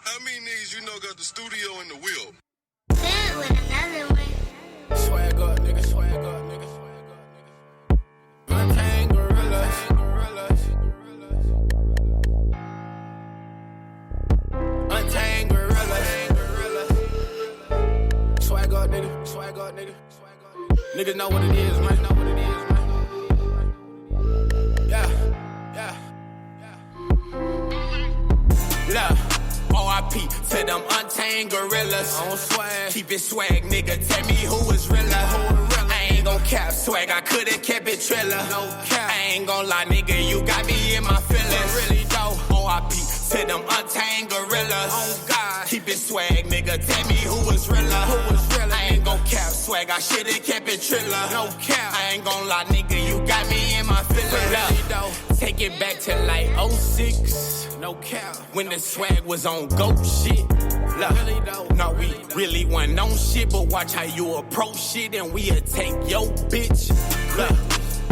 How many niggas you know got the studio in the wheel? Then with another one. Swag up, nigga, swag up, nigga, swag up, nigga. Untamed gorillas. Untamed gorillas. Swag up, nigga, swag up, nigga. Niggas know what it is, man. Know what it is, man. Yeah. Look. R.I.P. to them untamed gorillas. On swag. Keep it swag, nigga. Tell me who is realer. I ain't gon' cap swag. I coulda kept it triller. No cap. I ain't gon' lie, nigga. You got me in my feelings. Really though. R.I.P. to them untamed gorillas. Oh God. Keep it swag, nigga. Tell me who is realer. I ain't gon' cap swag. I shoulda kept it triller. No cap. I ain't gon' lie, nigga. You got me in my feelings. Really though. Take it back to like 06. No cap. When the swag was on goat shit. Look, no, we really wasn't on shit, but watch how you approach shit and we'll take your bitch. Look,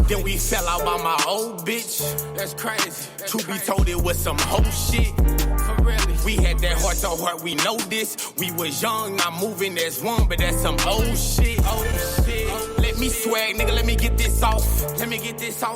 then we fell out by my old bitch. That's crazy. Truth be told, it was some hoe shit. For really. We had that heart to heart, we know this. We was young, not moving as one, but that's some old shit. Let me swag, nigga, let me get this off.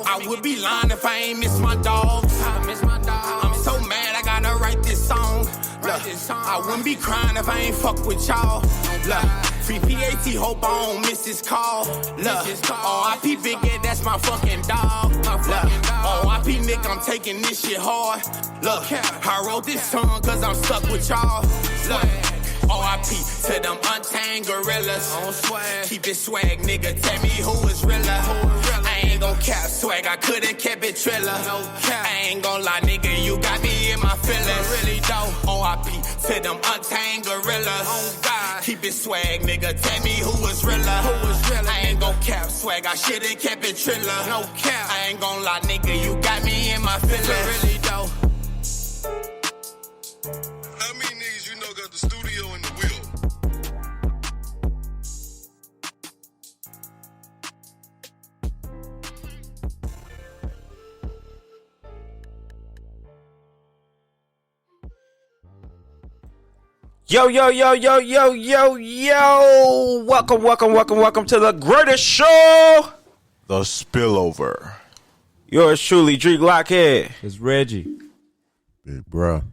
I would be lying if I ain't miss my dogs. I'm so mad I gotta write this song. Look, I wouldn't be crying if I ain't fuck with y'all. Look, free PAT, hope I don't miss this call. Look, R.I.P. Big Ed, that's my fucking dog. Look, R.I.P. Nick, I'm taking this shit hard. Look, I wrote this song cause I'm stuck with y'all. Look, R.I.P. to them untamed gorillas. On swag. Keep it swag, nigga. Tell me who is realer. I ain't gon' cap swag. I coulda kept it triller. No cap. I ain't gon' lie, nigga. You got me in my feelings. Really though. R.I.P. to them untamed gorillas. Oh God. Keep it swag, nigga. Tell me who is realer. I ain't gon' cap swag. I shoulda kept it triller. No cap. I ain't gon' lie, nigga. You got me in my feelings. Really though. How many niggas you know got the studio in the wheel? Yo. Welcome to the greatest show, the Spillover. Yours truly, Dreek Lockhead. It's Reggie. Big bruh.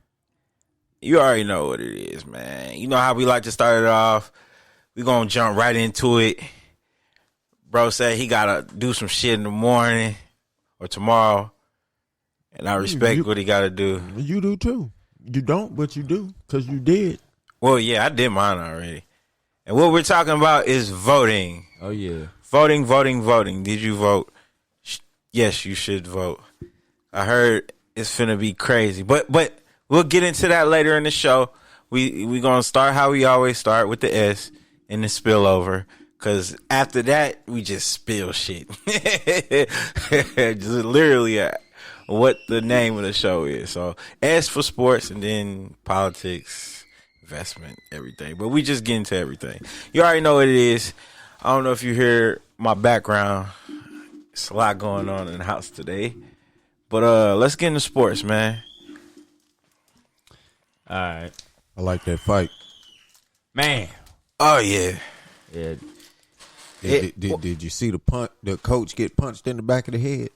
You already know what it is, man. You know how we like to start it off. We gonna jump right into it. Bro said he gotta do some shit in the morning or tomorrow, and I respect what he gotta do. You do too. You don't, but you do, because you did. Well, yeah, I did mine already. And what we're talking about is voting. Oh, yeah. Voting. Did you vote? Yes, you should vote. I heard it's finna be crazy. But we'll get into that later in the show. We gonna start how we always start, with the S and the spillover. Because after that, we just spill shit. Just literally what the name of the show is. So S for sports, and then politics, investment, everything. But we just get into everything. You already know what it is. I don't know if you hear my background. It's a lot going on in the house today. But let's get into sports, man. All right. I like that fight. Man. Oh, yeah. Yeah. Did you see the coach get punched in the back of the head?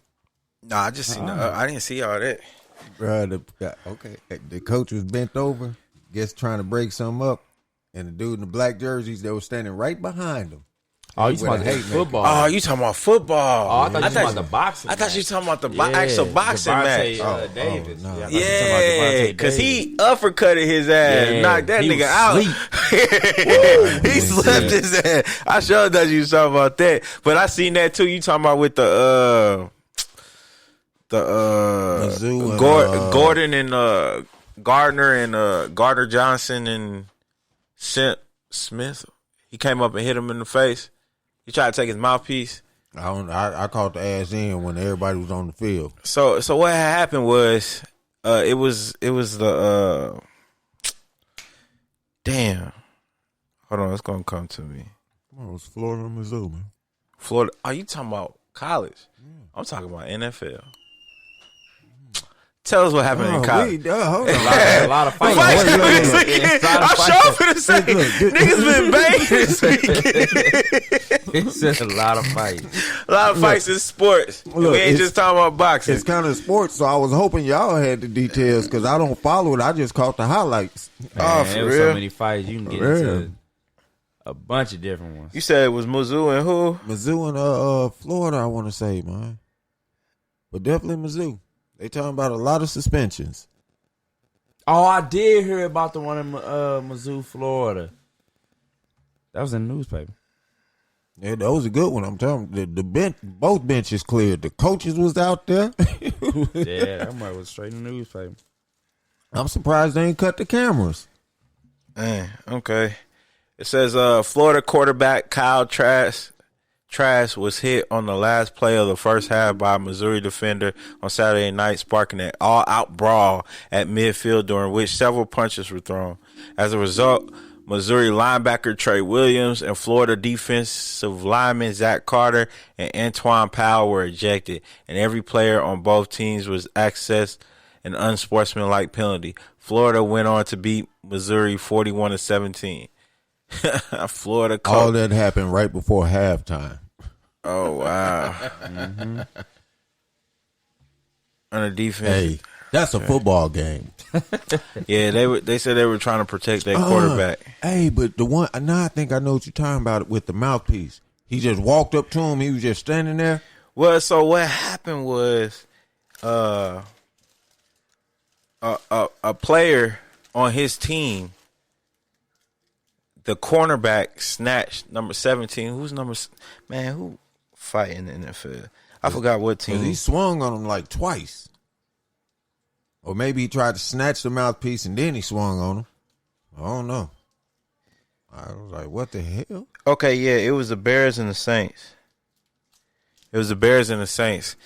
No, I just seen I didn't see all that. Bruh, the coach was bent over, guess trying to break something up, and the dude in the black jerseys that was standing right behind him. Oh, you talking about football? Oh, you talking about football? Oh, I thought you talking about the boxing. I thought you talking about the actual boxing match. Davis. No. Yeah, because he uppercutted his ass, knocked that nigga out. He slept his ass. I sure thought you was talking about that, but I seen that too. You talking about with the Gordon and Gardner and Gardner Johnson and Smith. He came up and hit him in the face. He tried to take his mouthpiece. I caught the ass in when everybody was on the field. So what had happened was it was the damn. Hold on, it's gonna come to me. Come on, it was Florida and Mizzou, man. Florida. Are you talking about college? I'm talking about NFL. Tell us what happened in college. Hold on. A lot of fights. Fights wait, this wait, weekend. wait. I'm sure for the same. Look, Niggas been banging this weekend. It's just a lot of fights. A lot of fights in sports. Look, we ain't it's- just talking about boxing. It's kind of sports, so I was hoping y'all had the details because I don't follow it. I just caught the highlights. Man, for there was real? so many fights. You can get For into real. a bunch of different ones. You said it was Mizzou and who? Mizzou and Florida, I want to say, man. But definitely Mizzou. They talking about a lot of suspensions. Oh, I did hear about the one in Mizzou, Florida. That was in the newspaper. Yeah, that was a good one. I'm telling you, the bench, both benches cleared. The coaches was out there. Yeah, that one was straight in the newspaper. I'm surprised they ain't cut the cameras. Okay. It says Florida quarterback Kyle Trask was hit on the last play of the first half by a Missouri defender on Saturday night, sparking an all-out brawl at midfield during which several punches were thrown. As a result, Missouri linebacker Trey Williams and Florida defensive lineman Zach Carter and Antoine Powell were ejected, and every player on both teams was accessed an unsportsmanlike penalty. Florida went on to beat Missouri 41-17. Florida coach. All that happened right before halftime. Oh wow! On the defense, Hey, that's a football game. yeah, they said they were trying to protect their quarterback. Hey, but the one now I think I know what you're talking about with the mouthpiece. He just walked up to him. He was just standing there. Well, so what happened was, a player on his team, the cornerback snatched number 17. Who's number? Man, who fighting in the NFL? I forgot what team. He swung on him like twice. Or maybe he tried to snatch the mouthpiece and then he swung on him. I don't know. I was like, what the hell? Okay, yeah, it was the Bears and the Saints. It was the Bears and the Saints.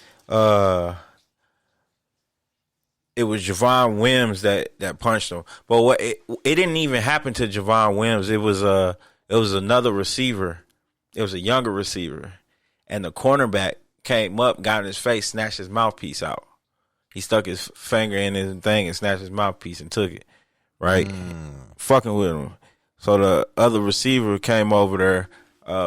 It was Javon Wims that punched him. But what it didn't even happen to Javon Wims. It was another receiver. It was a younger receiver. And the cornerback came up, got in his face, snatched his mouthpiece out. He stuck his finger in his thing and snatched his mouthpiece and took it. Right? Fucking with him. So the other receiver came over there,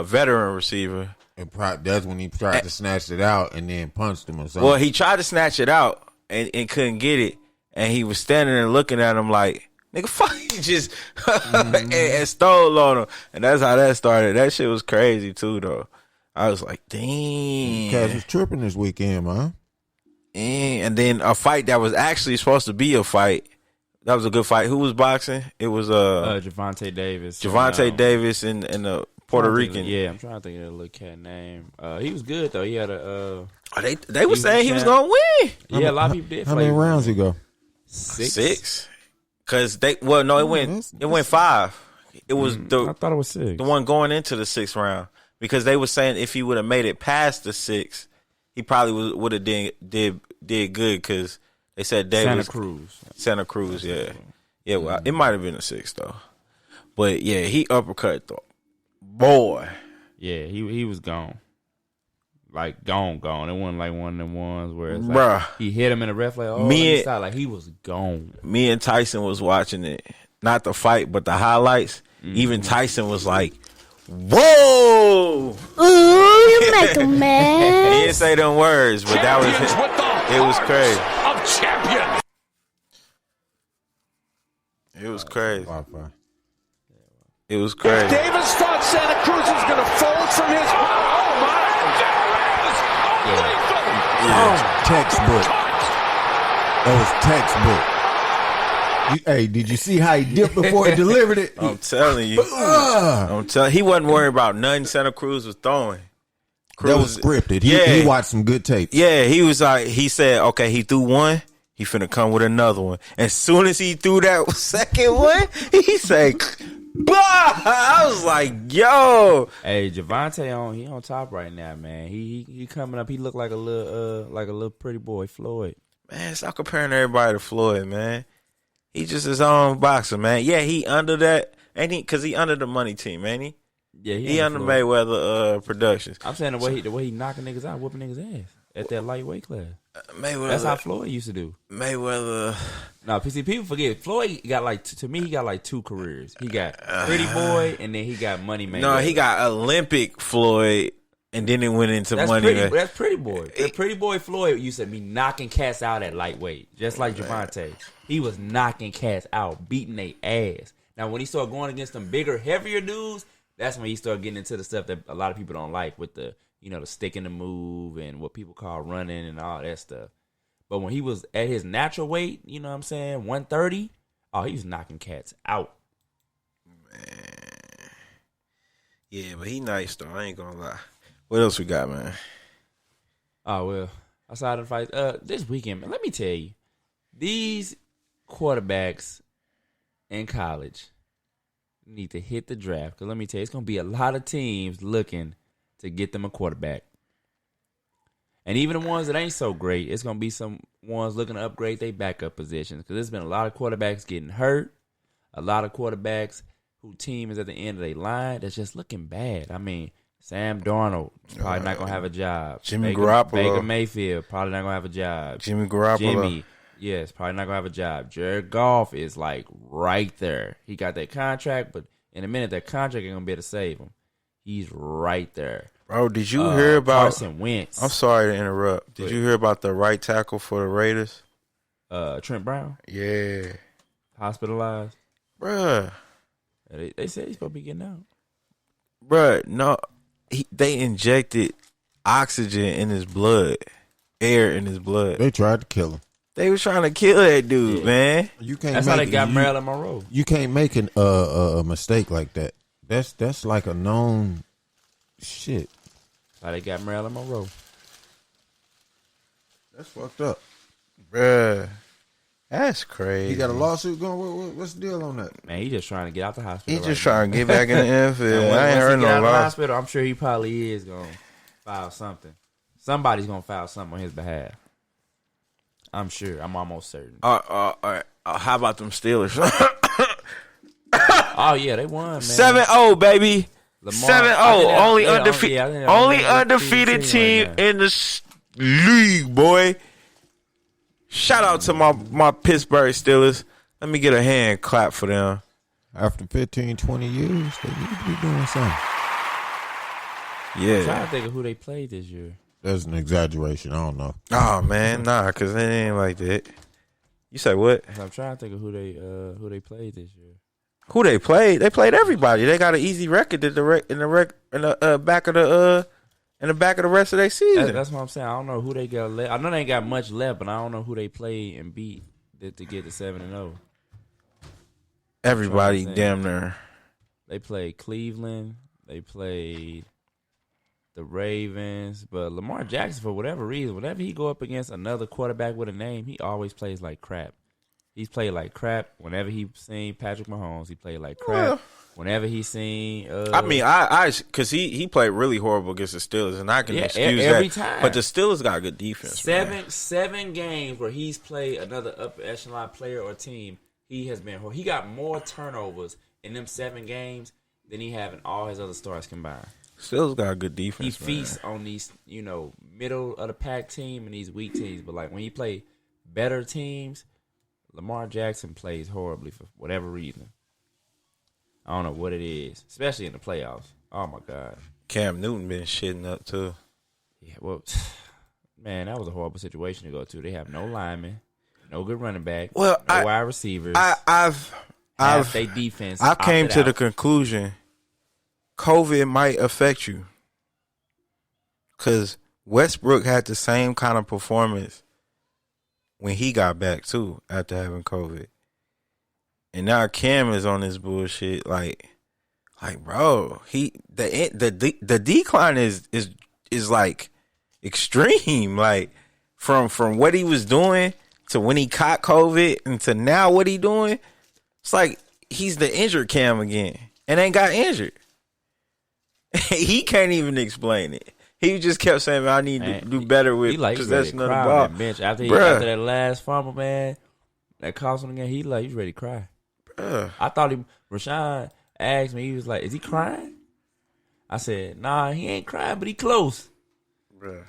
veteran receiver. And that's when he tried to snatch it out and then punched him or something. Well, he tried to snatch it out and couldn't get it. And he was standing there looking at him like, nigga, fuck, he just and stole on him. And that's how that started. That shit was crazy too, though. I was like, damn. Cats was tripping this weekend, man. And then a fight that was actually supposed to be a fight. That was a good fight. Who was boxing? It was Javante Davis. Davis and the Puerto Rican. Yeah, I'm trying to think of that little cat name. He was good though. He had a. They were saying he was gonna win. Yeah, a lot of people did. How many rounds he go? 6. Because it went 5. It was I thought it was 6. the one going into the 6th round, because they were saying if he would have made it past the 6th, he probably would have did good, because they said Davis Santa Cruz, yeah. Well, it might have been a 6th though, but yeah, he uppercut though, boy. Yeah, he was gone. Like gone. It wasn't like one of them ones where it's Bruh. like he hit him in the ref like, oh, like he was gone. Me and Tyson was watching it, not the fight but the highlights. Even Tyson was like, whoa. Ooh, you make a He mess. didn't say them words, but that was it. It was crazy. Of champions. It was crazy. Wi-Fi. It was crazy. Davis thought Santa Cruz was going to fold from his. Oh my! Textbook. That was textbook. Hey, did you see how he dipped before he delivered it? I'm telling you. He wasn't worried about nothing Santa Cruz was throwing. That was scripted. Yeah. He watched some good tapes. Yeah, he was like, he said, okay, he threw one, he finna come with another one. As soon as he threw that second one, he said, bah! I was like, yo. Hey, Javante he on top right now, man. He coming up. He looked like a little pretty boy, Floyd. Man, stop comparing everybody to Floyd, man. He just his own boxer, man. Yeah, he under that, ain't he? Because he under the money team, ain't he? Yeah, He under Mayweather Productions. I'm saying the way he knocking niggas out, whooping niggas ass at that lightweight class. Mayweather. That's how Floyd used to do. Mayweather. No, see, people forget Floyd got like to me he got like 2 careers. He got Pretty Boy and then he got Money Mayweather. No, he got Olympic Floyd, and then it went into Money. That's Pretty Boy. The Pretty Boy Floyd used to be knocking cats out at lightweight, just like Javante. He was knocking cats out, beating their ass. Now, when he started going against them bigger, heavier dudes, that's when he started getting into the stuff that a lot of people don't like with the, the stick in the move and what people call running and all that stuff. But when he was at his natural weight, you know what I'm saying, 130, he was knocking cats out. Man. Yeah, but he nice, though. I ain't gonna lie. What else we got, man? Oh, well, outside of the fight, this weekend, man, let me tell you, these quarterbacks in college need to hit the draft. Because let me tell you, it's going to be a lot of teams looking to get them a quarterback. And even the ones that ain't so great, it's going to be some ones looking to upgrade their backup positions. Because there's been a lot of quarterbacks getting hurt. A lot of quarterbacks whose team is at the end of their line that's just looking bad. I mean, Sam Darnold probably not going to have a job. Jimmy Garoppolo. Baker Mayfield probably not going to have a job. Jimmy Garoppolo. Yes, probably not going to have a job. Jared Goff is like right there. He got that contract, but in a minute, that contract ain't going to be able to save him. He's right there. Bro, did you hear about Carson Wentz? I'm sorry to interrupt. Did you hear about the right tackle for the Raiders? Trent Brown? Yeah. Hospitalized? Bruh. They said he's supposed to be getting out. Bruh, no. They injected oxygen in his blood. Air in his blood. They tried to kill him. They was trying to kill that dude, man. You can't. That's how they got Marilyn Monroe. You can't make a mistake like that. That's like a known shit. That's how they got Marilyn Monroe. That's fucked up, Bruh. That's crazy. He got a lawsuit going. What's the deal on that? Man, he just trying to get out the hospital. He just trying to get back in the NFL. Once I ain't heard he get out no of the law. hospital, I'm sure he probably is going to file something. Somebody's going to file something on his behalf. I'm sure. I'm almost certain. How about them Steelers? Oh, yeah, they won, man. 7-0, baby. Lamar, 7-0. Only undefeated team in the league, boy. Shout out to my Pittsburgh Steelers. Let me get a hand clap for them. After 15, 20 years, they need to be doing something. Yeah. I'm trying to think of who they played this year. That's an exaggeration. I don't know. Oh, man. Nah, because it ain't like that. You say what? I'm trying to think of who they played this year. Who they played? They played everybody. They got an easy record in the back of the rest of their season. That's what I'm saying. I don't know who they got left. I know they ain't got much left, but I don't know who they played and beat to get to 7-0. Everybody damn near. They played Cleveland. They played the Ravens. But Lamar Jackson, for whatever reason, whenever he go up against another quarterback with a name, he always plays like crap. He's played like crap. Whenever he seen Patrick Mahomes, he played like crap. Well, Whenever he seen, because he played really horrible against the Steelers, and I can excuse every that. time. But the Steelers got good defense. Seven games where he's played another upper echelon player or team, he has been. He got more turnovers in them 7 games than he have in all his other stars combined. Steelers got a good defense. He feasts on these, middle of the pack team and these weak teams. But like when he play better teams, Lamar Jackson plays horribly for whatever reason. I don't know what it is, especially in the playoffs. Oh, my God. Cam Newton been shitting up, too. Yeah, well, man, that was a horrible situation to go to. They have no linemen, no good running back, no wide receivers. I've their defense. I came to the conclusion COVID might affect you. Because Westbrook had the same kind of performance when he got back, too, after having COVID. And now Cam is on this bullshit, like bro, the decline is like extreme, like from what he was doing to when he caught COVID and to now what he doing. It's like he's the injured Cam again and ain't got injured. He can't even explain it. He just kept saying, "Man, I need to do better with possession of the ball." On that bench after that last fumble, man, that cost him again. He's ready to cry. I thought Rashawn asked me, he was like, "Is he crying?" I said, "Nah, he ain't crying, but he close." Bruh.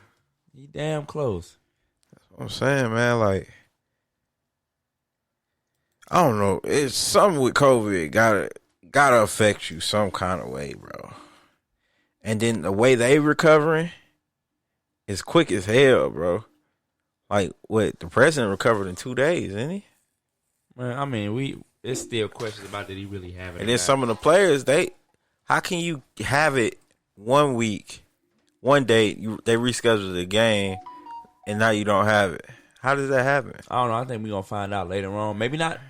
He damn close. That's I'm saying, man, like, I don't know. It's something with COVID gotta affect you some kind of way, bro. And then the way they recovering is quick as hell, bro. Like, what, the president recovered in 2 days, isn't he? Man, I mean, it's still questions about did he really have it. And then some of the players, how can you have it 1 week, 1 day, they reschedule the game, and now you don't have it? How does that happen? I don't know. I think we're going to find out later on. Maybe not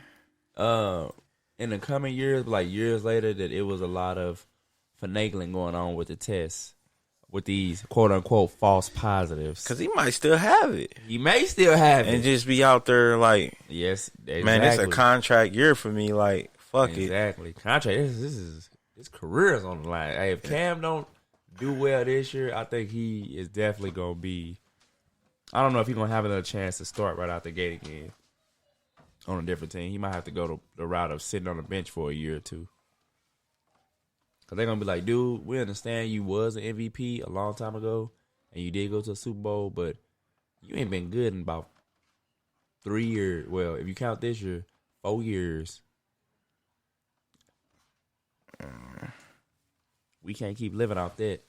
in the coming years, but like years later, that it was a lot of finagling going on with the tests, with these quote-unquote false positives. Because he might still have it. He may still have it. And just be out there like, yes, exactly. Man, it's a contract year for me. Like, fuck it. Exactly. Contract, his career's on the line. Hey, if Cam don't do well this year, I think he is definitely going to be, I don't know if he's going to have another chance to start right out the gate again on a different team. He might have to go the route of sitting on the bench for a year or two. Because they're going to be like, dude, we understand you was an MVP a long time ago, and you did go to a Super Bowl, but you ain't been good in about 3 years. Well, if you count this year, 4 years. We can't keep living off that.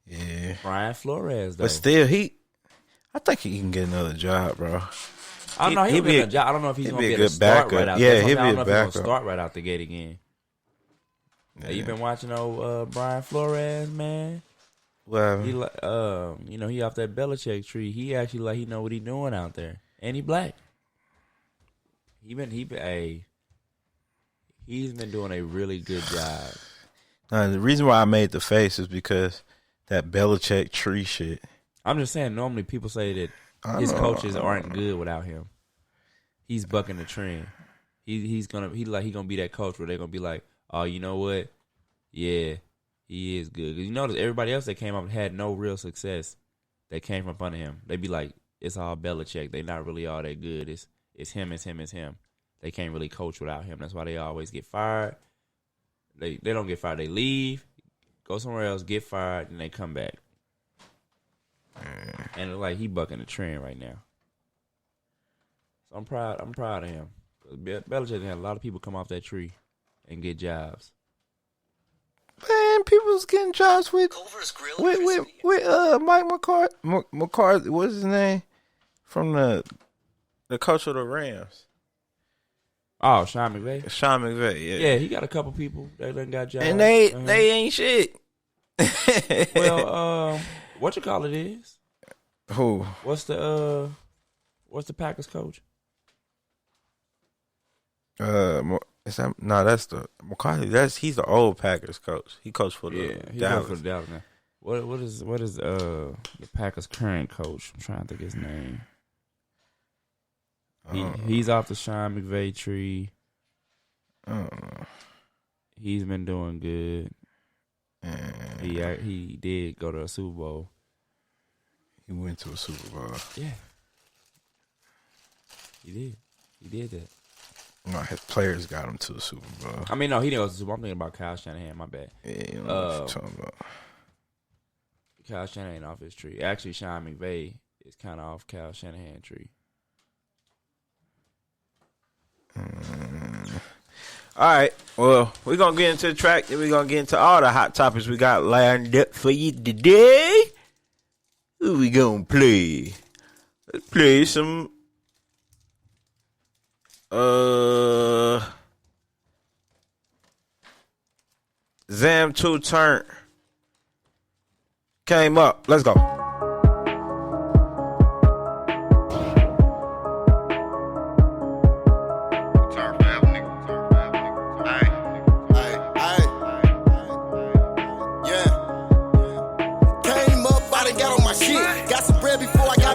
Yeah. Brian Flores, though. But still, I think he can get another job, bro. I don't know. He'll be a job. I don't know if he's going to be able to start right out. Yeah, he'll be I don't know a if he's going to backup. start right out the gate again. Yeah. Hey, you been watching Brian Flores, man? Well, He he off that Belichick tree. He actually he know what he doing out there, and he black. He's been doing a really good job. the reason why I made the face is because that Belichick tree shit. I'm just saying. Normally, people say that his coaches aren't good without him. He's bucking the trend. He's gonna be that coach where they're gonna be like, oh, you know what? Yeah, he is good. 'Cause you notice everybody else that came up had no real success that came from under him. They be like, it's all Belichick. They not really all that good. It's him. They can't really coach without him. That's why they always get fired. They don't get fired. They leave, go somewhere else, get fired, and they come back. And it's like he bucking the trend right now. So I'm proud of him. Belichick had a lot of people come off that tree and get jobs. Man, people's getting jobs with Mike McCarthy. McCarthy, what's his name? From the coach of the Rams. Oh, Sean McVay. Sean McVay, yeah. Yeah, he got a couple people that done got jobs. And they ain't shit. Well, what you call it is? Who? What's the Packers coach? That's the McCarthy. He's the old Packers coach. He coached for the Dallas. For the Dallas now. What is the Packers current coach? I'm trying to think his name. He's off the Sean McVay tree. He's been doing good. He did go to a Super Bowl. He went to a Super Bowl. Yeah. He did. He did that. No, his players got him to the Super Bowl. I mean, no, he didn't go to the Super Bowl. I'm thinking about Kyle Shanahan. My bad. Yeah, you know what you're talking about. Kyle Shanahan off his tree. Actually, Sean McVay is kind of off Kyle Shanahan tree. All right. Well, we're going to get into the track. Then we're going to get into all the hot topics we got lined up for you today. Who we going to play? Let's play some... Zam 2 turn came up. Let's go.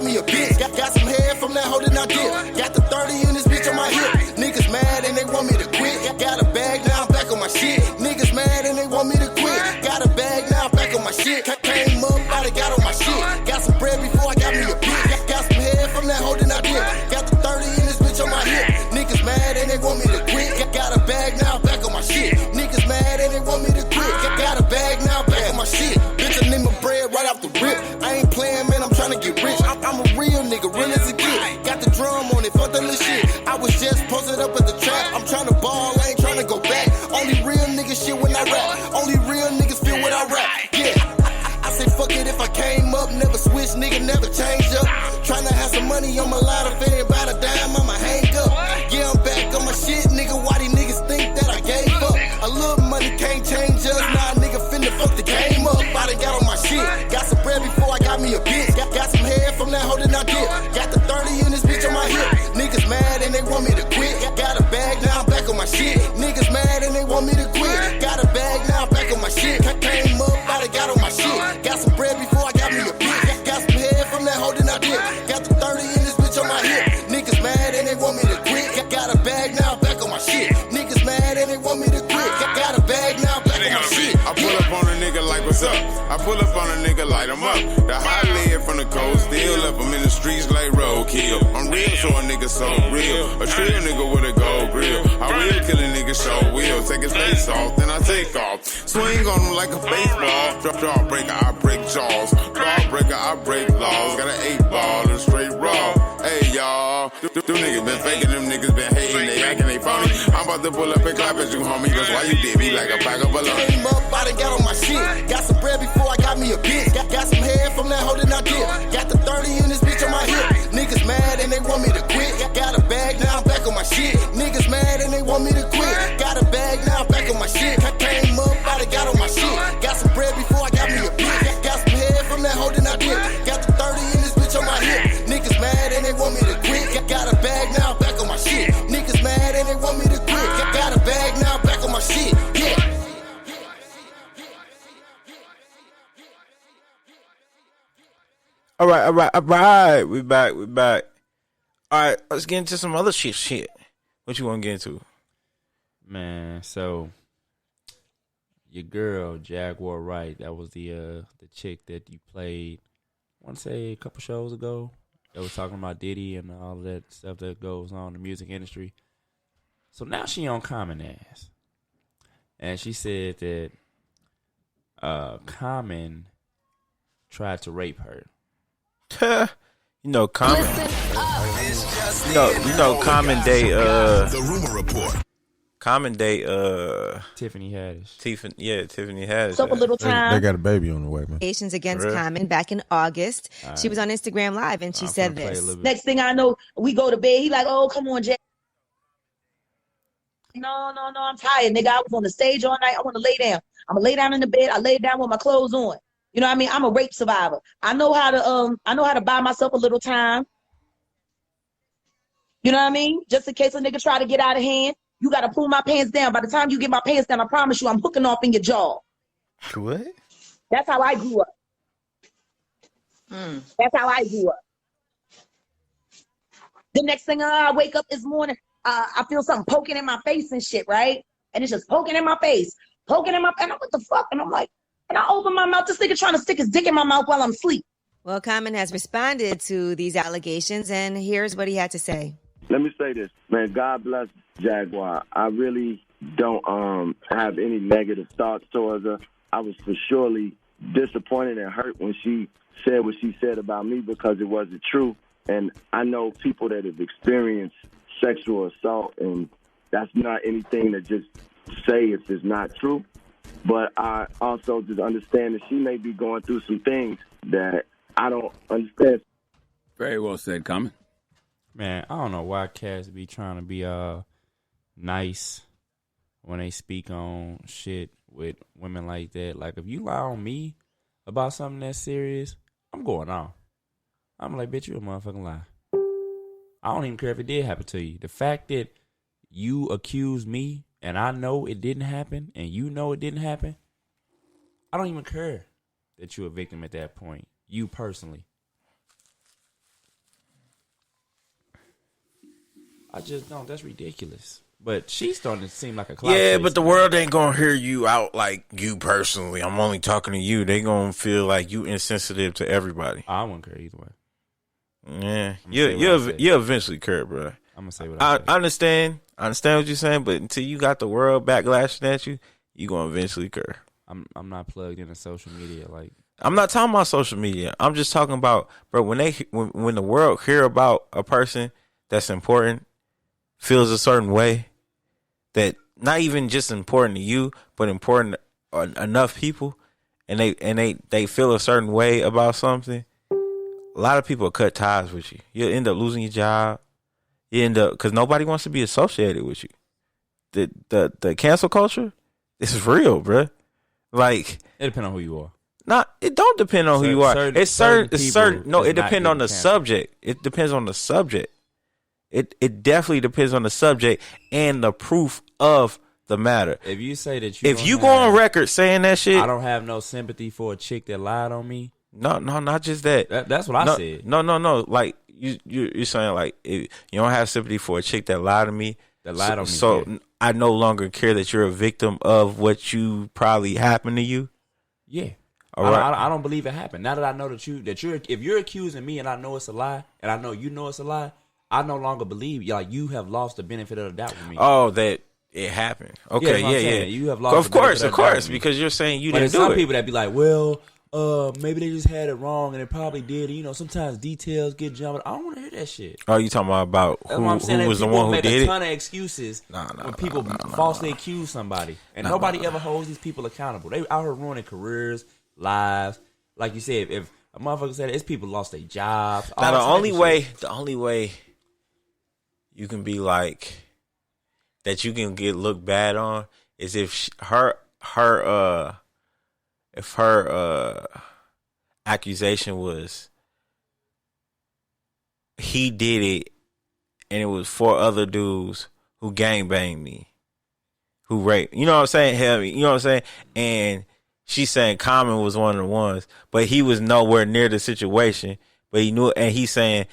Me a bitch. Got some head from that hoe that I did. Got the 30 in this bitch on my hip. Niggas mad and they want me to quit. Got a bag, now I'm back on my shit. Niggas mad and they want me to quit. Got a bag, now I'm back on my shit. Came up, I got on my shit. Got some bread before I got me a bitch. Got some head from that hoe that I did. Got the 30 in this bitch on my hip. Niggas mad and they want me to quit. Got a bag, now I'm back on my shit. Niggas mad and they want me to quit. Got a bag, now I'm back on my shit. Bitch, I need my bread right off the rip. I ain't playing, man. I'm trying to get rich. I'm a real nigga, real as a kid. Got the drum on it, fuck that little shit. I was just posted up at the trap. I'm trying to ball, I ain't trying to go back. Only real niggas shit when I rap. Only real niggas feel what I rap. Yeah. I say fuck it if I came up, never switch, nigga, never change up. Tryna have some money on my line, if it ain't about a dime, I'ma hang up. Yeah, I'm back on my shit, nigga, why these niggas think that I gave up? A little money can't change us, nah, nigga finna fuck the game up. I done got on my shit, got some bread before I got me a bitch. Got some head from that hoe that I did. Got the 30 in this bitch on my hip. Niggas mad and they want me to quit. Got a bag, now I'm back on my shit. Niggas mad and they want me to quit. Got a bag, now I'm back on my shit. Came up, I done got on my shit. Got some bread before I got me a bitch. Got some head from that hoe that I did. Got the 30 in this bitch on my hip. Niggas mad and they want me to quit. Got a bag, now I'm back on my shit. Niggas mad and they want me to quit. Got a bag, now I'm back on my shit. I pull up on a nigga like what's up. I pull up on a nigga, light him up. The hot lid from the cold steel up. I'm in the streets like roadkill. I'm real, so a nigga so real. A real nigga with a gold grill. I will kill a nigga, show will. Take his face off, then I take off. Swing on him like a baseball. Drop jaw breaker, I break jaws. Jaw breaker, I break laws. Got an 8-ball and straight raw. Hey y'all, them niggas been faking, them niggas been hating, they acting they phony. I'm about to pull up and clap at you, homie. That's why you did me like a pack of balloons. Came up, I done got on my shit. Got some bread before I got me a bitch. Got some head from that hoe that I did. Got the 30 in this bitch on my hip. Niggas mad and they want me to quit. Got a bag, now I'm back on my shit. Niggas mad and they want me to quit. Got a bag, now I'm back on my shit. Came up, I done got on my shit. Got some bread before I got me a bitch. Got some head from that hoe that I did. Got the 30 in this bitch on my hip. Niggas mad and they want me to quit. Got a bag, now I'm back on my shit. Niggas mad and they want me to quit. Got a bag, now I'm back on my shit. Yeah. All right. We back. All right, let's get into some other shit. What you want to get into? Man, so your girl Jaguar Wright, that was the chick that you played, I want to say a couple shows ago. That was talking about Diddy and all of that stuff that goes on in the music industry. So now she on Common ass, and she said that Common tried to rape her. You know, Common. You know, Common Day. The rumor report. Common Day. Tiffany Haddish. Tiffany Haddish. So a little time. They got a baby on the way, man. Allegations against Really? Common back in August. She was on Instagram Live and she said finna play a this. little bit. Next thing I know, we go to bed. He like, oh, come on, Jay. No, I'm tired, nigga. I was on the stage all night. I want to lay down. I'm gonna lay down in the bed. I lay down with my clothes on. You know what I mean? I'm a rape survivor. I know how to buy myself a little time. You know what I mean? Just in case a nigga try to get out of hand, you gotta pull my pants down. By the time you get my pants down, I promise you I'm hooking off in your jaw. What? That's how I grew up. That's how I grew up. The next thing I wake up this morning, I feel something poking in my face and shit, right? And it's just poking in my face, and I'm what the fuck? And I'm like, and I open my mouth, this nigga trying to stick his dick in my mouth while I'm asleep. Well, Common has responded to these allegations, and here's what he had to say. Let me say this, man. God bless Jaguar. I really don't have any negative thoughts towards her. I was for surely disappointed and hurt when she said what she said about me because it wasn't true. And I know people that have experienced sexual assault, and that's not anything to just say if it's not true. But I also just understand that she may be going through some things that I don't understand. Very well said, Common. Man, I don't know why cats be trying to be nice when they speak on shit with women like that. Like, if you lie on me about something that's serious, I'm going on. I'm like, bitch, you a motherfucking lie. I don't even care if it did happen to you. The fact that you accuse me and I know it didn't happen and you know it didn't happen, I don't even care that you're a victim at that point. You personally. I just don't. That's ridiculous. But she's starting to seem like a clout Yeah, chaser. but the world ain't gonna hear you out like you personally. I'm only talking to you. They gonna feel like you insensitive to everybody. I wouldn't care either way. Yeah, say you eventually care, bro. I'm gonna say what I say. I understand what you're saying, but until you got the world backlashing at you, you gonna eventually care. I'm not plugged into social media like I'm not talking about social media. I'm just talking about, bro, when the world hear about a person that's important, feels a certain way, that not even just important to you, but important enough people, and they feel a certain way about something. A lot of people cut ties with you. You'll end up losing your job. You end up, because nobody wants to be associated with you. The cancel culture, it's real, bro. Like, it depends on who you are. It don't depend on who you are. It's certain. No, it depends on the canceled. subject. It depends on the subject. It definitely depends on the subject and the proof of the matter. If you say that if you go on record saying that shit, I don't have no sympathy for a chick that lied on me. No, not just that. That's what I said. No. Like you're saying, like, if you don't have sympathy for a chick that lied to me. That lied on me. So yeah. I no longer care that you're a victim of what you probably happened to you. Yeah. All right. I don't believe it happened. Now that I know that you're if you're accusing me and I know it's a lie, and I know you know it's a lie, I no longer believe you have lost the benefit of the doubt with me. Oh, that it happened. Okay, yeah. You have lost. Of course, because you're saying you didn't do it. But some people that be like, well, maybe they just had it wrong, and it probably did. You know, sometimes details get jumped. I don't want to hear that shit. Oh, you talking about who was the one who did it? Make a ton of excuses when people falsely accuse somebody, and nobody ever holds these people accountable. They out here ruining careers, lives. Like you said, if a motherfucker said it's people lost their jobs. Now the only way you can be like that, you can get looked bad on, is if her accusation was he did it and it was 4 other dudes who gangbanged me, who raped. You know what I'm saying? Hell, you know what I'm saying? And she's saying Common was one of the ones, but he was nowhere near the situation. But he knew, and he's saying,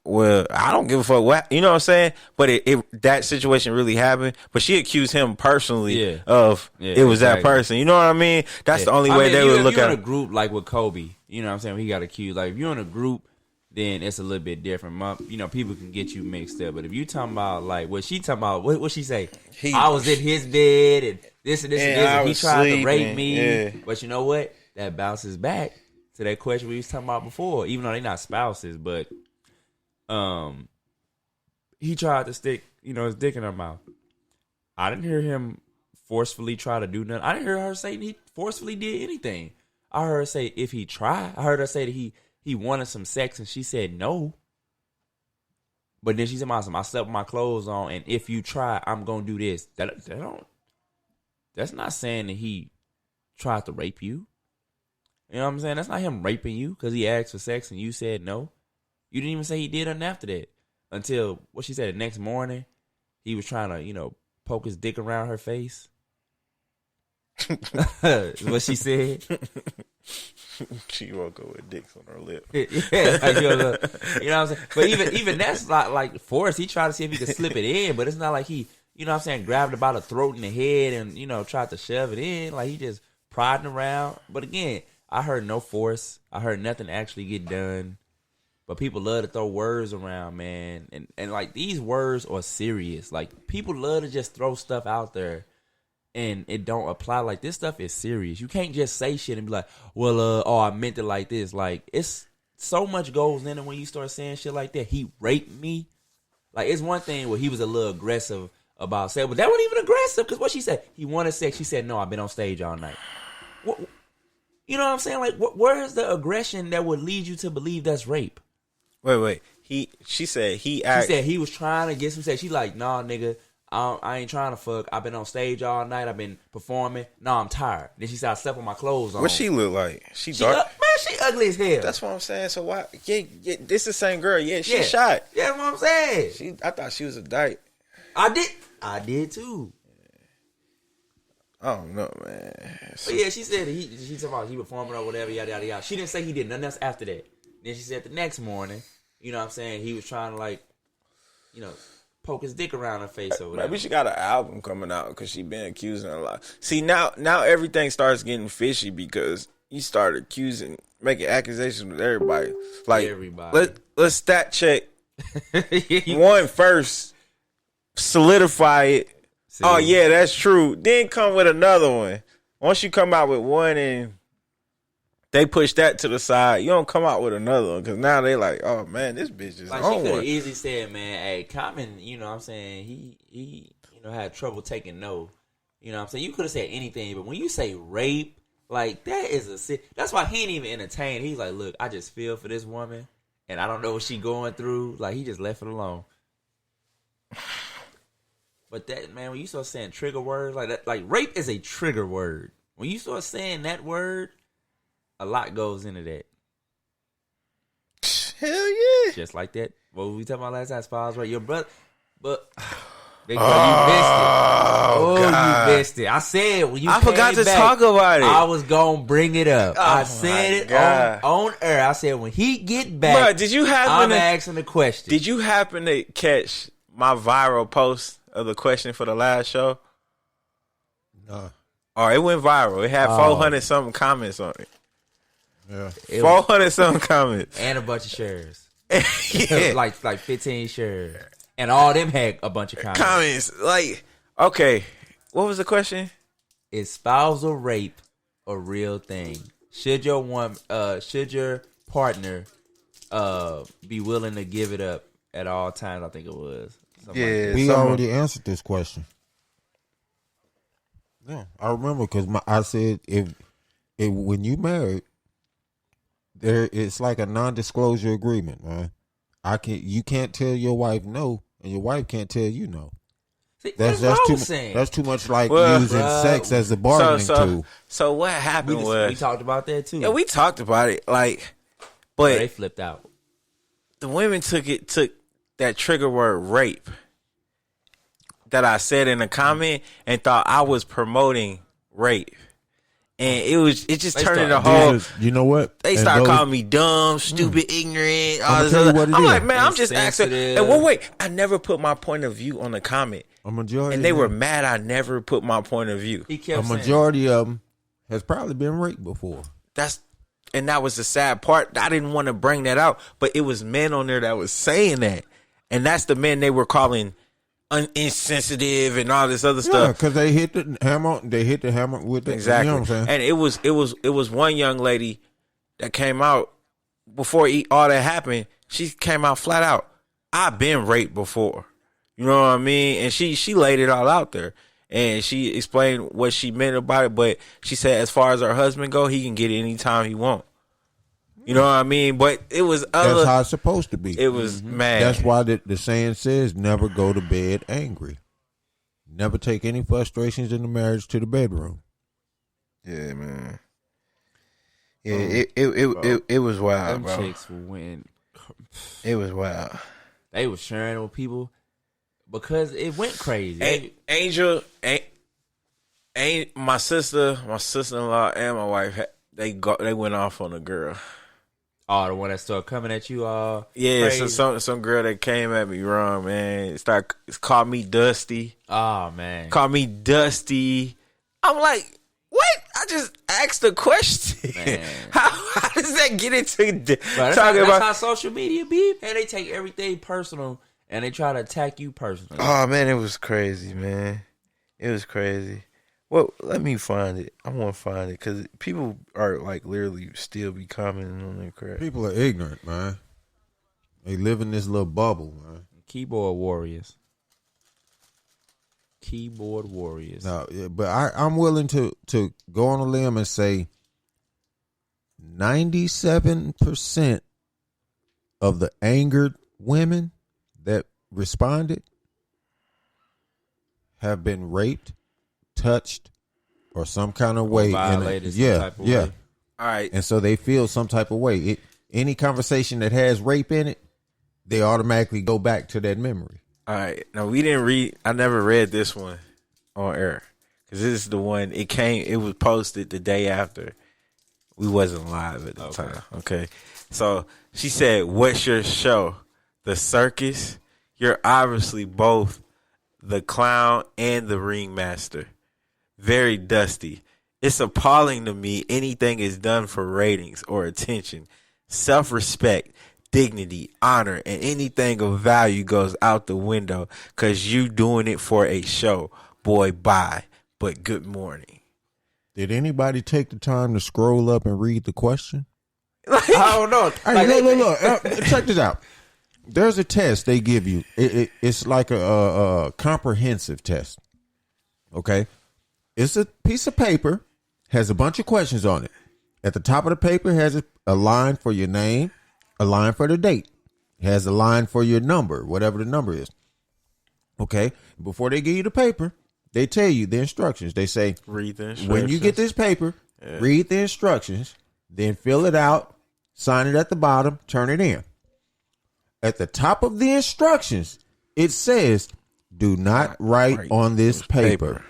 well, I don't give a fuck what, you know what I'm saying? But that situation really happened. But she accused him personally of it was that person. You know what I mean? That's the only way they would look at it. If you're in a group like with Kobe, you know what I'm saying? He got accused. Like, if you're in a group, then it's a little bit different. You know, people can get you mixed up. But if you talking about, like, what she talking about, what she say? I was in his bed and this and this and this, and he tried to rape me. Yeah. But you know what? That bounces back to that question we was talking about before. Even though they're not spouses, but he tried to stick, his dick in her mouth. I didn't hear him forcefully try to do nothing. I didn't hear her say he forcefully did anything. I heard her say if he tried. I heard her say that he wanted some sex, and she said no. But then she said, I slept with my clothes on, and if you try, I'm gonna do this. That's not saying that he tried to rape you. You know what I'm saying? That's not him raping you because he asked for sex and you said no. You didn't even say he did nothing after that. Until, what she said, the next morning, he was trying to, poke his dick around her face. What she said. She woke up with dicks on her lip. Yeah, like, you know what I'm saying? But even that's not like forced. He tried to see if he could slip it in, but it's not like he, you know what I'm saying, grabbed it by the throat and the head and, tried to shove it in. Like, he just prodding around. But again, I heard no force. I heard nothing actually get done. But people love to throw words around, man. And like, these words are serious. Like, people love to just throw stuff out there and it don't apply. Like, this stuff is serious. You can't just say shit and be like, well, I meant it like this. Like, it's so much goes in it when you start saying shit like that. He raped me. Like, it's one thing where he was a little aggressive about sex, but that wasn't even aggressive because what she said, he wanted sex. She said, no, I've been on stage all night. What, you know what I'm saying? Like, where is the aggression that would lead you to believe that's rape? Wait. She said he was trying to get some sex. She like, nah, nigga, I ain't trying to fuck. I've been on stage all night. I've been performing. Nah, I'm tired. Then she said, I slept with my clothes on. What she look like? She dark? Man, she ugly as hell. That's what I'm saying. So why? Yeah, this the same girl. Yeah, she shot. Yeah, that's what I'm saying. I thought she was a dyke. I did too. I don't know, man. But yeah, she said she talking about he performing or whatever, yada yada yada. She didn't say he did nothing else after that. Then she said the next morning, you know what I'm saying, he was trying to, like, poke his dick around her face or whatever. Maybe she got an album coming out because she been accusing a lot. See, now everything starts getting fishy because you start making accusations with everybody. Like, everybody. Let's stat check one first, solidify it. See. Oh, yeah, that's true. Then come with another one. Once you come out with one and they push that to the side. You don't come out with another one because now they like, oh man, this bitch is Like on she could one. have easily said, man, hey, Common, you know what I'm saying, he had trouble taking no. You know what I'm saying? You could have said anything, but when you say rape, like that is that's why he ain't even entertained. He's like, look, I just feel for this woman and I don't know what she going through. Like he just left it alone. But that, man, when you start saying trigger words like that, like rape is a trigger word. When you start saying that word, a lot goes into that. Hell yeah. Just like that. What we talking about last time? S.P.I.L.L Right? Your brother. But big girl, you missed it. God. You missed it. I said when you I forgot to talk about it. I was gonna bring it up. I said it God. on air. I said when he get back, Bruh, did you happen I'm asking the question. Did you happen to catch my viral post of the question for the last show? No. Oh, it went viral. It had 400 something comments on it. Yeah. 400 something comments. And a bunch of shares. Yeah. like 15 shares. And all them had a bunch of comments. Like, okay. What was the question? Is spousal rape a real thing? Should your partner be willing to give it up at all times? I think it was. Yeah, we already answered this question. Yeah, I remember because I said if when you married, it's like a non-disclosure agreement, man. You can't tell your wife no, and your wife can't tell you no. See, that's too much like using sex as a bargaining tool. So what happened we talked about that too. Yeah, we talked about it. Like, but they flipped out. The women took that trigger word rape that I said in a comment and thought I was promoting rape. And it just turned into a whole. You know what? They start calling me dumb, stupid, ignorant. All this other. I'm like, man, I'm just asking. And wait, I never put my point of view on the comment. A majority, and they were mad. I never put my point of view. A majority of them has probably been raped before. And that was the sad part. I didn't want to bring that out, but it was men on there that was saying that, and that's the men they were calling insensitive and all this other stuff. Because they hit the hammer. They hit the hammer with the exactly. You know what I'm saying? And it was one young lady that came out before all that happened. She came out flat out. I've been raped before. You know what I mean? And she laid it all out there. And she explained what she meant about it, but she said as far as her husband go, he can get it anytime he want. You know what I mean? But it was that's how it's supposed to be. It was mad. That's why the saying says never go to bed angry. Never take any frustrations in the marriage to the bedroom. Yeah, man. Yeah, it was wild, them bro. Chicks went. It was wild. They was sharing it with people because it went crazy. Angel, my sister-in-law, and my wife, they went off on a girl. Oh, the one that started coming at you. Yeah, crazy. so some girl that came at me wrong, man. Called me Dusty. Oh man, called me Dusty. I'm like, what? I just asked a question. How does that get into talking about? That's how social media be, and they take everything personal and they try to attack you personally. Oh man, it was crazy, man. It was crazy. Well, let me find it. I want to find it because people are like literally still be commenting on their crap. People are ignorant, man. They live in this little bubble, man. Keyboard warriors. No, but I'm willing to go on a limb and say 97% of the angered women that responded have been raped, touched, or some kind of way. Violated some type of way. All right. And so they feel some type of way. Any conversation that has rape in it, they automatically go back to that memory. All right. Now, I never read this one on air because this is the one, it was posted the day after. We wasn't live at the time. Okay. So she said, what's your show? The circus? You're obviously both the clown and the ringmaster. Very dusty. It's appalling to me anything is done for ratings or attention. Self-respect, dignity, honor, and anything of value goes out the window because you doing it for a show. Boy, bye. But good morning. Did anybody take the time to scroll up and read the question? I don't know. Hey, look. Check this out. There's a test they give you. It's like a comprehensive test. Okay? It's a piece of paper, has a bunch of questions on it. At the top of the paper has a line for your name, a line for the date. It has a line for your number, whatever the number is. Okay? Before they give you the paper, they tell you the instructions. They say, read the instructions. When you get this paper, read the instructions, then fill it out, sign it at the bottom, turn it in. At the top of the instructions, it says, do not write on this paper.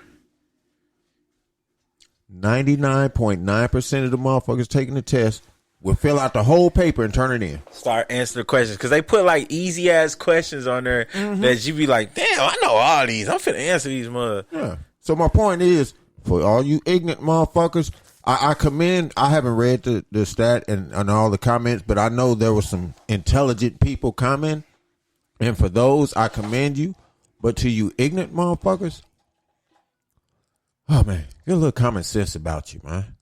99.9% of the motherfuckers taking the test will fill out the whole paper and turn it in. Start answering the questions. Because they put like easy ass questions on there that you be like, damn, I know all these. I'm finna answer these mother. Yeah. So my point is, for all you ignorant motherfuckers, I commend, I haven't read the stat and all the comments, but I know there were some intelligent people comment. And for those, I commend you. But to you ignorant motherfuckers, oh man, get a little common sense about you, man.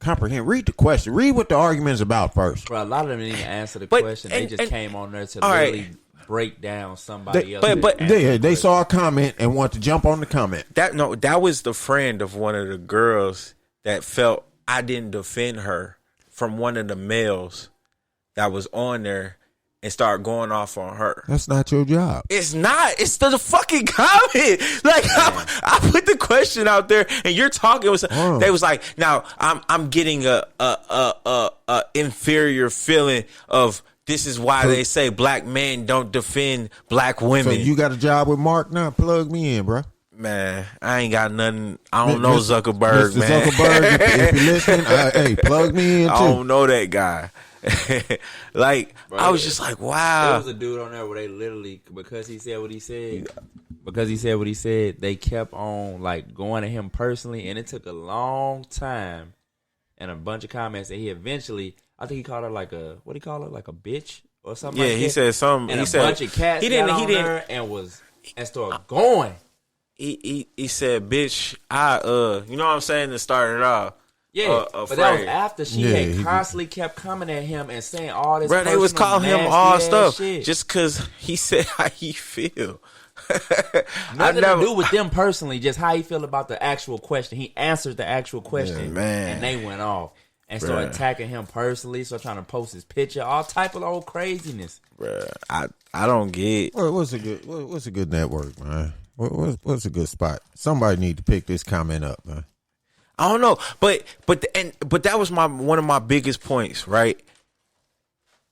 Comprehend. Read the question. Read what the argument is about first. Bro, a lot of them didn't even answer the question. They just came on there to literally break down somebody else. But they saw a comment and wanted to jump on the comment. That was the friend of one of the girls that felt I didn't defend her from one of the males that was on there and start going off on her. That's not your job. It's not. It's the fucking comment. Like I put the question out there, and you're talking. They was like, now I'm getting a inferior feeling of this is why they say black men don't defend black women. So you got a job with Mark now? Plug me in, bro. Man, I ain't got nothing. I don't know Zuckerberg, Mr. man. Zuckerberg, if you're listening, hey, plug me in too. I don't know that guy. Like, bro, I was just like, wow. There was a dude on there where they literally, because he said what he said, they kept on like going at him personally, and it took a long time and a bunch of comments, and he eventually, I think he called her like a, what do you call her, like a bitch or something. Yeah, like he that. said something. And he a said bunch of cats he didn't. got He on didn't. there and started going. He said, "Bitch, you know what I'm saying?" To start it off. Yeah, but that was after she had constantly kept coming at him and saying all this. Bro, they was calling him all stuff shit. just because he said how he feel. Nothing to do with them personally, just how he feel about the actual question. He answered the actual question, and they went off and started attacking him personally. So trying to post his picture, all type of old craziness. Bro, I don't get. What's a good network, man? What's a good spot? Somebody need to pick this comment up, man. I don't know, but that was one of my biggest points, right?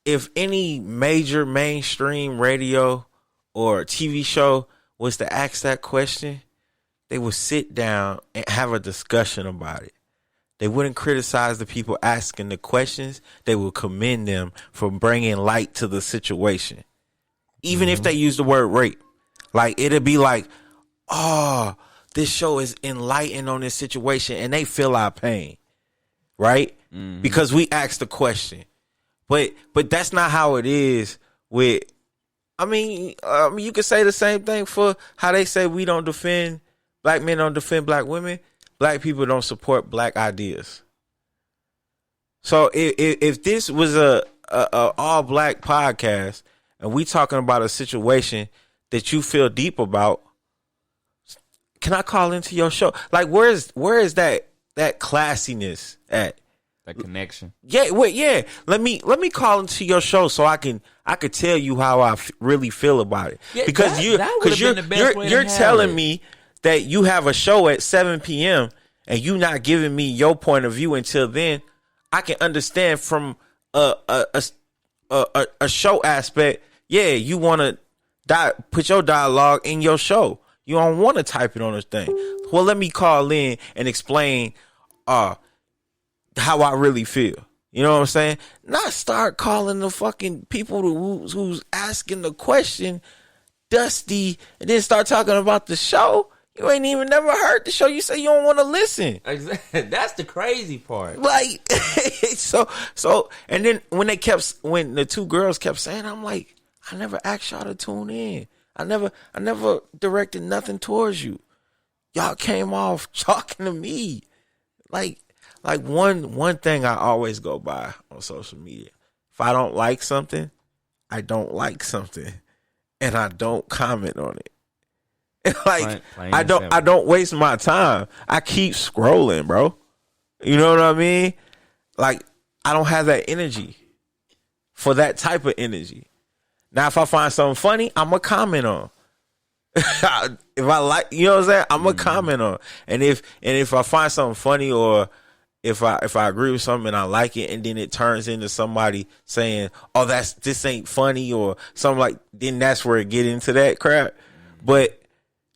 If any major mainstream radio or TV show was to ask that question, they would sit down and have a discussion about it. They wouldn't criticize the people asking the questions. They would commend them for bringing light to the situation, even if they use the word rape. Like, it'd be like, oh, this show is enlightened on this situation, and they feel our pain, right? Mm-hmm. Because we asked the question. But that's not how it is with, I mean, you could say the same thing for how they say we don't defend, black men don't defend black women. Black people don't support black ideas. So if this was a all black podcast and we talking about a situation that you feel deep about, can I call into your show? Like, where is that classiness at? That connection. Yeah, wait, yeah. Let me call into your show so I could tell you how I really feel about it. Yeah, because you're telling me that you have a show at 7 p.m. and you not giving me your point of view until then. I can understand from a show aspect. Yeah, you want to put your dialogue in your show. You don't want to type it on this thing. Well, let me call in and explain how I really feel. You know what I'm saying? Not start calling the fucking people who's asking the question dusty and then start talking about the show. You ain't even never heard the show. You say you don't want to listen. Exactly. That's the crazy part. Like, so, and then when the two girls kept saying, I'm like, I never asked y'all to tune in. I never directed nothing towards you. Y'all came off talking to me. like one thing I always go by on social media. If I don't like something, I don't like something, and I don't comment on it. Like Plain I don't waste my time. I keep scrolling, bro. You know what I mean? Like I don't have that energy for that type of energy. Now, if I find something funny, I'm gonna comment on. If I like, you know what I'm saying, I'm gonna comment on. And if I find something funny, or if I agree with something and I like it, and then it turns into somebody saying, "Oh, this ain't funny," or something like, then that's where it get into that crap. But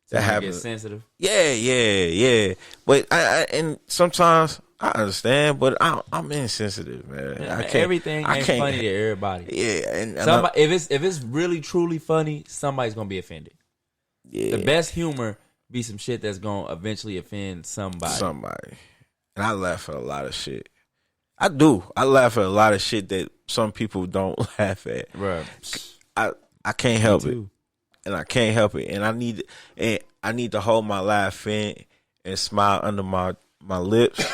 that happens. Get sensitive. Yeah. But and sometimes I understand, but I'm insensitive, man. I can't. Everything ain't funny to everybody. Yeah, and if it's really truly funny, somebody's gonna be offended. Yeah. The best humor be some shit that's gonna eventually offend somebody. And I laugh at a lot of shit. I do. I laugh at a lot of shit that some people don't laugh at. Right. I can't help it. And I can't help it. And I need to hold my laugh in and smile under my lips.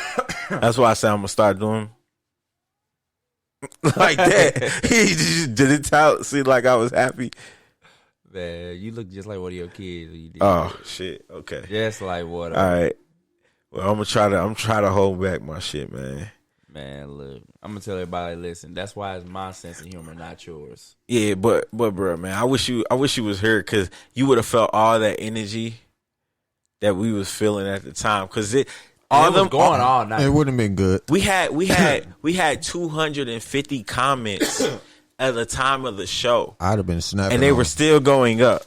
That's why I say I'm gonna start doing like that. He just didn't seem like I was happy. Man, you look just like one of your kids. You did. Oh shit. Okay. Just like what? All right. Well, I'm try to hold back my shit, man. Man, look, I'm gonna tell everybody. Listen, that's why it's my sense of humor, not yours. Yeah, but bro, man, I wish you was here, because you would have felt all that energy that we was feeling at the time. Because it was going all night. It wouldn't have been good. We had 250 comments at the time of the show. I'd have been snapping, and they were still going up.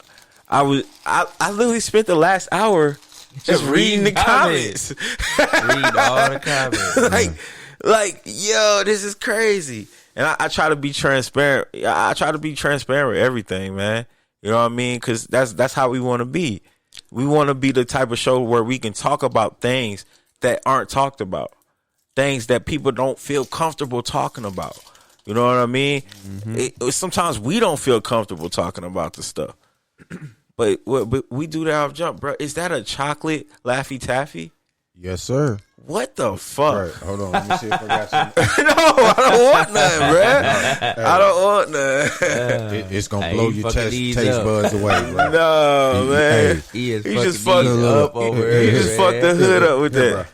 I literally spent the last hour just reading the comments. Read all the comments. Like, yo, this is crazy. And I try to be transparent. I try to be transparent with everything, man. You know what I mean? Because that's how we want to be. We want to be the type of show where we can talk about things that aren't talked about, things that people don't feel comfortable talking about. You know what I mean? Mm-hmm. Sometimes we don't feel comfortable talking about the stuff, but we do that off jump, bro. Is that a chocolate Laffy Taffy? Yes, sir. What the fuck? Right, hold on. Let me see if I got some. No, I don't want none, bro. I don't want none. It's gonna blow your taste buds away, bro. No, man. He just fucked up over here. He just fucked the hood up with that.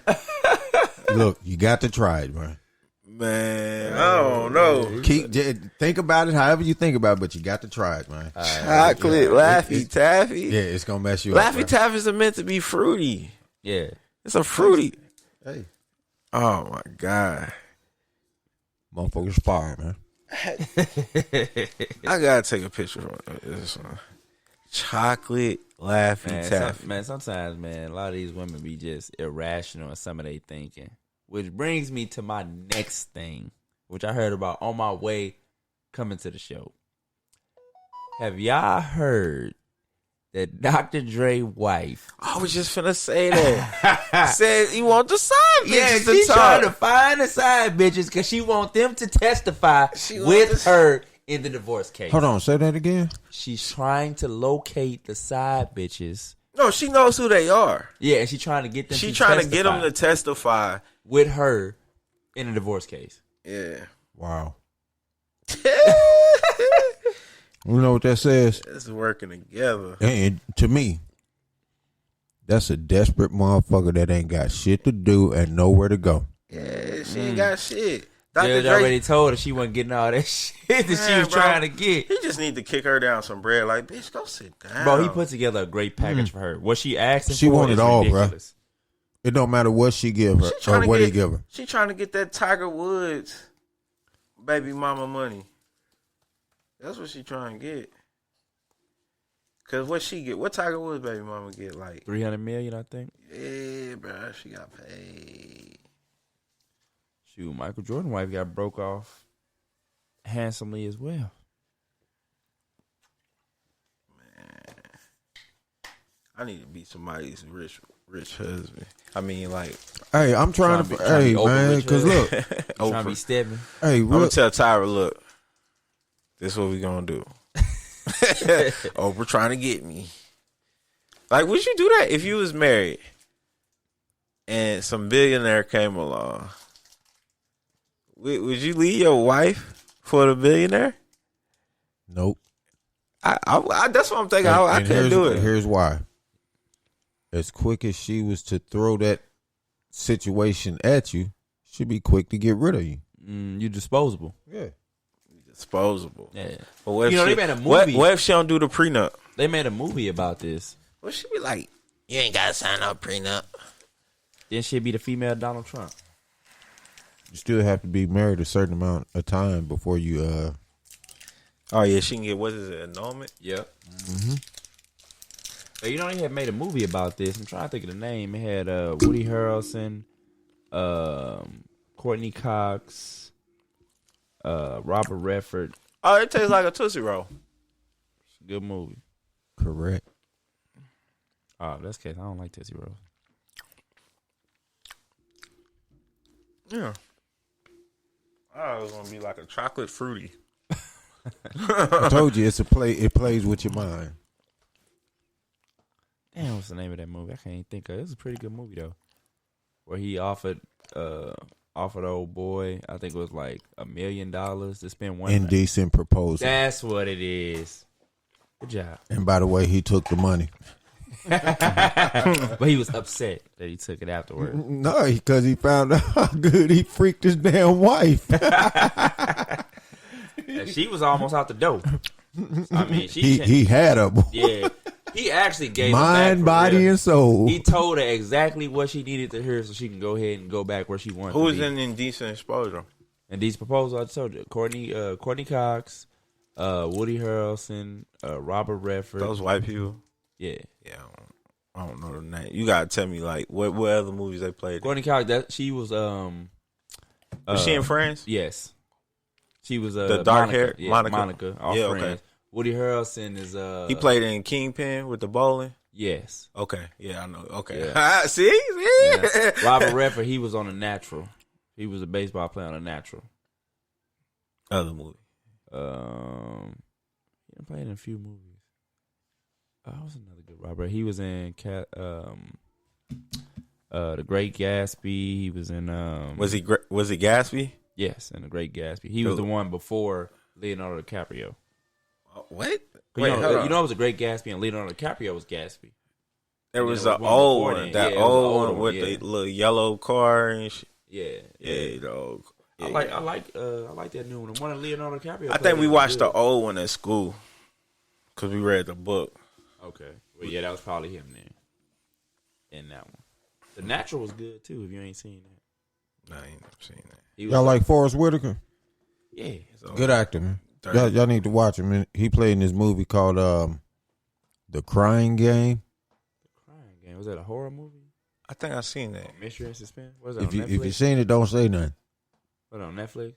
Look, you got to try it, bro. Man, I don't know. Think about it however you think about it, but you got to try it, man. Chocolate Laffy Taffy. Yeah, it's gonna mess you up. Laffy Taffys are meant to be fruity. Yeah, it's a fruity. Hey. Oh my god. Motherfuckers fire, man. I gotta take a picture of this one. Chocolate Laffy Taffy. Sometimes, man, a lot of these women be just irrational in some of their thinking. Which brings me to my next thing, which I heard about on my way coming to the show. Have y'all heard that Dr. Dre's wife? I was just finna say that. Said he want the side bitches. Yeah, she's trying to find the side bitches because she want them to testify with her in the divorce case. Hold on, say that again. She's trying to locate the side bitches. No, she knows who they are. Yeah, and she's trying to get them. She's trying to get them to testify with her in a divorce case. Yeah. Wow. You know what that says? It's working together. And to me, that's a desperate motherfucker that ain't got shit to do and nowhere to go. Yeah, she ain't got shit. Judge already told her she wasn't getting all that shit that she was trying to get. He just need to kick her down some bread. Like, bitch, go sit down. Bro, he put together a great package for her. What she asked she for wanted is all, ridiculous. Bro. It don't matter what she give her or what he give her. She trying to get that Tiger Woods baby mama money. That's what she trying to get. Cause what she get? What Tiger Woods baby mama get? Like $300 million, I think. Yeah, bro, she got paid. Shoot, Michael Jordan's wife got broke off handsomely as well. Man, I need to be somebody's rich husband. I mean, like, hey, I'm trying to hey man, cause look, trying to be stepping. Hey, I'm gonna tell Tyra, look, this is what we gonna do. Oprah trying to get me. Like, would you do that if you was married? and some billionaire came along, would you leave your wife for the billionaire? Nope. I that's what I'm thinking. I can't do it. Here's why. As quick as she was to throw that situation at you, she'd be quick to get rid of you. You disposable. Yeah. Disposable. Yeah. But what if You know, she, they made a movie. What if she don't do the prenup? They made a movie about this. Well, she be like, you ain't got to sign no prenup. Then she'd be the female Donald Trump. You still have to be married a certain amount of time before you. Oh yeah, she can get what is it, annulment? Yep. Mm-hmm. But you know, they had made a movie about this. I'm trying to think of the name. It had Woody Harrelson, Courtney Cox, Robert Redford. Oh, it tastes like a Tootsie Roll. It's a good movie. Correct. Oh, that's the case. I don't like Tootsie Rolls. Yeah. Oh, it was gonna be like a chocolate fruity. I told you it's a play. It plays with your mind. Damn, what's the name of that movie? I can't even think of it. It was a pretty good movie though. Where he offered old boy, I think it was like $1 million to spend one Indecent proposal. That's what it is. Good job. And by the way, he took the money. But he was upset that he took it afterwards. No, because he found out how good he freaked his damn wife. She was almost out the door. I mean, he had her. Yeah, he actually gave mind, her back body, real. and soul. He told her exactly what she needed to hear, so she can go ahead and go back where she wanted. Who to was be. in Indecent Exposure? Indecent Proposal? I told you, Courtney Cox, Woody Harrelson, Robert Redford. Those white people. Yeah. I don't know the name. You gotta tell me like what other movies they played. Courtney Cox. She was. Was she in Friends? Yes. She was the dark hair Monica. All yeah, friends. okay. Woody Harrelson is he played in Kingpin with the bowling. Yes. Okay. Yeah, I know. Okay. Yeah. See? Yeah. Robert Redford, he was on The Natural. He was a baseball player on The Natural. Other movie. He played in a few movies. That was another good Robert. He was in The Great Gatsby. He was in Was he Gatsby? Yes, in The Great Gatsby. He was the one before Leonardo DiCaprio. What? Wait, you know it was a Great Gatsby and Leonardo DiCaprio was Gatsby. There was an old one. That old one with the little yellow car and shit. Yeah. Dog. I like that new one. The one that Leonardo DiCaprio. I think we watched the old one at school because we read the book. Okay. Well, yeah, that was probably him then. In that one. The Natural was good too. If you ain't seen that. No, I ain't never seen that. Y'all like Forrest Whitaker? Yeah. Good actor, man. Y'all need to watch him. He played in this movie called The Crying Game. The Crying Game. Was that a horror movie? I think I seen that. Mystery and Suspense? What is that, If on Netflix? you seen it, don't say nothing. What, on Netflix?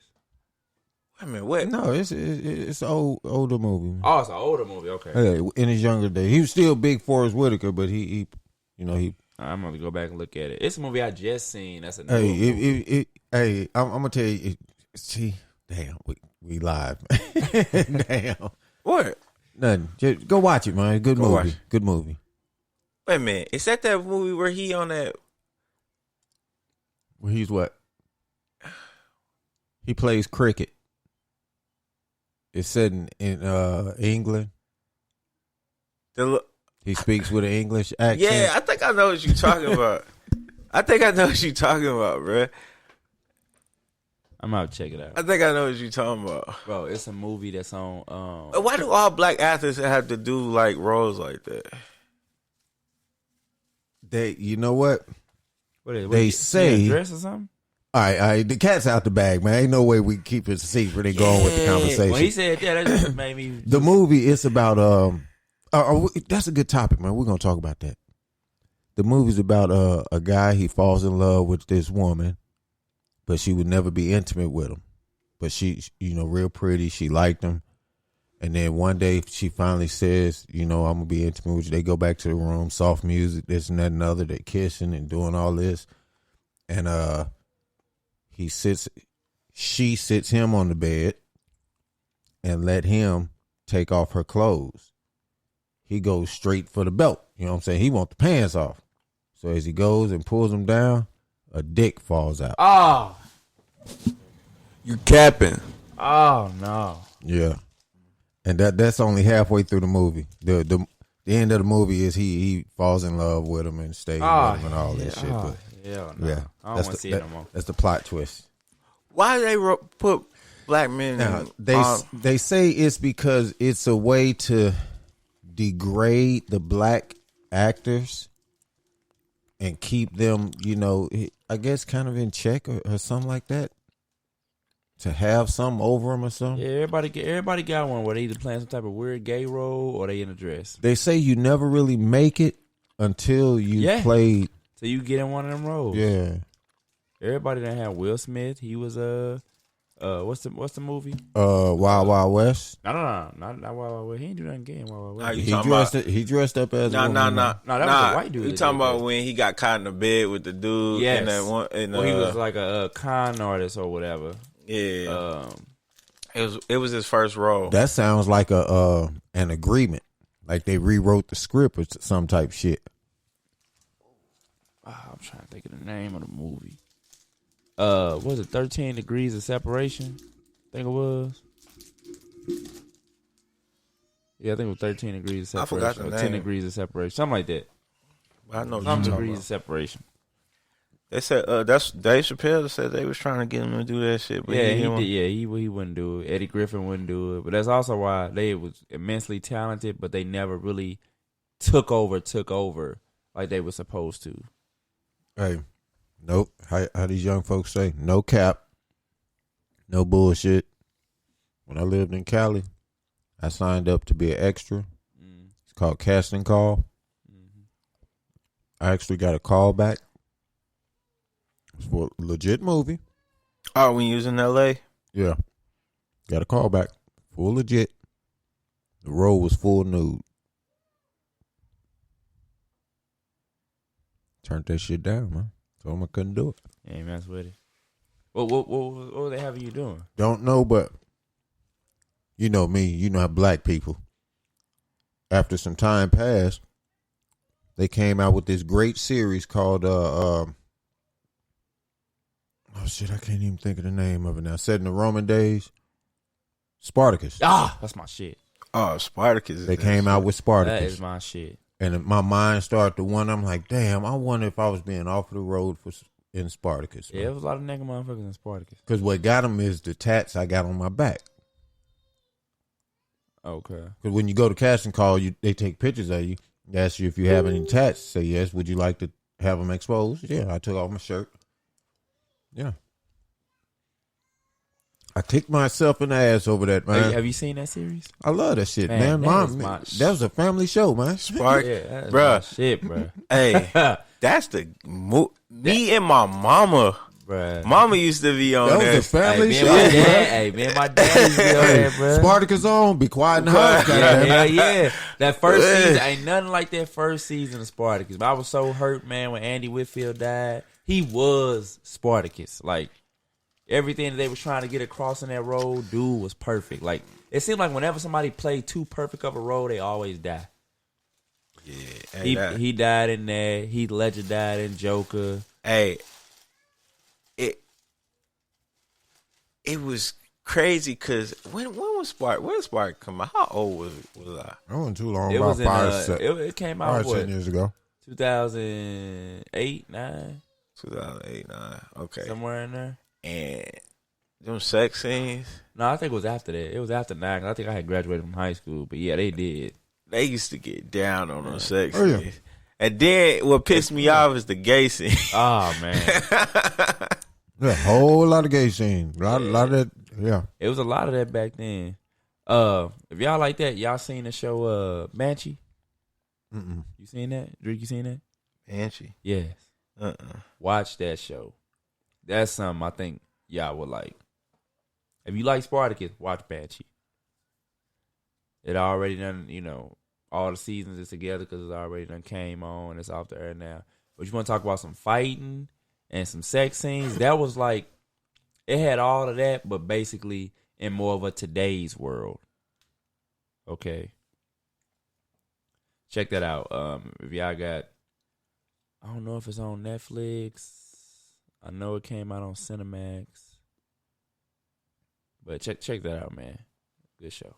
Wait a minute, what? No, it's an older movie. Man. Oh, it's an older movie. Okay. Yeah, in his younger days, he was still big Forrest Whitaker, but he I'm gonna go back and look at it. It's a movie I just seen. That's a new Hey, I'm gonna tell you. See, damn, we live. Damn, what? Nothing. Just go watch it, man. Good movie. Watch. Good movie. Wait a minute, is that movie where he on that? Well, he's what? He plays cricket. It's set in England. He speaks with an English accent. Yeah, I think I know what you're talking about. Bro. I'm out to check it out. I think I know what you're talking about. Bro, it's a movie that's on Why do all black actors have to do like roles like that? You know what? They say dress or something? All right, the cat's out the bag, man. Ain't no way we keep it a secret and go on with the conversation. When he said that just made me The movie is about that's a good topic, man. We're gonna talk about that. The movie's about a guy. He falls in love with this woman, but she would never be intimate with him. But she, real pretty. She liked him, and then one day she finally says, I'm gonna be intimate with you. They go back to the room, soft music, this and that and other. They kissing and doing all this, and she sits him on the bed and let him take off her clothes. He goes straight for the belt. You know what I'm saying? He wants the pants off. So as he goes and pulls him down, a dick falls out. Oh. You capping. Oh, no. Yeah. And that's only halfway through the movie. The end of the movie is he falls in love with him and stays with him and all that shit. But hell no. yeah, I don't want to see it no more. That's the plot twist. Why they put black men Now, in... they say it's because it's a way to degrade the black actors and keep them, I guess kind of in check or something like that. To have something over them or something. Yeah, everybody got one where they either playing some type of weird gay role or they in a dress. They say you never really make it until you played. So you get in one of them roles. Yeah. Everybody that had Will Smith. He was what's the movie? Wild Wild West. No, not Wild Wild West. He ain't do nothing gay in Wild Wild West. He dressed up as No, that was a white dude. You talking about when he got caught in the bed with the dude? Yes. And that one, well, he was like a con artist or whatever. Yeah. It was his first role. That sounds like an agreement. Like they rewrote the script or some type shit. I'm trying to think of the name of the movie. What was it 13 Degrees of Separation? I think it was. Yeah, I think it was 13 Degrees of Separation. I forgot the name. 10 Degrees of Separation. Something like that. I know some degrees of separation. They said that's Dave Chappelle said they was trying to get him to do that shit, but he wouldn't do it. Eddie Griffin wouldn't do it, but that's also why they was immensely talented, but they never really took over like they were supposed to. Hey, nope. How these young folks say? No cap, no bullshit. When I lived in Cali, I signed up to be an extra. It's called casting call. I actually got a call back. For a legit movie. Oh, when you was in LA? Yeah. Got a call back. Full legit. The role was full nude. Turned that shit down, man. Told him I couldn't do it. Yeah, ain't mess with it. What were they having you doing? Don't know, but you know me. You know how black people, after some time passed, they came out with this great series called oh shit, I can't even think of the name of it now. Set in the Roman days. Spartacus. Ah, that's my shit. Oh, Spartacus. They came out with Spartacus. That is my shit. And my mind started to wonder. I'm like, damn, I wonder if I was being offered the road in Spartacus. Yeah, there was a lot of nigga motherfuckers in Spartacus. Because what got them is the tats I got on my back. Okay. Because when you go to casting call, they take pictures of you. They ask you if you have any tats. Say yes. Would you like to have them exposed? Yeah, I took off my shirt. Yeah. I kicked myself in the ass over that, man. Have you seen that series? I love that shit, man. That was a family show, man. Spark, yeah, bruh. Shit, bro. Hey, that's the me and my mama. Bruh. Mama used to be on that there. Was a family show. Me and my dad used to be on there, bro. Spartacus on, be quiet in the house. Yeah. That first season ain't nothing like that first season of Spartacus. But I was so hurt, man, when Andy Whitfield died. He was Spartacus. Like, everything that they was trying to get across in that role, dude was perfect. Like, it seemed like whenever somebody played too perfect of a role, they always die. Yeah. He died in there. Heath Ledger died in Joker. Hey, it was crazy because when was Spark? When did Spark come out? How old was I? That wasn't too long. It about was it came out 10 years ago. 2008, 9. 2008, 9. Okay, somewhere in there. And them sex scenes. No, I think it was after that. It was after 9. I think I had graduated from high school, but yeah, they did. They used to get down on those sex scenes. Yeah. And then what pissed me off is the gay scene. Oh man. Yeah, a whole lot of gay scenes. A lot of that, yeah. It was a lot of that back then. If y'all like that, y'all seen the show Banshee? Mm-mm. You seen that? Drake, you seen that? Banshee? Yes. Watch that show. That's something I think y'all would like. If you like Spartacus, watch Banshee. It already done, all the seasons is together because it already done came on. It's off the air now. But you want to talk about some fighting and some sex scenes? That was like, it had all of that, but basically in more of a today's world. Okay. Check that out. If y'all got I don't know if it's on Netflix. I know it came out on Cinemax. But check that out, man. Good show.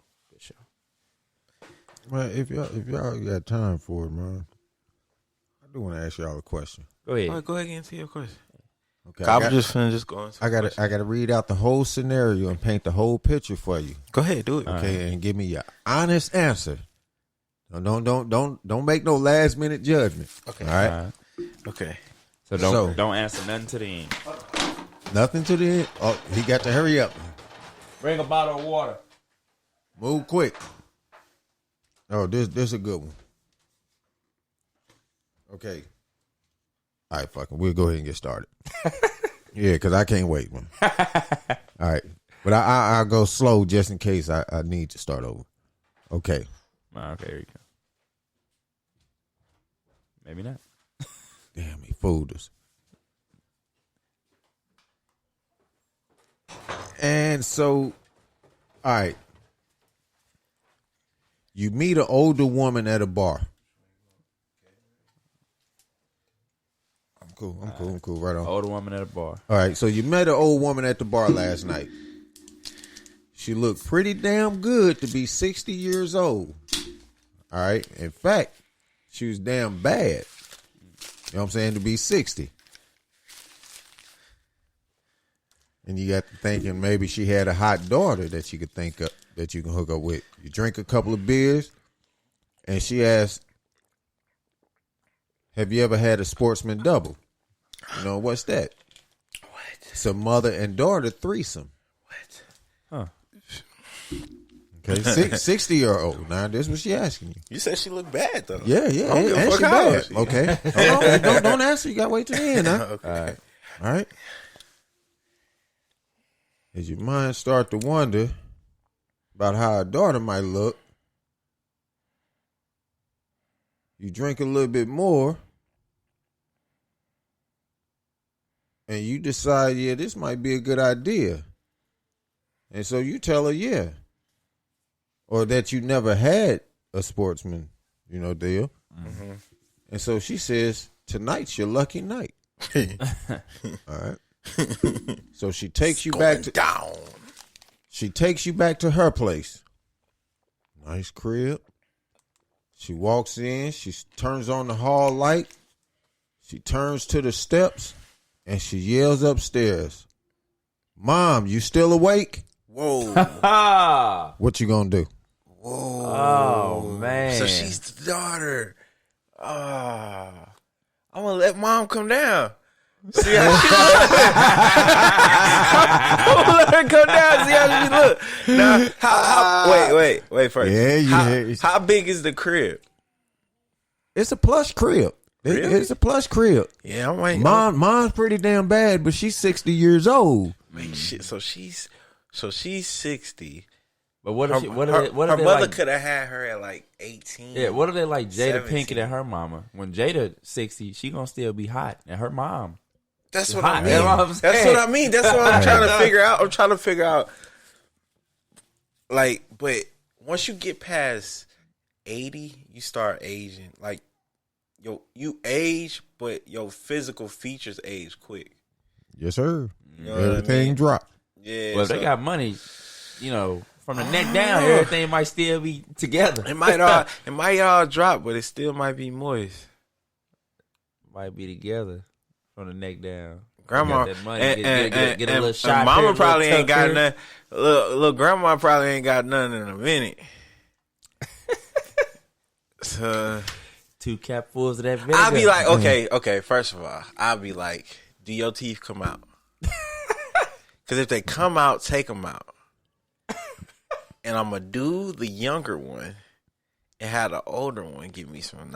Well, if y'all got time for it, man, I do want to ask y'all a question. Go ahead. All right, go ahead and answer your question. Okay, I was just finna just go into I gotta read out the whole scenario and paint the whole picture for you. Go ahead, do it. Okay, and give me your honest answer. Don't make no last minute judgment. Okay. All right. Okay. So don't answer nothing to the end. Nothing to the end. Oh, he got to hurry up. Bring a bottle of water. Move quick. Oh, this a good one. Okay. All right, fucking. We'll go ahead and get started. Yeah, because I can't wait, man. All right. But I'll go slow just in case I need to start over. Okay. Okay, here you go. Maybe not. Damn, he fooled us. And so, all right. You meet an older woman at a bar. I'm cool. Right on. Older woman at a bar. All right, so you met an old woman at the bar last night. She looked pretty damn good to be 60 years old. All right. In fact, she was damn bad. You know what I'm saying? To be 60. And you got to thinking maybe she had a hot daughter that you could think of, that you can hook up with. You drink a couple of beers, and she asked, have you ever had a sportsman double? You know, what's that? What? It's a mother and daughter threesome. What? Huh. Okay, 60-year-old. Now, this is what she asking you. You said she looked bad, though. Yeah. And she bad. Okay. Hold on. Don't answer. You got to wait till the end, huh? Okay. All right. As your mind start to wonder about how a daughter might look, you drink a little bit more, and you decide, yeah, this might be a good idea. And so you tell her, yeah. Or that you never had a sportsman, deal. Mm-hmm. And so she says, tonight's your lucky night. All right. So she takes you back to down. She takes you back to her place. Nice crib. She walks in. She turns on the hall light. She turns to the steps, and she yells upstairs, "Mom, you still awake?" Whoa. What you gonna do? Whoa. Oh, man. So she's the daughter. I'm going to let mom come down. See how she look. I'm going to let her come down. See how she look. Now, wait first. Yeah, how big is the crib? It's a plush crib. Really? It's a plush crib. Yeah, I'm like, Mom's pretty damn bad, but she's 60 years old. Man, shit. So she's 60. But what if her they mother like, could have had her at like 18? Yeah, what if they like Jada 17? Pinkett and her mama? When Jada 60, she gonna still be hot, and her mom. That's what hot. I mean. That's what I mean. That's what I'm trying to figure out. I'm trying to figure out, like, but once you get past 80, you start aging. Like, you age, but your physical features age quick. Yes, sir. You know Everything drop. Yeah. Well, if they got money, from the neck down, everything might still be together. It might all drop, but it still might be moist. Might be together from the neck down. Grandma, that money, get a little shot. And mama here, probably little ain't got here. nothing. Little grandma probably ain't got nothing in a minute. So, 2 capfuls of that vinegar. I'll be like, okay. First of all, I'll be like, do your teeth come out? Because if they come out, take them out. And I'm going to do the younger one and have the older one give me some,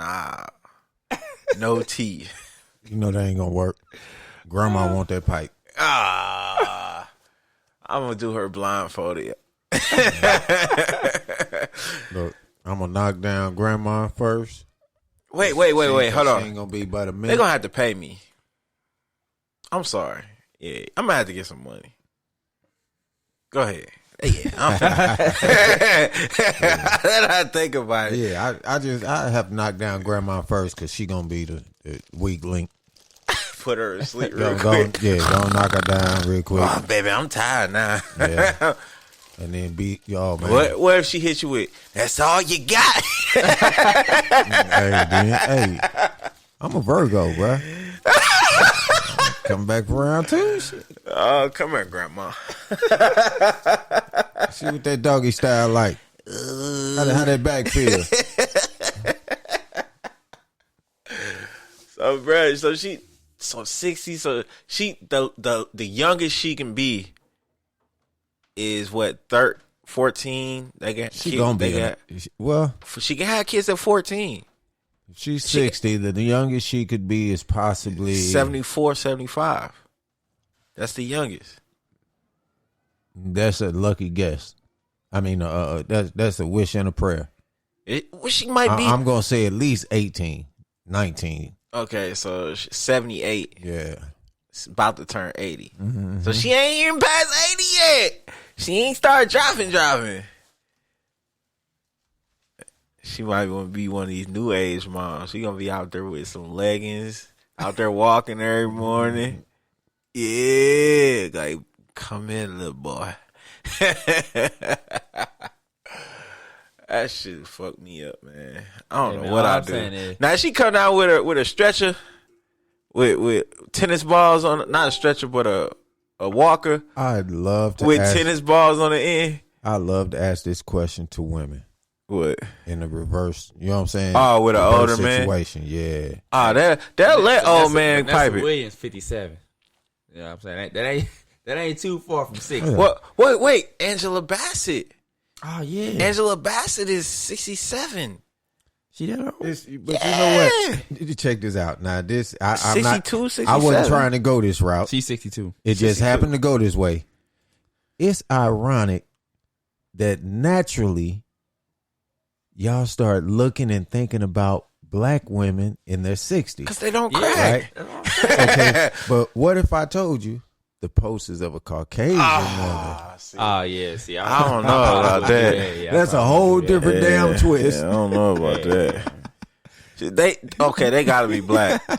no teeth. You know that ain't going to work. Grandma want that pipe. I'm going to do her blindfolded. Look, I'm going to knock down Grandma first. Wait. Hold on. She ain't going to be but a minute. They're going to have to pay me. I'm sorry. Yeah, I'm going to have to get some money. Go ahead. Yeah, then I think about it. Yeah, I have to knock down Grandma first because she gonna be the weak link. Put her to sleep Go real quick. go knock her down real quick. Oh, baby, I'm tired now. Yeah. And then beat y'all, man. What if she hit you with, that's all you got? Hey, I'm a Virgo, bro. Come back for round 2. Shit. Oh, come here, Grandma. See what that doggy style like. How that back feel? So, bro, so 60, so she, the youngest she can be is what, 14? They got She kids, gonna be well. She can have kids at 14. If she's 60, the youngest she could be is possibly 74, 75. That's the youngest. That's a lucky guess. I mean, that's a wish and a prayer. She might be. I'm gonna say at least 18, 19. Okay, so 78. Yeah. It's about to turn 80. Mm-hmm. So she ain't even past 80 yet. She ain't started driving. She might want to be one of these new age moms. She gonna be out there with some leggings, out there walking every morning. Yeah, like, come in, little boy. That shit fucked me up, man. I don't know what I do. Now she come out with a stretcher, with tennis balls on, not a stretcher, but a walker. I'd love to with tennis balls on the end. I love to ask this question to women. What? In the reverse, you know what I'm saying? Oh, with an older situation, man. Yeah. Oh, they'll let old man pipe it. Williams 57. You know what I'm saying? That ain't too far from 60. Yeah. What? Wait, Angela Bassett. Oh yeah, Angela Bassett is 67. She that old? But you know what? You check this out. Now this, I'm 62, not. 67. I wasn't trying to go this route. She's 62. It just happened to go this way. It's ironic that naturally y'all start looking and thinking about black women in their 60s. Because they don't crack. Right? Okay, but what if I told you the posters of a Caucasian woman? Yeah. See, I don't know about that. Yeah, that's a whole different damn twist. Yeah, I don't know about that. They gotta be black. They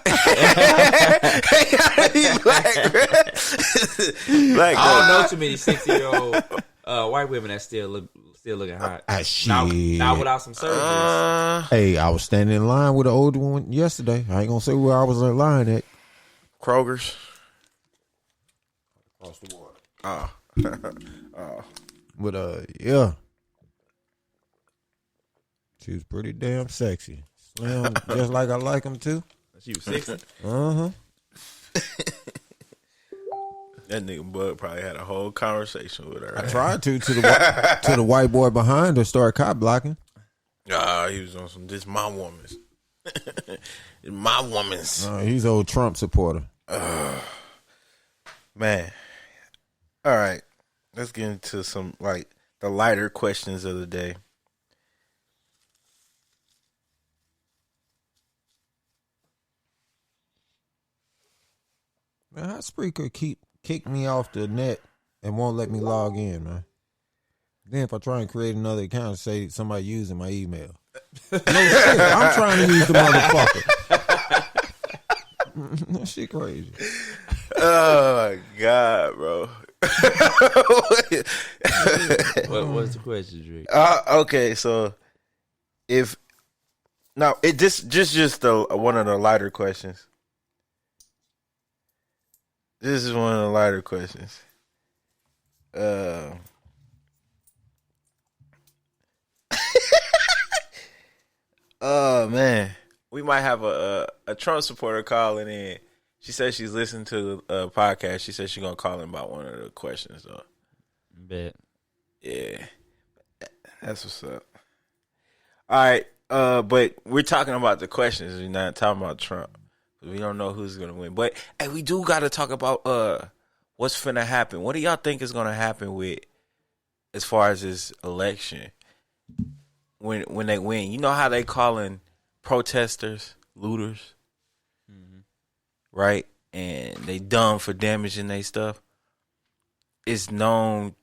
gotta be black. Black. I don't know too many 60-year-old white women that still looking hot. Not without some surgeries. Hey, I was standing in line with an older one yesterday. I ain't gonna say where I was in line at. Kroger's. Across the water. Oh. But yeah. She was pretty damn sexy. Slim, just like I like them too. She was 60. Uh-huh. That nigga Bud probably had a whole conversation with her. I tried to the white boy behind her start cop blocking. He was on some, this my woman's. My woman's. He's an old Trump supporter. Man. All right. Let's get into some, like, the lighter questions of the day. Man, how Spreaker kick me off the net and won't let me log in, man? Then if I try and create another account, say somebody using my email. No shit, I'm trying to use the motherfucker. That shit crazy. Oh my God, bro. What's the question, Drake? Okay, so just one of the lighter questions. This is one of the lighter questions. Oh man, we might have a Trump supporter calling in. She says she's listening to a podcast. She says she's gonna call in about one of the questions though. Bet. Yeah, that's what's up. All right, but we're talking about the questions. We're not talking about Trump. We don't know who's gonna win. But hey, we do got to talk about what's finna happen. What do y'all think is gonna happen with as far as this election when they win? You know how they calling protesters looters, right? And they dumb for damaging their stuff. It's known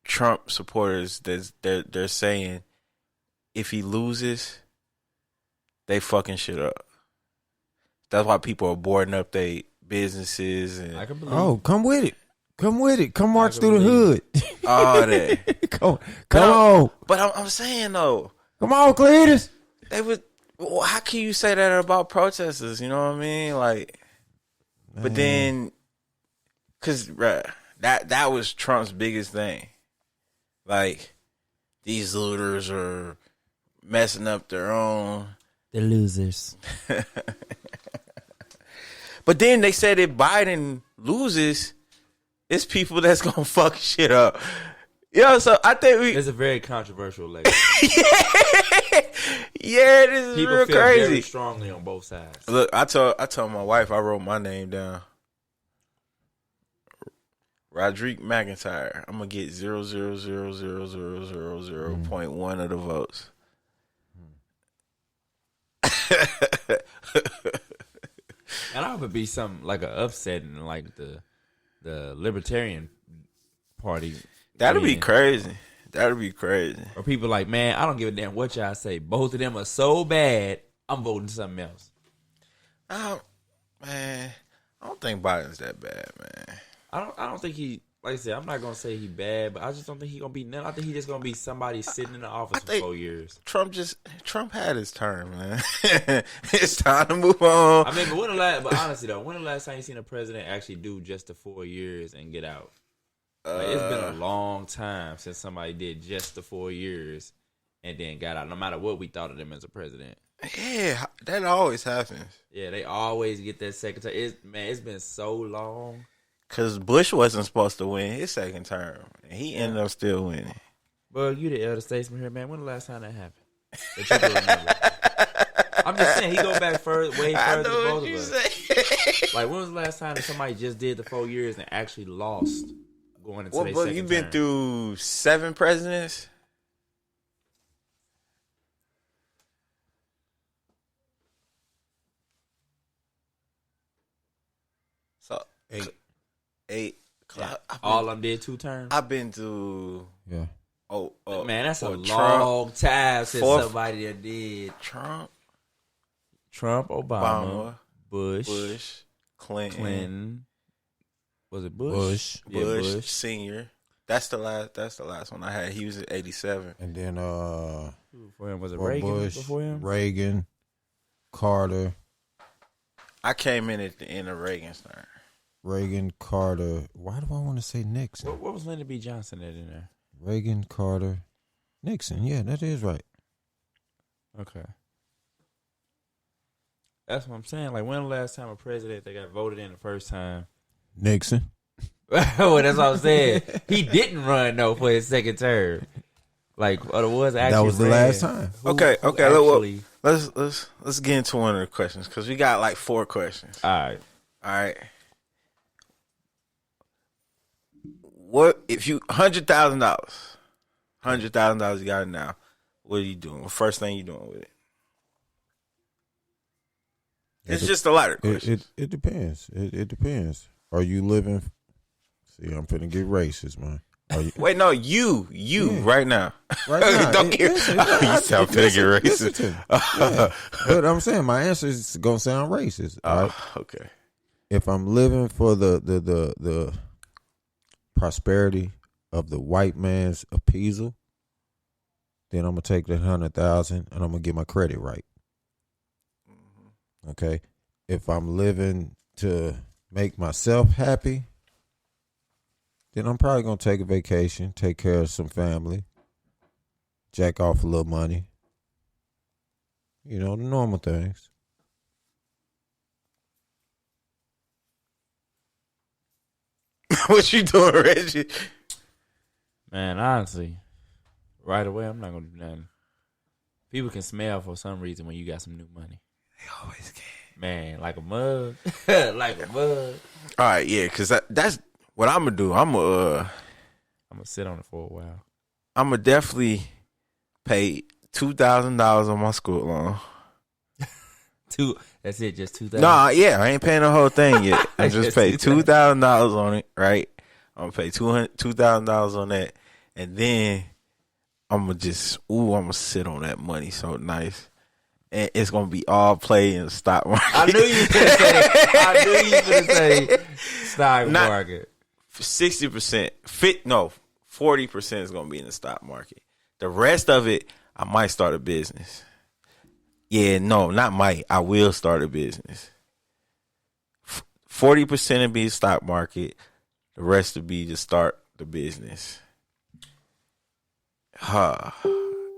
Trump supporters that they're saying if he loses, they fucking shit up. That's why people are boarding up their businesses and I can believe. Oh, come with it. Come with it. Come march through the hood. all that. come on. But I'm saying though, Come on, Cletus. they would. Well, how can you say that about protesters? You know what I mean? Like, but then, cause that was Trump's biggest thing. Like, these looters are messing up their own. The losers. But then they said if Biden loses, it's people that's gonna fuck shit up. So I think It's a very controversial election. yeah, this is People real feel crazy. very strongly on both sides. Look, I told my wife I wrote my name down. Roderick McIntyre. I'm gonna get 0.1 of the votes. And I hope it be something like an upset in like the Libertarian Party. That'd be win. crazy. That'd be crazy. Or people like, man, I don't give a damn what y'all say. Both of them are so bad, I'm voting something else. Man, I don't think Biden's that bad, man. I don't think he, like I said, I'm not gonna say he bad, but I just don't think he gonna be none. I think he just gonna be somebody sitting in the office for 4 years. Trump had his term, man. It's time to move on. I mean, but honestly though, when the last time you seen a president actually do just the 4 years and get out? Like, it's been a long time since somebody did just the 4 years and then got out, no matter what we thought of them as a president. Yeah, that always happens. Yeah, they always get that second term. It's been so long. Because Bush wasn't supposed to win his second term, and he ended up still winning. Well, you the elder statesman here, man. When the last time that happened? That you can remember? I'm just saying, he go back way further than both of us. Like, when was the last time that somebody just did the 4 years and actually lost going into their second term? You've been through 7 presidents? So, 8. Yeah. All of them did 2 terms? I've been to... Yeah. Man, that's a long Trump, time since somebody that did. Trump, Obama, Bush, Clinton. Was it Bush? Bush Senior. That's the last one I had. He was at 87. And then before him was it Reagan? Bush, Before him, Reagan, Carter. I came in at the end of Reagan's term. Reagan, Carter. Why do I want to say Nixon? what was Lyndon B. Johnson at in there? Reagan, Carter, Nixon. Yeah, that is right. Okay. That's what I'm saying. Like, when the last time a president that got voted in the first time? Nixon. Well, that's what I'm saying. He didn't run, though, for his second term. Like, it was actually that was the last time. Okay. Actually, Let's get into one of the questions because we got like 4 questions. All right. What if you $100,000 you got it now? What are you doing? What first thing you doing with it? It's just a lot of questions. It depends. It depends. Are you living? See, I'm finna get racist, man. Wait, no, you right now. Right now. Don't get. You sound finna get racist. But I'm saying my answer is gonna sound racist. Right? Okay. If I'm living for the prosperity of the white man's appeasal, then I'm gonna take that 100,000 and I'm gonna get my credit right. Okay. If I'm living to make myself happy, then I'm probably gonna take a vacation, take care of some family, jack off a little money. You know, the normal things. What you doing, Reggie? man, honestly, right away, I'm not going to do nothing. People can smell for some reason when you got some new money. They always can. Man, like a mug. Like a mug. All right, yeah, because that's what I'm going to do. I'm going to sit on it for a while. I'm going to definitely pay $2,000 on my school loan. That's it, just $2,000? Nah, yeah, I ain't paying the whole thing yet. I just paid $2,000 on it, right? I'm going to pay $2,000 on that. And then I'm going to sit on that money so nice. and it's gonna be all play in the stock market. I knew you was gonna say stock market. 60%, 40% is gonna be in the stock market. The rest of it, I might start a business. Yeah, no, not might. I will start a business. 40% will be the stock market. The rest will be to start the business.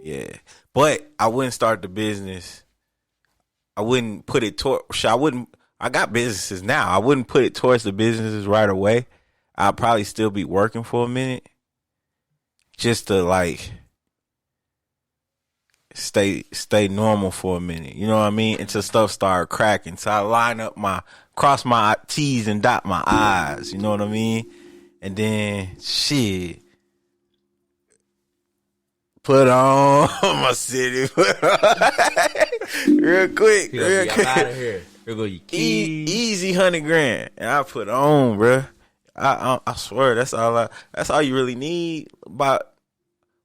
Yeah. But I wouldn't start the business. I wouldn't put it towards, I got businesses now. I wouldn't put it towards the businesses right away. I'll probably still be working for a minute. Just to like stay normal for a minute. You know what I mean? Until stuff start cracking. So I cross my T's and dot my I's. You know what I mean? And then shit. Put on my city. Real quick. I'm out of here. Here go your keys. Easy $100,000. And I put on, bruh. I swear that's all you really need. About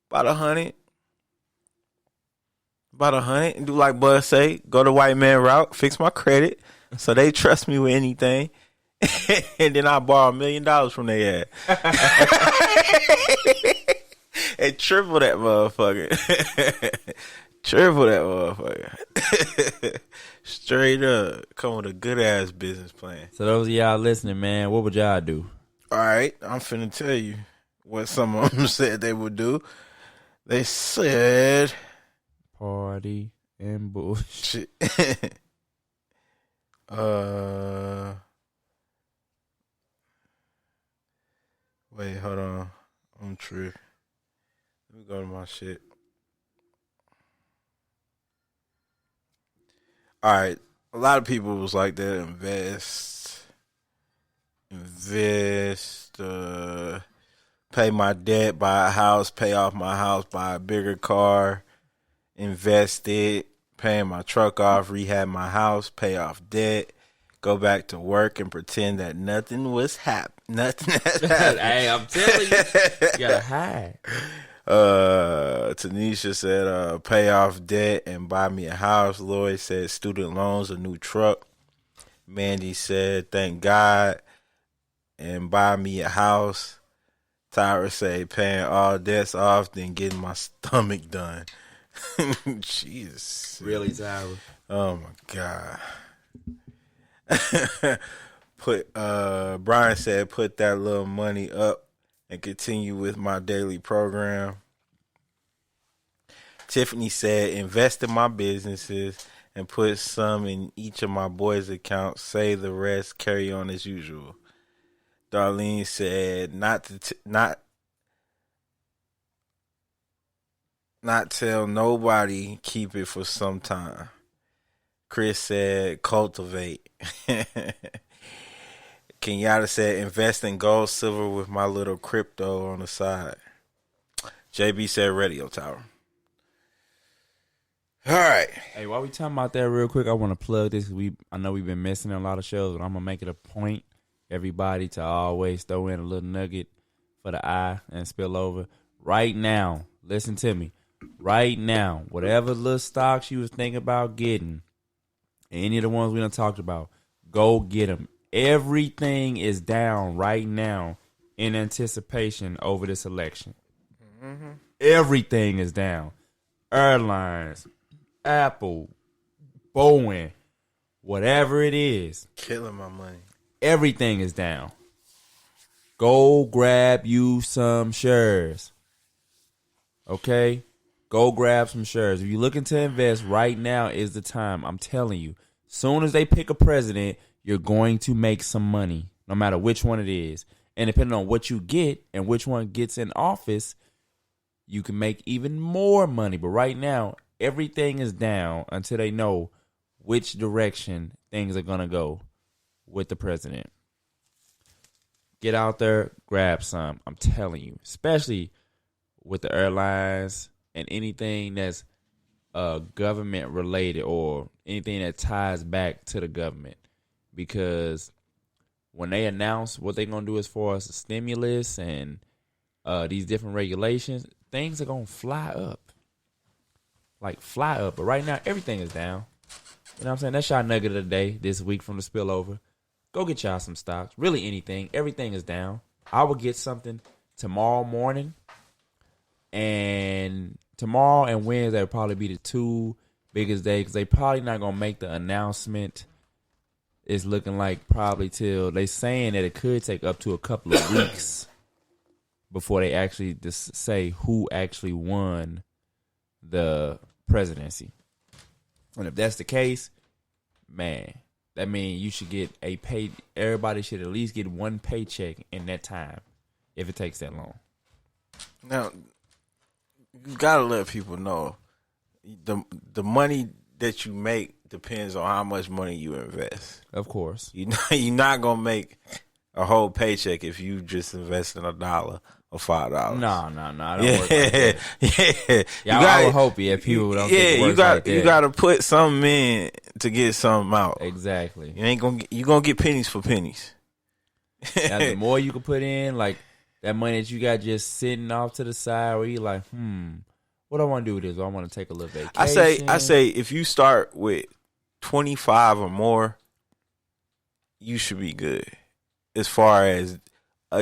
100. About 100, and do like Bud say, go the white man route, fix my credit, so they trust me with anything, and then I borrow $1 million from their ass, and triple that motherfucker, straight up, come with a good ass business plan. So those of y'all listening, man, what would y'all do? All right, I'm finna tell you what some of them said they would do. They said party and bullshit. Wait, hold on. I'm tripping. Let me go to my shit. All right. A lot of people was like that. Invest, pay my debt, buy a house, pay off my house, buy a bigger car, invest it, paying my truck off, rehab my house, pay off debt, go back to work and pretend that nothing has happened. Hey, I'm telling you, you gotta hide. Tanisha said, pay off debt and buy me a house. Lloyd said, student loans, a new truck. Mandy said, thank God and buy me a house. Tyra said, paying all debts off, then getting my stomach done. Jesus. Really, Tyra? Oh my God. Brian said, put that little money up and continue with my daily program. Tiffany said, invest in my businesses and put some in each of my boys' accounts. Save the rest, carry on as usual. Darlene said, not tell nobody, keep it for some time. Chris said, cultivate. Kenyatta said, invest in gold, silver with my little crypto on the side. JB said, radio tower. All right. Hey, while we talking about that real quick, I want to plug this. I know we've been missing a lot of shows, but I'm going to make it a point, everybody, to always throw in a little nugget for the eye and spill over. Right now, listen to me. Right now, whatever little stocks you was thinking about getting, any of the ones we done talked about, go get them. Everything is down right now in anticipation over this election. Mm-hmm. Everything is down. Airlines, Apple, Boeing, whatever it is. Killing my money. Everything is down. Go grab you some shares. Okay? Go grab some shares. If you're looking to invest, right now is the time. I'm telling you. Soon as they pick a president, you're going to make some money, no matter which one it is. And depending on what you get and which one gets in office, you can make even more money. But right now, everything is down until they know which direction things are going to go with the president. Get out there, grab some. I'm telling you, especially with the airlines and anything that's government related or anything that ties back to the government. Because when they announce what they're going to do as far as the stimulus and these different regulations, things are going to fly up. like fly up. But right now, everything is down. You know what I'm saying? That's y'all nugget of the day this week from the spillover. Go get y'all some stocks. Really anything. Everything is down. I will get something tomorrow morning. And tomorrow and Wednesday will probably be the two biggest days because they probably not going to make the announcement. It's looking like probably till they saying that it could take up to a couple of weeks before they actually just say who actually won the presidency. And if that's the case, man, that means you should get a pay. Everybody should at least get one paycheck in that time if it takes that long. Now, you gotta let people know the money that you make depends on how much money you invest. Of course, you're not gonna make a whole paycheck if you just invest in $1 or $5. No, I don't work like that. Yeah, I would hope people don't. Yeah, you gotta put something in to get something out. Exactly. You gonna get pennies for pennies. Now, the more you can put in, like that money that you got just sitting off to the side, where you're like, what do I want to do with this? Do I want to take a little vacation? I say if you start with 25 or more, you should be good. As far as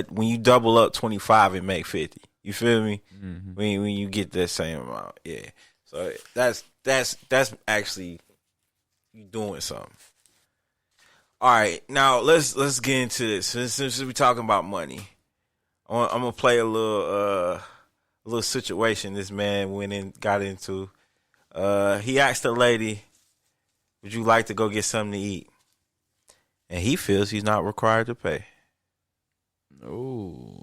when you double up 25 and make 50, you feel me? Mm-hmm. When you get that same amount, yeah. So that's actually you doing something. All right, now let's get into this. Since we're talking about money, I'm gonna play a little situation this man got into. He asked a lady, "Would you like to go get something to eat?" And he feels he's not required to pay. Oh.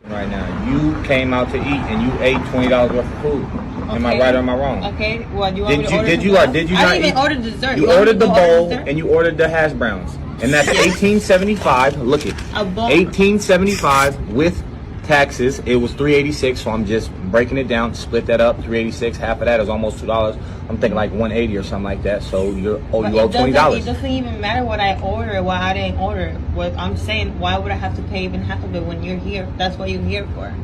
Right now, you came out to eat and you ate $20 worth of food. Okay. Am I right or am I wrong? Okay. Well, you want me to order did you not not even order dessert. You ordered the bowl and you ordered the hash browns, and that's $18.75. Look it, $18.75 with taxes. It was $3.86. So I'm just breaking it down. Split that up. $3.86. Half of that is almost $2. I'm thinking like $1.80 or something like that. So you owe $20. It doesn't even matter what I order, why I didn't order. What I'm saying, why would I have to pay even half of it when you're here? That's what you're here for.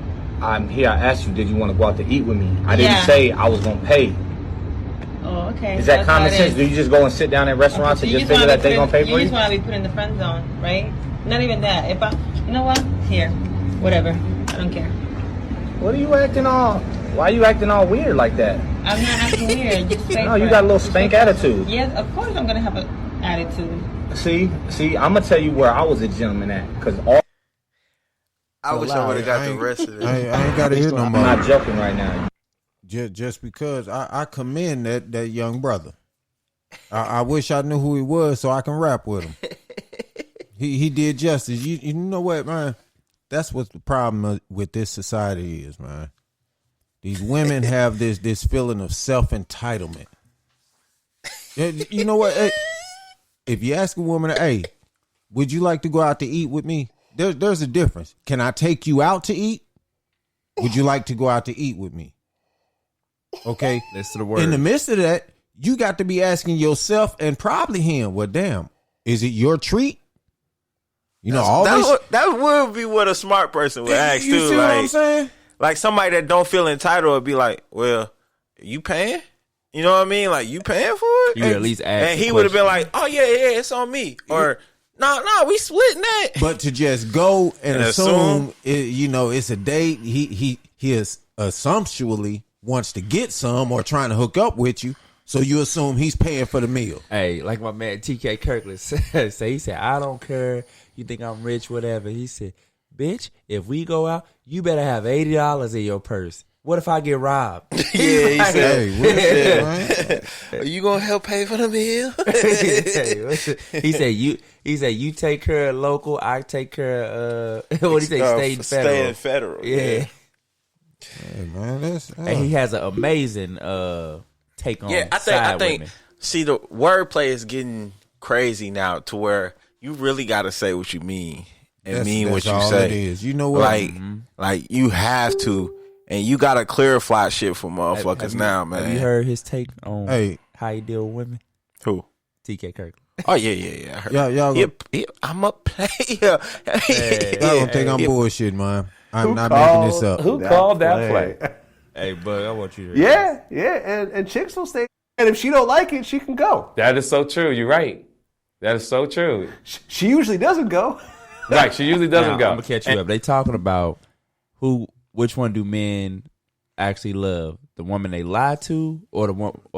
I'm here. I asked you, did you want to go out to eat with me? I didn't say I was gonna pay. Oh, okay. Is that common sense? Do you just go and sit down at restaurants and just figure that they're gonna pay for you? You just want to be put in the friend zone, right? Not even that. You know what? Here, whatever. I don't care. What are you acting all? Why are you acting all weird like that? I'm not acting weird. Just no, you got a little spank attitude. Yes, of course I'm gonna have an attitude. See, I'm gonna tell you where I was a gentleman at, because all. I wish I would have got the rest of it. I ain't got to hear no more. I'm not joking right now. Just because I commend that young brother. I wish I knew who he was so I can rap with him. He did justice. You know what, man? That's what the problem with this society is, man. These women have this feeling of self-entitlement. You know what? Hey, if you ask a woman, hey, would you like to go out to eat with me? There's a difference. Can I take you out to eat? Would you like to go out to eat with me? Okay. Listen to the word. In the midst of that, you got to be asking yourself and probably him, well, damn, is it your treat? You know, that would be what a smart person would ask too. You see what I'm saying? Like somebody that don't feel entitled would be like, well, you paying? You know what I mean? Like, you paying for it? You would at least ask. And he would have been like, oh, yeah, it's on me. Or, no, we splitting that. But to just go and assume it's a date, he is assumptually wants to get some or trying to hook up with you. So you assume he's paying for the meal. Hey, like my man TK Kirkland said, he said, I don't care. You think I'm rich, whatever. He said, bitch, if we go out, you better have $80 in your purse. What if I get robbed? Yeah, he said, hey, are you gonna help pay for the meal? He said you take care of local, I take care of what do you say, state and federal. Yeah. Hey man, and he has an amazing take on. Yeah, I think. See, the wordplay is getting crazy now to where you really got to say what you mean and mean what you all say. It is. You know what? Like you have to, and you got to clarify shit for motherfuckers now, man. Have you heard his take on how he deal with women? Who? TK Kirkland. Oh yeah. I heard. Y'all I'm a player. y'all don't think I'm bullshitting, man. I'm not making this up. Who called that play? Hey, Bug, I want you to. Yeah, and chicks will stay. And if she don't like it, she can go. That is so true. You're right. That is so true. She usually doesn't go. Right, she usually doesn't go. I'm gonna catch you up. They talking about which one do men actually love? The woman they lie to, or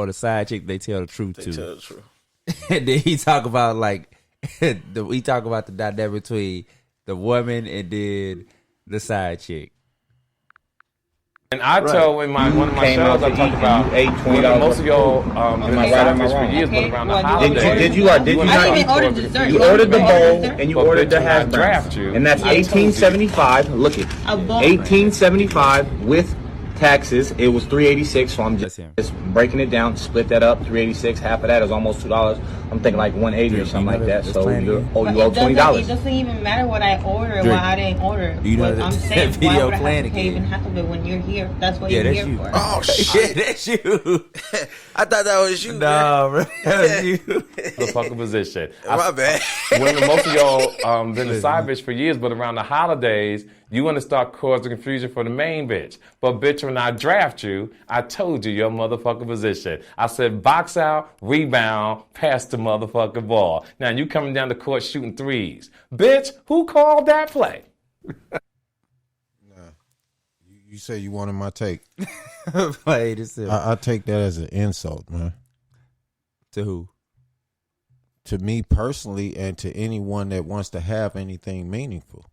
the side chick they tell the truth to? Tell the truth. And then he talk about we talk about the dynamic between the woman and then the side chick. And I tell in one of my shows, I talk about most of y'all been established for years, but around the holidays. Did you not? You ordered the bowl and you ordered the hash browns, and that's $18.75. Look it, $18.75 with taxes. It was $3.86, so I'm just breaking it down. Split that up. $3.86. Half of that is almost $2. I'm thinking like $1.80 or something like that. So you owe $20. It doesn't even matter what I order, what I didn't order. I'm saying, why would I have to pay even half of it when you're here? That's what you're here for. Oh shit, that's you. I thought that was you. No, bro, that's you. The fucking position. My bad. When most of y'all been a side bitch for years, but around the holidays, you want to start causing confusion for the main bitch. But bitch, when I draft you, I told you your motherfucking position. I said box out, rebound, pass the motherfucking ball. Now you coming down the court shooting threes. Bitch, who called that play? You say you wanted my take. Play this. I take that as an insult, man. To who? To me personally, and to anyone that wants to have anything meaningful.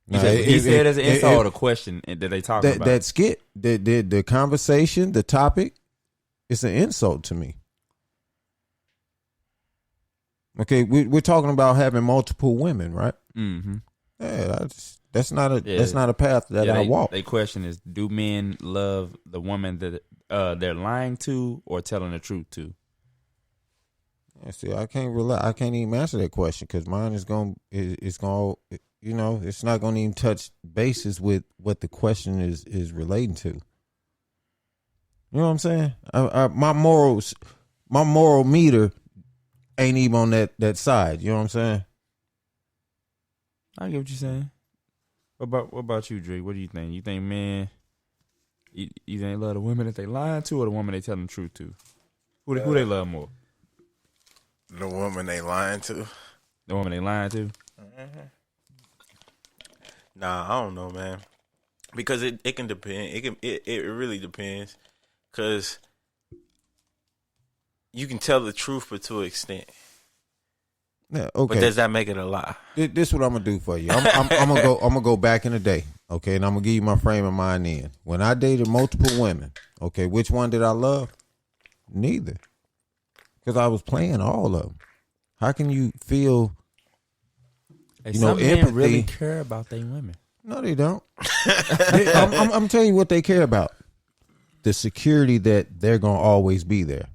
He said as an insult or a question that they talk about. That skit, the conversation, the topic, it's an insult to me. Okay, we're talking about having multiple women, right? Mm-hmm. Yeah, that's not a path that I walk. They question is, do men love the woman that they're lying to or telling the truth to? Yeah, see, I can't even answer that question because mine it's not going to even touch bases with what the question is relating to. You know what I'm saying? My moral meter ain't even on that side. You know what I'm saying? I get what you're saying. What about you, Dre? What do you think? You think men, you think love the women that they lying to or the woman they telling the truth to? Who they love more? The woman they lying to. The woman they lying to? Mm-hmm. Nah, I don't know, man. Because it can depend. It really depends. Because you can tell the truth, but to an extent. Yeah, okay. But does that make it a lie? This is what I'm gonna do for you. I'm gonna go back in the day, okay, and I'm gonna give you my frame of mind. In when I dated multiple women, okay, which one did I love? Neither, because I was playing all of them. How can you feel? Some men really care about their women. No, they don't. I'm telling you what they care about: the security that they're gonna always be there.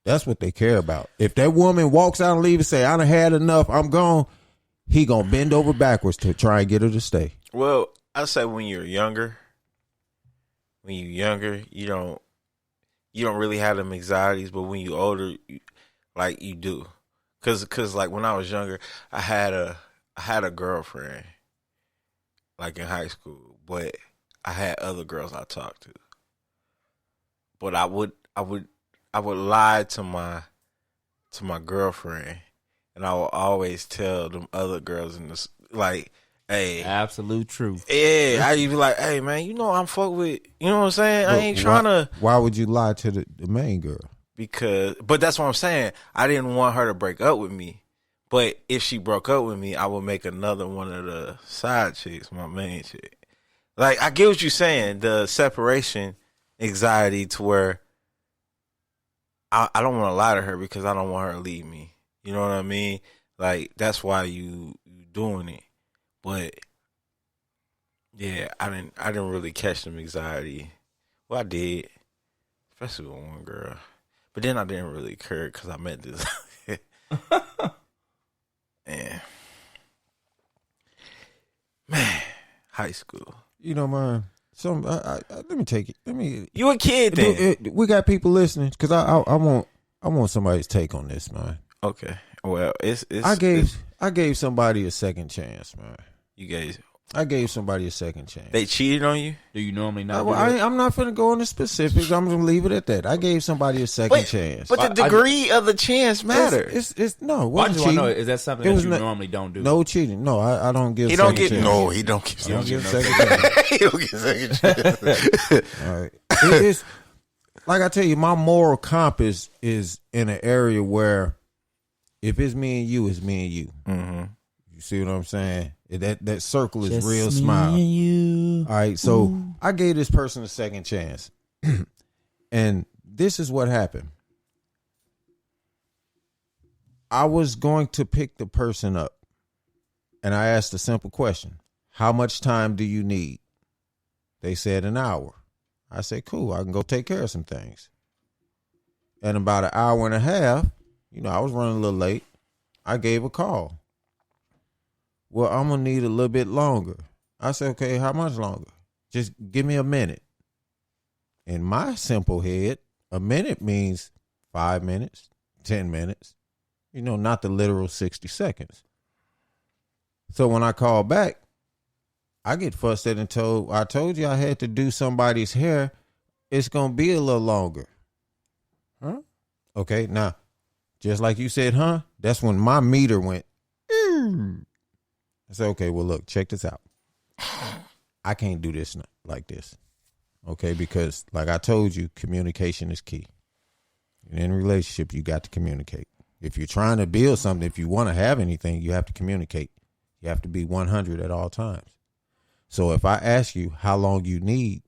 That's what they care about. If that woman walks out and leaves and say, I done had enough, I'm gone, he gonna bend over backwards to try and get her to stay. Well, I say when you're younger, you don't really have them anxieties, but when you older, you do. Cause like when I was younger, I had a girlfriend, like in high school, but I had other girls I talked to. But I would lie to my girlfriend, and I would always tell them other girls in this, like, hey, absolute truth. Yeah, I'd be like, hey man, I'm fuck with, you know what I'm saying? I ain't trying to. Why would you lie to the main girl? But that's what I'm saying. I didn't want her to break up with me. But if she broke up with me, I would make another one of the side chicks my main chick. Like, I get what you're saying, the separation anxiety to where I don't want to lie to her because I don't want her to leave me. You know what I mean? Like, that's why you doing it. But yeah, I didn't really catch them anxiety. Well, I did, especially with one girl. But then I didn't really care because I met this. Man, high school. You know, man, let me take it. You a kid then? We got people listening because I want somebody's take on this, man. Okay. Well, I gave somebody a second chance, man. I gave somebody a second chance. They cheated on you? Do you normally not? I'm not finna go into specifics. I'm gonna leave it at that. I gave somebody a second chance. But the degree of the chance matters. It's no. Why do I know? Is that something that you normally don't do? No cheating. No, I don't give. He don't second get. chance. No, he don't give. I don't give second chance. He don't get second chance. All right. It's like I tell you, my moral compass is in an area where if it's me and you, it's me and you. Mm-hmm. You see what I'm saying? That circle is Just real me smile. and you. All right, so I gave this person a second chance. And this is what happened. I was going to pick the person up. And I asked a simple question. How much time do you need? They said an hour. I said, cool, I can go take care of some things. And about an hour and a half, I was running a little late. I gave a call. Well, I'm going to need a little bit longer. I said, okay, how much longer? Just give me a minute. In my simple head, a minute means 5 minutes, 10 minutes, not the literal 60 seconds. So when I call back, I get frustrated and told, I told you I had to do somebody's hair. It's going to be a little longer. Huh? Okay, now, just like you said, huh? That's when my meter went, I said, okay, well, look, check this out. I can't do this like this, okay? Because like I told you, communication is key. In a relationship, you got to communicate. If you're trying to build something, if you want to have anything, you have to communicate. You have to be 100 at all times. So if I ask you how long you need,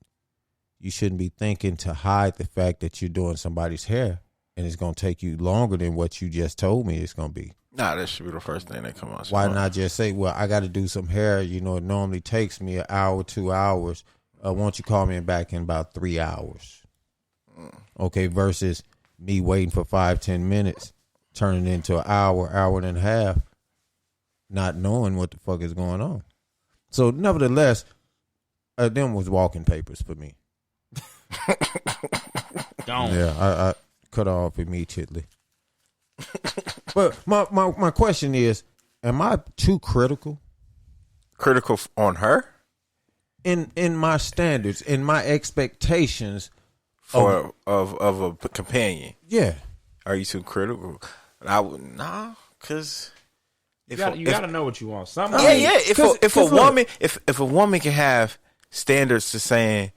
you shouldn't be thinking to hide the fact that you're doing somebody's hair and it's going to take you longer than what you just told me it's going to be. Nah, that should be the first thing that come out. Why not just say, well, I got to do some hair. It normally takes me an hour, 2 hours. Won't you call me back in about 3 hours? Okay, versus me waiting for 5-10 minutes, turning into an hour and a half, not knowing what the fuck is going on. So nevertheless, them was walking papers for me. Don't. Yeah, I cut off immediately. But my question is, am I too critical? Critical on her? In my standards, in my expectations of a companion. Yeah. Are you too critical? I would because you gotta know what you want. Yeah. If a woman can have standards to saying,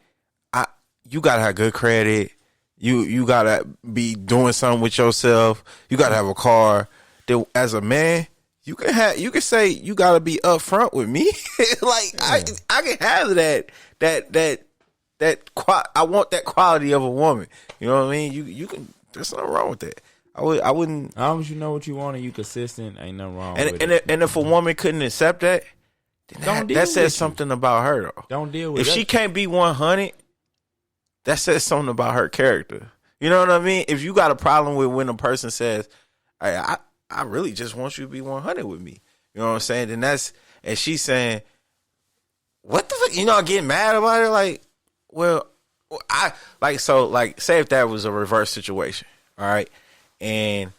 you gotta have good credit. You gotta be doing something with yourself. You gotta have a car. As a man, you can say you gotta be upfront with me. I can have that. I want that quality of a woman. You know what I mean? You can. There's nothing wrong with that. I wouldn't. As long as you know what you want and you consistent, ain't nothing wrong with it. And if a woman couldn't accept that, then that says something about her though. Don't deal with it. If she can't be 100. That says something about her character. You know what I mean? If you got a problem with when a person says, hey, I really just want you to be 100 with me. You know what I'm saying? Then and she's saying, what the fuck? I get mad about it. Like, well, say if that was a reverse situation, all right? And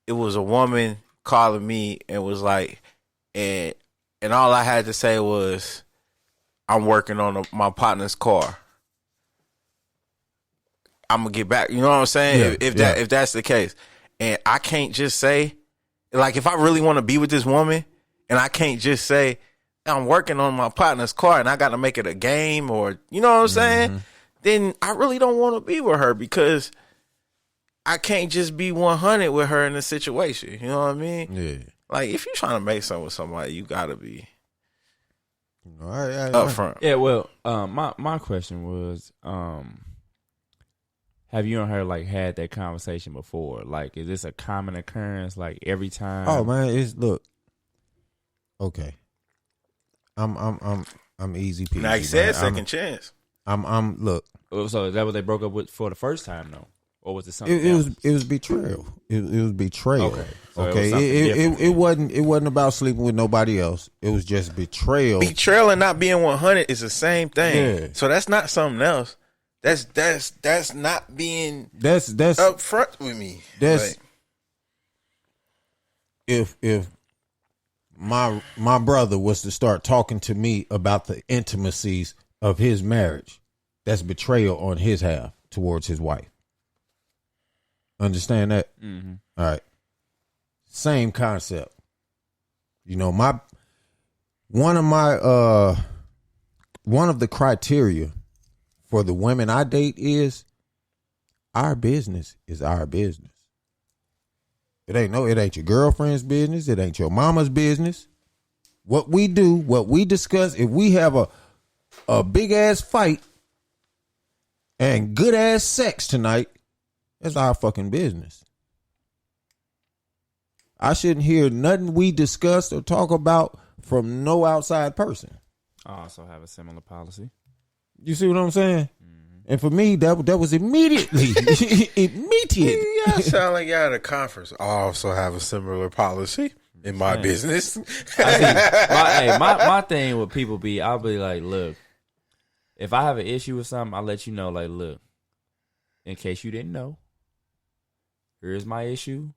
it was a woman calling me and was like, and all I had to say was, I'm working on my partner's car. I'm gonna get back. You know what I'm saying? Yeah, if that's the case, and I can't just say, like, if I really want to be with this woman, and I can't just say I'm working on my partner's car, and I got to make it a game, or you know what I'm saying? Then I really don't want to be with her because I can't just be 100 with her in a situation. You know what I mean? Yeah. Like if you're trying to make something with somebody, you gotta be up front. Yeah. Well, my question was, have you and her had that conversation before? Like, is this a common occurrence? Like every time? Oh man, look. Okay. I'm easy peasy. Like you said, second chance. I'm look. So is that what they broke up with for the first time though? Or was it something else? It was betrayal. It was betrayal. Okay. So it wasn't about sleeping with nobody else. It was just betrayal. Betrayal and not being 100 is the same thing. Yeah. So that's not something else. That's not being that's upfront with me. That's if my brother was to start talking to me about the intimacies of his marriage, that's betrayal on his half towards his wife. Understand that? Mm-hmm. All right. Same concept. You know, one of the criteria for the women I date is our business is our business. It ain't your girlfriend's business. It ain't your mama's business. What we do, what we discuss, if we have a big ass fight and good ass sex tonight, that's our fucking business. I shouldn't hear nothing we discuss or talk about from no outside person. I also have a similar policy. You see what I'm saying? Mm-hmm. And for me, that was immediately immediate. Y'all sound like y'all at a conference. I also have a similar policy in my business. My thing with people be, I'll be like, look, if I have an issue with something, I'll let you know, like, look, in case you didn't know, here's my issue.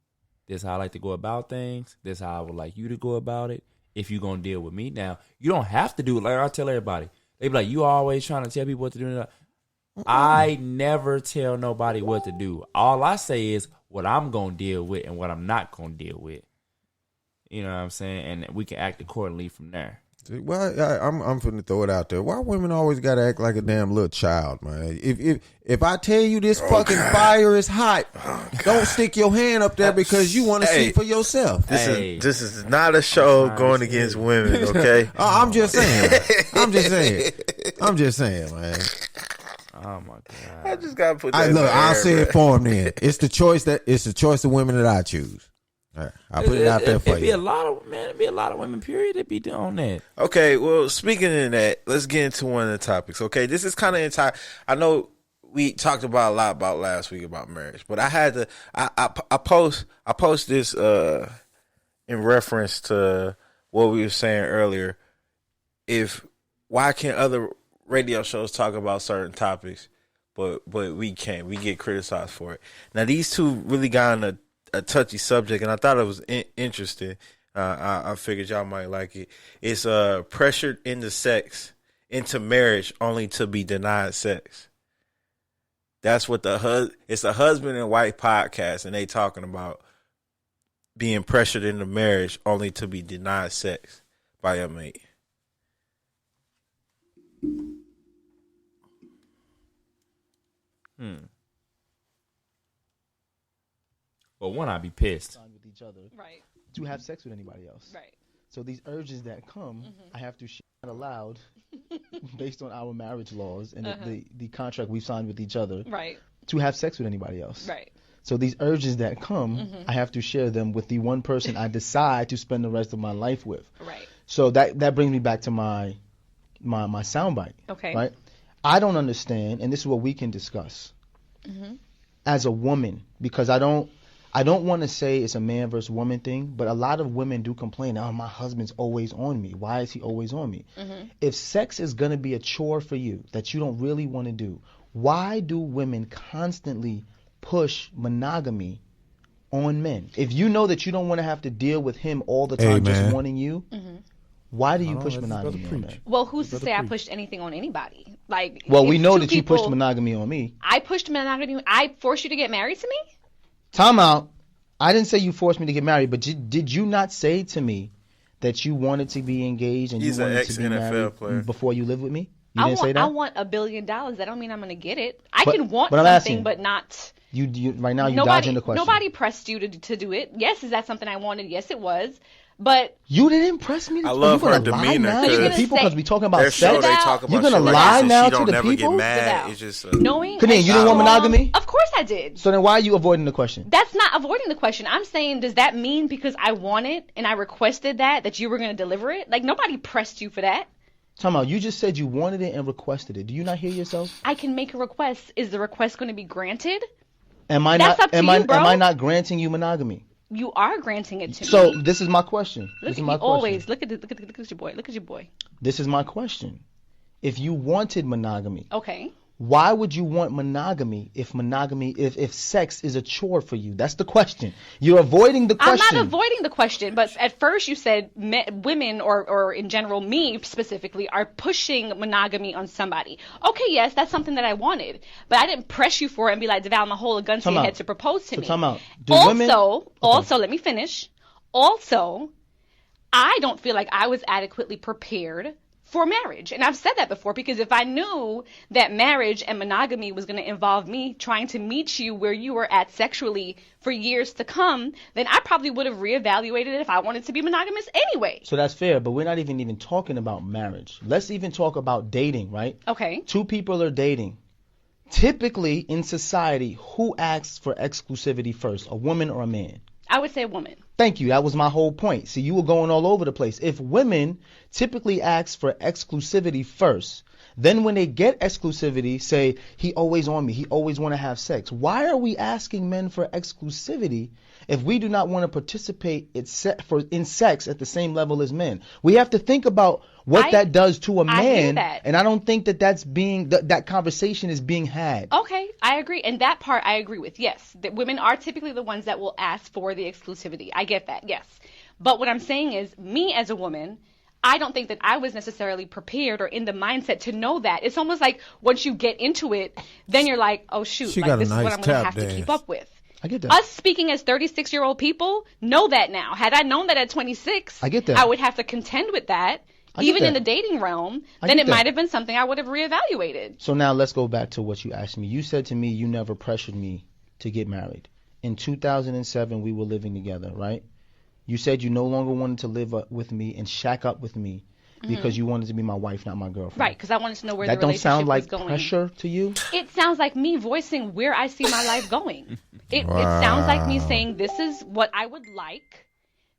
This is how I like to go about things. This is how I would like you to go about it. If you're going to deal with me. Now, you don't have to do it. Like I tell everybody. They be like, you always trying to tell people what to do. I never tell nobody what to do. All I say is what I'm going to deal with and what I'm not going to deal with. You know what I'm saying? And we can act accordingly from there. Well, I'm finna throw it out there. Why women always gotta act like a damn little child, man? If I tell you this fucking fire is hot, don't stick your hand up there because you want to see for yourself. This is not a show going against women, okay? I'm just saying. I'm just saying, man. Oh my god! I just gotta put that. I'll say it for him. Then it's the choice of women that I choose. All right, I'll put it out there for you. It'd be a lot of women, period, that be doing that. Okay, well, speaking of that, let's get into one of the topics. Okay, this is kind of entire. I know we talked about a lot about last week about marriage, but I had to. I post this in reference to what we were saying earlier. Why can't other radio shows talk about certain topics, but we can't? We get criticized for it. Now these two really got on a touchy subject, and I thought it was interesting. I figured y'all might like it. It's pressured into marriage only to be denied sex. That's what it's a husband and wife podcast, and they talking about being pressured into marriage only to be denied sex by your mate. Well, one, I'd be pissed. With each other, right? To have sex with anybody else, right? So these urges that come, I have to share it aloud, based on our marriage laws and the contract we've signed with each other, right? To have sex with anybody else, right? So these urges that come, I have to share them with the one person I decide to spend the rest of my life with, right? So that brings me back to my soundbite, okay? Right? I don't understand, and this is what we can discuss as a woman, because I don't want to say it's a man versus woman thing, but a lot of women do complain, oh, my husband's always on me. Why is he always on me? If sex is going to be a chore for you that you don't really want to do, why do women constantly push monogamy on men? If you know that you don't want to have to deal with him all the time just wanting you, why do you push monogamy on men? Well, who's to say I pushed anything on anybody? Like, well, we know that you pushed monogamy on me. I pushed monogamy. I forced you to get married to me? Time out. I didn't say you forced me to get married, but did you not say to me that you wanted to be engaged and you wanted to be married before you lived with me? You didn't say that? I want $1 billion. That don't mean I'm going to get it. I can want something, but not. You right now you're dodging the question. Nobody pressed you to do it. Yes, is that something I wanted? Yes, it was. But you didn't press me. I love her demeanor. Because we talking about sex. You're gonna lie now to the people. It's just knowing. You didn't want monogamy? Of course I did. So then why are you avoiding the question? That's not avoiding the question. I'm saying, does that mean because I want it and I requested that you were going to deliver it? Like, nobody pressed you for that. Time out. You just said you wanted it and requested it. Do you not hear yourself? I can make a request. Is the request going to be granted? Am I That's not? up to Am you, I? bro. Am I not granting you monogamy? You are granting it to me. So this is my question. Look at you always. Look at your boy. Look at your boy. This is my question. If you wanted monogamy, Okay. why would you want monogamy if sex is a chore for you? That's the question. You're avoiding the question. I'm not avoiding the question, but at first you said women or in general me specifically are pushing monogamy on somebody. Okay, yes, that's something that I wanted, but I didn't press you for it and be like, Deval, I'm gonna hold a gun to your head to propose to me. Time out. Also, let me finish. Also, I don't feel like I was adequately prepared for marriage. And I've said that before, because if I knew that marriage and monogamy was going to involve me trying to meet you where you were at sexually for years to come, then I probably would have reevaluated it if I wanted to be monogamous anyway. So that's fair, but we're not even talking about marriage. Let's even talk about dating, right? Okay. Two people are dating. Typically in society, who asks for exclusivity first, a woman or a man? I would say a woman. Thank you. That was my whole point. See, you were going all over the place. If women typically ask for exclusivity first, then when they get exclusivity, say, he always on me, he always want to have sex. Why are we asking men for exclusivity if we do not want to participate in sex at the same level as men? We have to think about what that does to a man. I hear that. And I don't think that conversation is being had. Okay, I agree. And that part I agree with. Yes, that women are typically the ones that will ask for the exclusivity. I get that, yes. But what I'm saying is, me as a woman, I don't think that I was necessarily prepared or in the mindset to know that. It's almost like once you get into it, then you're like, oh shoot, like this is what I'm going to have to keep up with. I get that. Us speaking as 36-year-old people know that now. Had I known that at 26, I get that. I would have to contend with that. Even in the dating realm, then it might have been something I would have reevaluated. So now let's go back to what you asked me. You said to me you never pressured me to get married. In 2007, we were living together, right? You said you no longer wanted to live with me and shack up with me because you wanted to be my wife, not my girlfriend. Right, because I wanted to know where the relationship was going. That don't sound like pressure to you? It sounds like me voicing where I see my life going. It sounds like me saying, this is what I would like.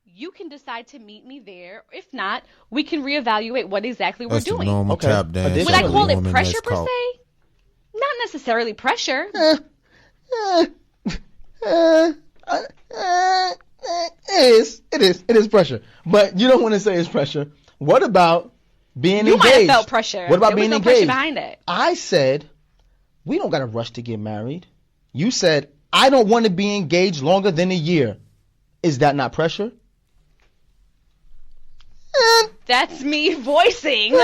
You can decide to meet me there. If not, we can reevaluate what exactly we're doing. Normal tap dance. Would I call it pressure per se? Not necessarily pressure. It is pressure. But you don't want to say it's pressure. What about being engaged? You might have felt pressure. What about being engaged? Pressure behind it. I said, we don't got to rush to get married. You said, I don't want to be engaged longer than a year. Is that not pressure? That's me voicing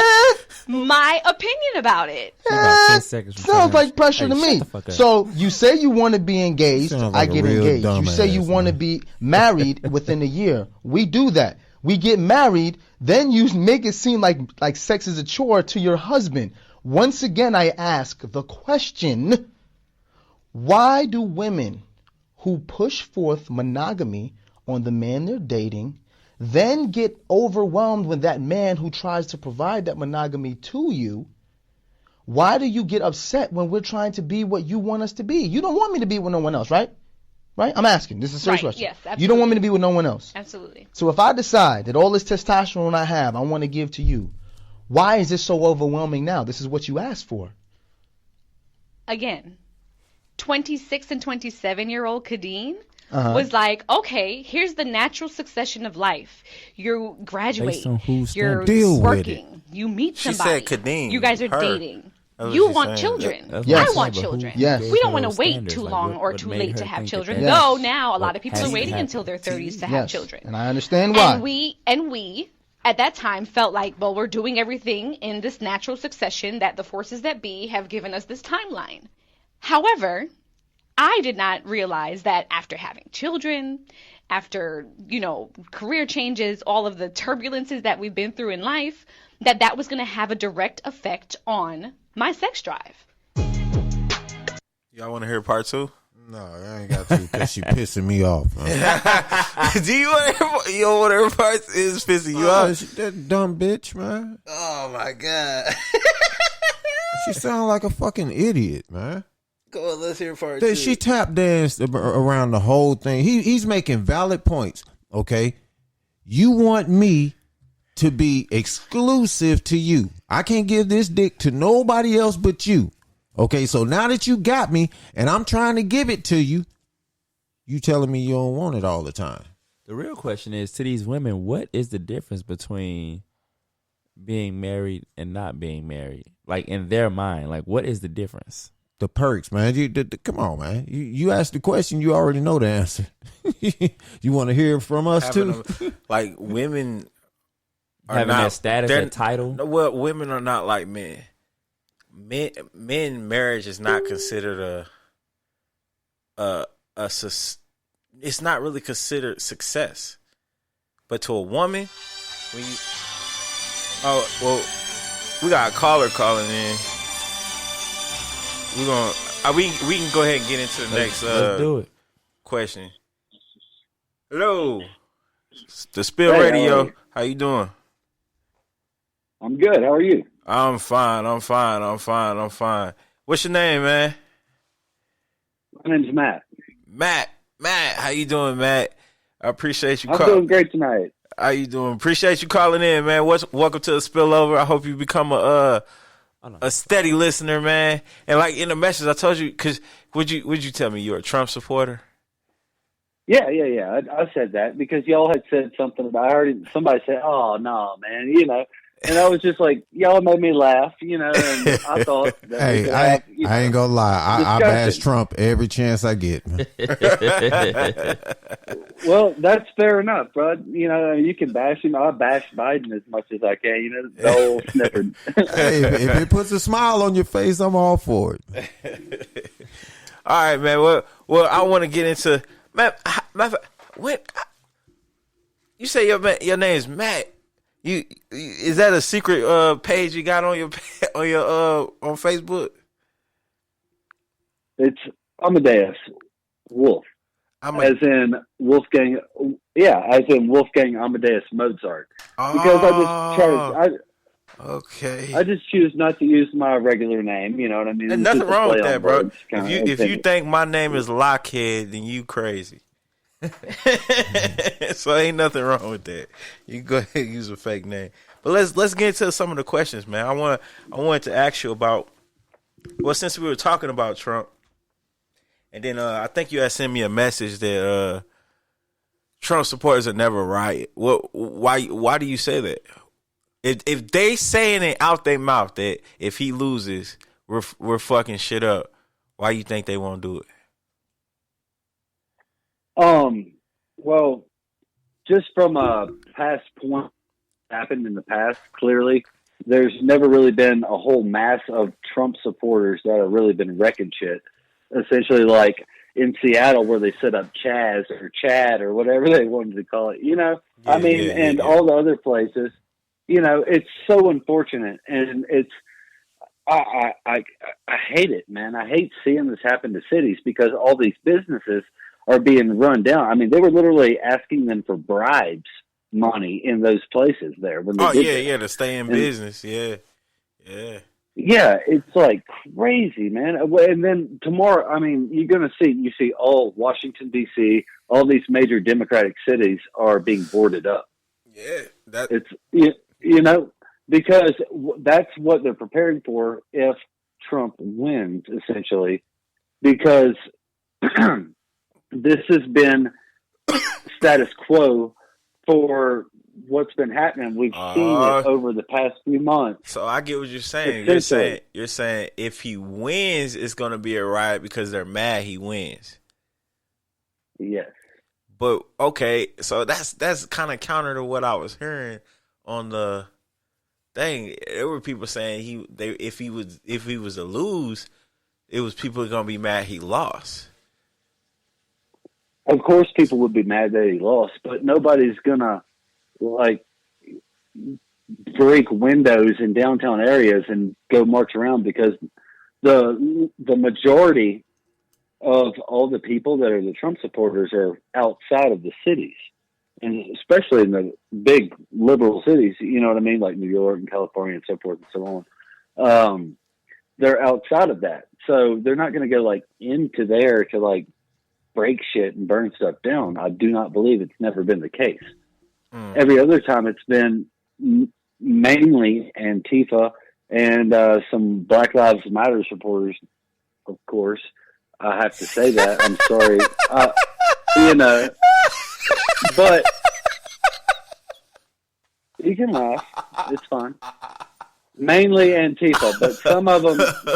my opinion about it. About 10 seconds Sounds like pressure to me. So you say you want to be engaged. I get engaged. You say you want to be married within a year. We do that. We get married. Then you make it seem like sex is a chore to your husband. Once again, I ask the question, why do women who push forth monogamy on the man they're dating then get overwhelmed with that man who tries to provide that monogamy to you? Why do you get upset when we're trying to be what you want us to be? You don't want me to be with no one else, right? Right? I'm asking. This is a serious question. Yes, absolutely. You don't want me to be with no one else. Absolutely. So if I decide that all this testosterone I have, I want to give to you, why is this so overwhelming now? This is what you asked for. Again, 26 and 27-year-old Kadeen was like, okay, here's the natural succession of life. You graduate, you're working, you meet somebody, she said Kadeen, you guys are dating. You want children. I want children. Yes. We don't want to wait too long or too late to have children. Though now a lot of people are waiting until their 30s to have children. And I understand why. And we at that time felt like, well, we're doing everything in this natural succession that the forces that be have given us this timeline. However, I did not realize that after having children, after, career changes, all of the turbulences that we've been through in life, that was going to have a direct effect on my sex drive. Y'all want to hear part 2? No, I ain't got to because she pissing me off. Do you want to hear? You don't want to hear part? It's pissing you off. That dumb bitch, man. Oh my god. She sound like a fucking idiot, man. Go on, let's hear part 2. She tap danced around the whole thing. He's making valid points. Okay, you want me to be exclusive to you. I can't give this dick to nobody else but you. Okay, so now that you got me and I'm trying to give it to you, you telling me you don't want it all the time. The real question is, to these women, what is the difference between being married and not being married? Like, in their mind, like, what is the difference? The perks, man. Come on, man. You asked the question, you already know the answer. You want to hear it from us too? Like, women are having not, that status, that title. Well, women are not like men. Men marriage is not considered it's not really considered success. But to a woman, when you we got a caller calling in. We're gonna we can go ahead and get into the next let's do it. question. Hello, the Spill Radio. How you doing? I'm good. How are you? I'm fine. What's your name, man? My name's Matt. Matt, how you doing, Matt? I appreciate you. I'm doing great tonight. How you doing? Appreciate you calling in, man. Welcome to the Spill Over. I hope you become a steady listener, man. And like in the message, I told you, because would you tell me you're a Trump supporter? Yeah. I said that because y'all had said something about. Somebody said, "Oh no, man," and I was just like, y'all made me laugh, and I thought. That I ain't gonna lie, I bash Trump every chance I get. Well, that's fair enough, bud. You can bash him. I bash Biden as much as I can. The old sniffer. Hey, if it puts a smile on your face, I'm all for it. All right, man. Well, I want to get into what you say. Your name's Matt. Is that a secret page you got on your on Facebook? It's Amadeus Wolf. As in Wolfgang, as in Wolfgang Amadeus Mozart. Because I just choose not to use my regular name. You know what I mean? There's nothing wrong with that, bro. If you think my name is Lockhead, then you crazy. So ain't nothing wrong with that. You can go ahead and use a fake name. But let's get into some of the questions, man. I wanted to ask you about, well, since we were talking about Trump. And then I think you had sent me a message that Trump supporters are never riot. Why do you say that? If they saying it out their mouth that if he loses, we're fucking shit up, why you think they won't do it? Well, just from a past point happened in the past, clearly, there's never really been a whole mass of Trump supporters that have really been wrecking shit. Essentially, like in Seattle, where they set up Chaz or Chad or whatever they wanted to call it, and all the other places, it's so unfortunate, and it's I hate it, man. I hate seeing this happen to cities because all these businesses are being run down. I mean, they were literally asking them for bribes money in those places there. When they to stay in business, yeah. Yeah, it's like crazy, man. And then tomorrow, I mean, you're going to see all Washington, D.C., all these major Democratic cities are being boarded up. Yeah. Because that's what they're preparing for if Trump wins, essentially. Because this has been status quo for what's been happening. We've seen it over the past few months. So I get what you're saying. You're saying if he wins, it's going to be a riot because they're mad he wins. Yes. But okay, so that's kind of counter to what I was hearing on the thing. There were people saying if he was to lose, it was people going to be mad he lost. Of course, people would be mad that he lost, but nobody's gonna break windows in downtown areas and go march around because the majority of all the people that are the Trump supporters are outside of the cities, and especially in the big liberal cities. You know what I mean, like New York and California and so forth and so on. They're outside of that, so they're not going to go into there to break shit and burn stuff down. I do not believe it's never been the case. Every other time it's been mainly Antifa and some Black Lives Matter supporters, of course. I have to say that. I'm sorry. But you can laugh. It's fine. Mainly Antifa, but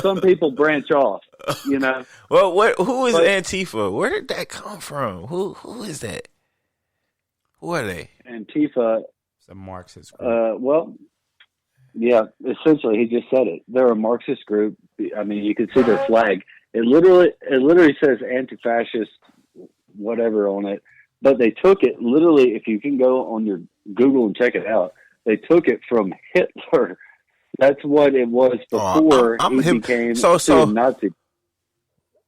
some people branch off, Well, who is Antifa? Where did that come from? Who is that? Who are they? Antifa. It's a Marxist group. Well, yeah, essentially he just said it. They're a Marxist group. I mean, you can see their flag. It literally says anti-fascist whatever on it, but they took it literally. If you can go on your Google and check it out, they took it from Hitler. That's what it was before he became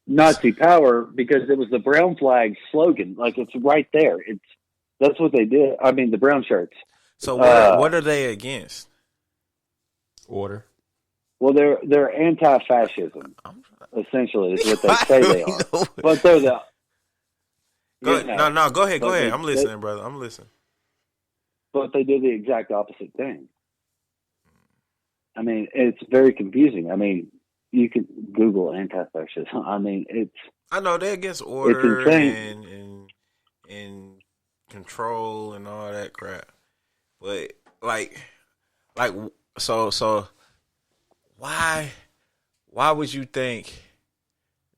Nazi power, because it was the brown flag slogan. Like, it's right there. That's what they did. I mean, the brown shirts. So what are they against? Order. Well, they're anti-fascism. Essentially, is what they say they are. But they're the. Go ahead. Go ahead. I'm listening, brother. I'm listening. But they did the exact opposite thing. I mean, it's very confusing. I mean, you can Google anti-fascism. I mean, I know they're against order and control and all that crap. But so why would you think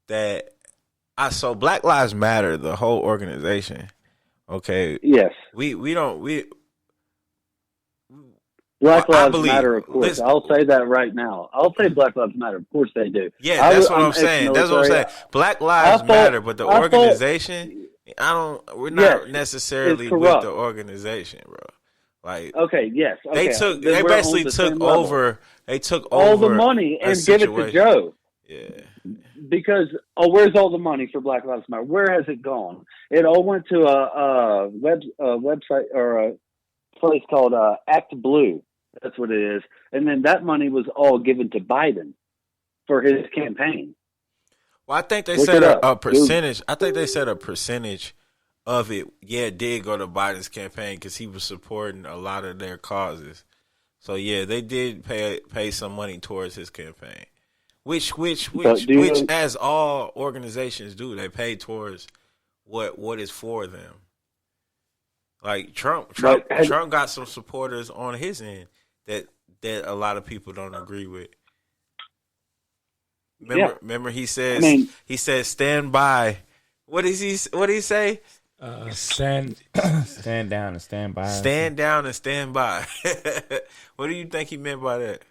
that? So Black Lives Matter, the whole organization. Okay. Yes. We Black Lives Matter, of course. I'll say that right now. I'll say Black Lives Matter. Of course they do. Yeah, that's what I'm saying. That's what I'm saying. Black Lives Matter, but the organization, we're not necessarily with the organization, bro. Like, okay, yes. Okay. They basically took over all the money and give it to Joe. Yeah. Because where's all the money for Black Lives Matter? Where has it gone? It all went to a website or a place called Act Blue. That's what it is. And then that money was all given to Biden for his campaign. Well, I think they said a percentage. I think they said a percentage of it. Yeah, it did go to Biden's campaign because he was supporting a lot of their causes. So yeah, they did pay some money towards his campaign. Which as all organizations do, they pay towards what is for them. Like Trump got some supporters on his end that a lot of people don't agree with. Remember he says he says stand by. What did he say? Stand down and stand by. Stand down and stand by. What do you think he meant by that?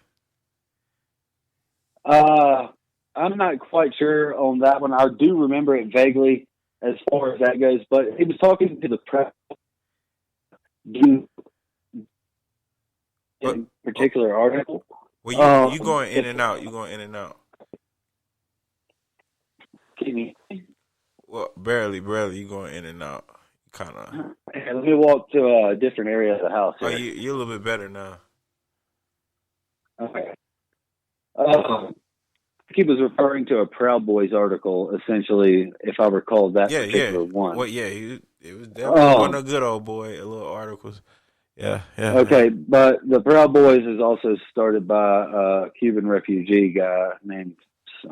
I'm not quite sure on that one. I do remember it vaguely as far as that goes, but he was talking to the press in particular article. Well, you going in and out. You going in and out. Can you? Well, barely. You going in and out. Kind of. Hey, let me walk to a different area of the house. Oh, you're a little bit better now. Okay. He was referring to a Proud Boys article, essentially, if I recall that particular one. Well, yeah, it was definitely one of the good old boy little articles. Yeah. Okay, but the Proud Boys is also started by a Cuban refugee guy named,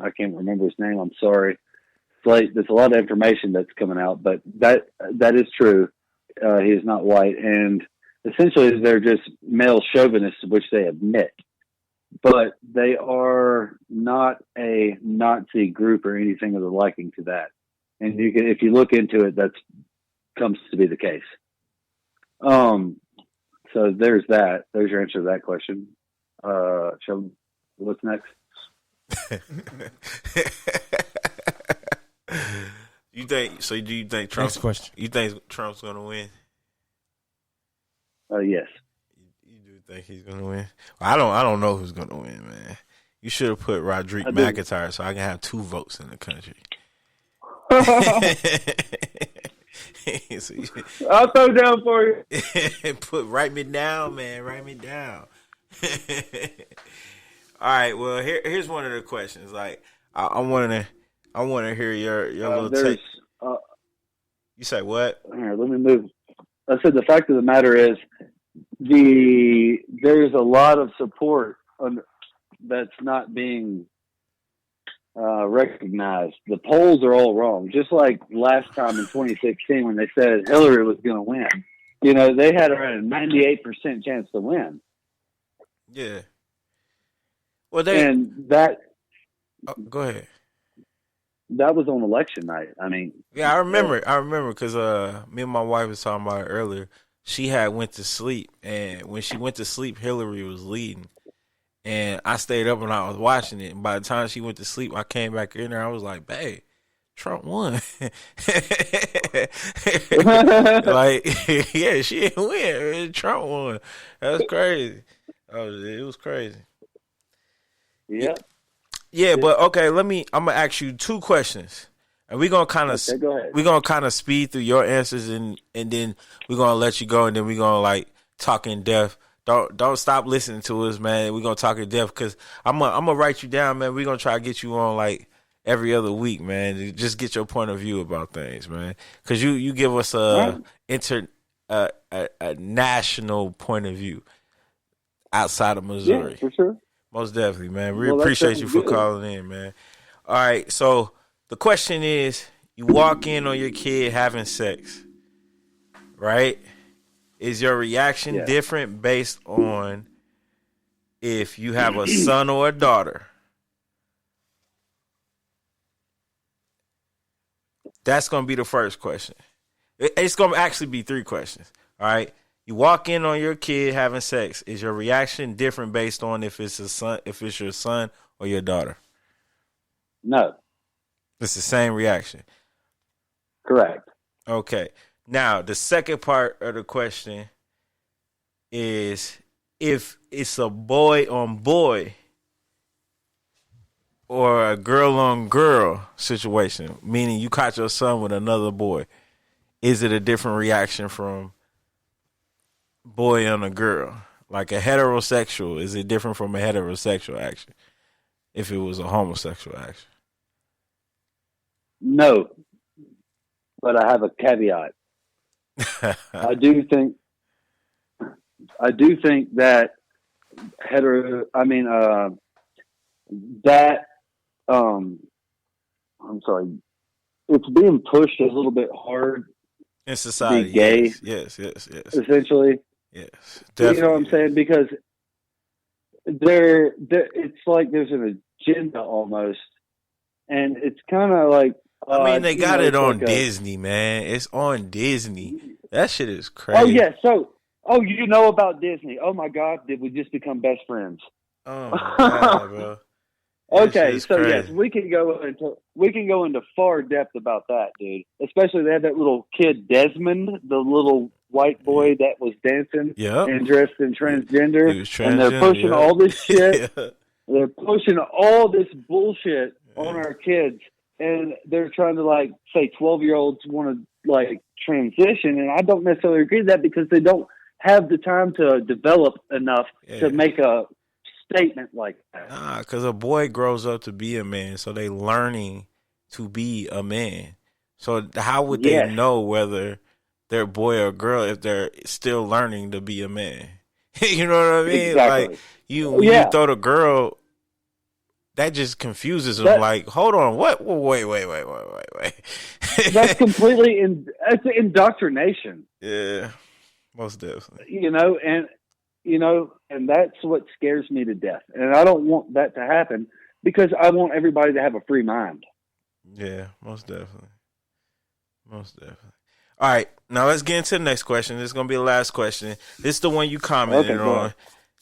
I can't remember his name, I'm sorry. It's like, there's a lot of information that's coming out, but that is true. He is not white, and essentially they're just male chauvinists, which they admit. But they are not a Nazi group or anything of the liking to that. And if you look into it, that comes to be the case. So there's that. There's your answer to that question. What's next? Do you think Trump's next question? You think Trump's going to win? Yes. Think he's gonna win? I don't know who's gonna win, man. You should have put Roderick McIntyre so I can have 2 votes in the country. I'll throw down for you. Write me down, man. Write me down. All right. Well, here's one of the questions. Like, I want to hear your little take. You say what? Here, let me move. I said the fact of the matter is, there's a lot of support that's not being recognized. The polls are all wrong. Just like last time in 2016 when they said Hillary was going to win. You know, they had around a 98% chance to win. Yeah. Well, go ahead. That was on election night. I mean, yeah, I remember because me and my wife was talking about it earlier. She had went to sleep, and when she went to sleep, Hillary was leading. And I stayed up and I was watching it. And by the time she went to sleep, I came back in there. I was like, "Babe, Trump won." Like, yeah, she didn't win. Trump won. That's crazy. It was crazy. Yeah. Yeah, but okay, I'm gonna ask you two questions. And we're gonna kind of speed through your answers and then we're gonna let you go and then we're gonna like talk in depth. Don't stop listening to us, man. We're gonna talk in depth because I'm gonna write you down, man. We're gonna try to get you on like every other week, man. To just get your point of view about things, man. Because you give us a national point of view outside of Missouri. Yeah, for sure. Most definitely, man. We appreciate you for calling in, man. All right, so the question is, you walk in on your kid having sex, right? Is your reaction different based on if you have a son or a daughter? That's going to be the first question. It's going to actually be three questions, all right? You walk in on your kid having sex. Is your reaction different based on if it's your son or your daughter? No. It's the same reaction. Correct. Okay. Now, the second part of the question is if it's a boy on boy or a girl on girl situation, meaning you caught your son with another boy, is it a different reaction from boy on a girl? Like a heterosexual, is it different from a heterosexual action if it was a homosexual action? No, but I have a caveat. I do think that I'm sorry, it's being pushed a little bit hard in society. To be gay, yes. Essentially, yes. Definitely. You know what I'm saying? Because it's like there's an agenda almost, and it's kind of like. I mean, they got it on Disney, man. It's on Disney. That shit is crazy. Oh yeah, you know about Disney? Oh my God, did we just become best friends? Oh my God, bro. Okay, so crazy. Yes, we can go into far depth about that, dude. Especially they had that little kid Desmond, the little white boy that was dancing and dressed in transgender. He was transgender, and they're pushing all this shit. They're pushing all this bullshit on our kids, and they're trying to like say 12-year-olds want to like transition, and I don't necessarily agree with that because they don't have the time to develop enough to make a statement like that. Nah, because a boy grows up to be a man, so they learning to be a man. So how would they know whether they're a boy or girl if they're still learning to be a man? You know what I mean? Exactly. Like when you throw the girl, that just confuses them. Like, hold on, what? Wait. That's completely that's indoctrination. Yeah, most definitely. And that's what scares me to death. And I don't want that to happen because I want everybody to have a free mind. Yeah, most definitely. All right, now let's get into the next question. This is going to be the last question. This is the one you commented on.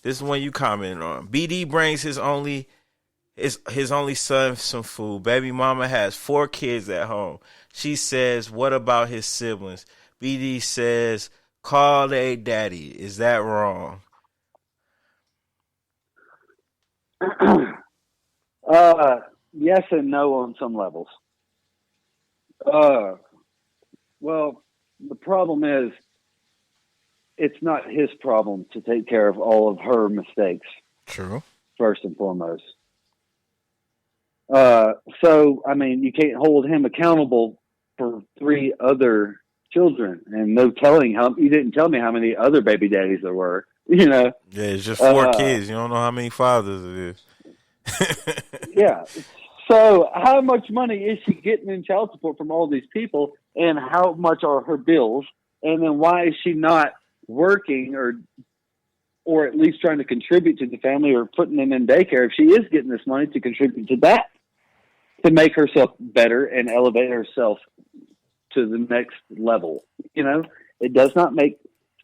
This is the one you commented on. BD brings his only son some food. Baby mama has 4 kids at home. She says, what about his siblings? BD says, call their daddy. Is that wrong? Yes and no on some levels. Well, the problem is it's not his problem to take care of all of her mistakes. True. First and foremost. So, I mean, you can't hold him accountable for 3 other children and no telling you didn't tell me how many other baby daddies there were, Yeah, it's just 4 kids. You don't know how many fathers it is. Yeah. So how much money is she getting in child support from all these people, and how much are her bills? And then why is she not working or at least trying to contribute to the family or putting them in daycare if she is getting this money to contribute to that, to make herself better and elevate herself to the next level? It does not make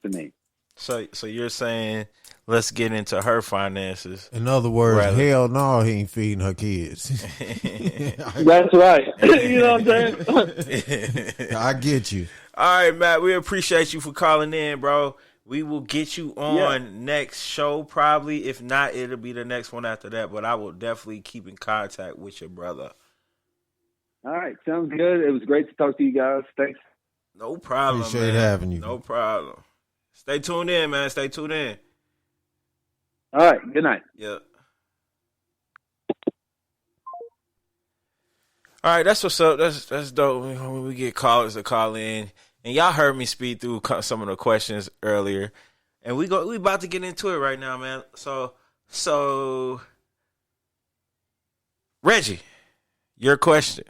sense to me. So you're saying let's get into her finances. In other words, hell no, he ain't feeding her kids. That's right. You know what I'm saying? I get you. All right, Matt, we appreciate you for calling in, bro. We will get you on next show probably. If not, it'll be the next one after that. But I will definitely keep in contact with your brother. All right. Sounds good. It was great to talk to you guys. Thanks. No problem, Appreciate man. having you. No problem. Stay tuned in, man. Stay tuned in. All right. Good night. Yeah. All right, that's what's up. That's dope. When we get callers to call in, and y'all heard me speed through some of the questions earlier, and we about to get into it right now, man. So Reggie, your question.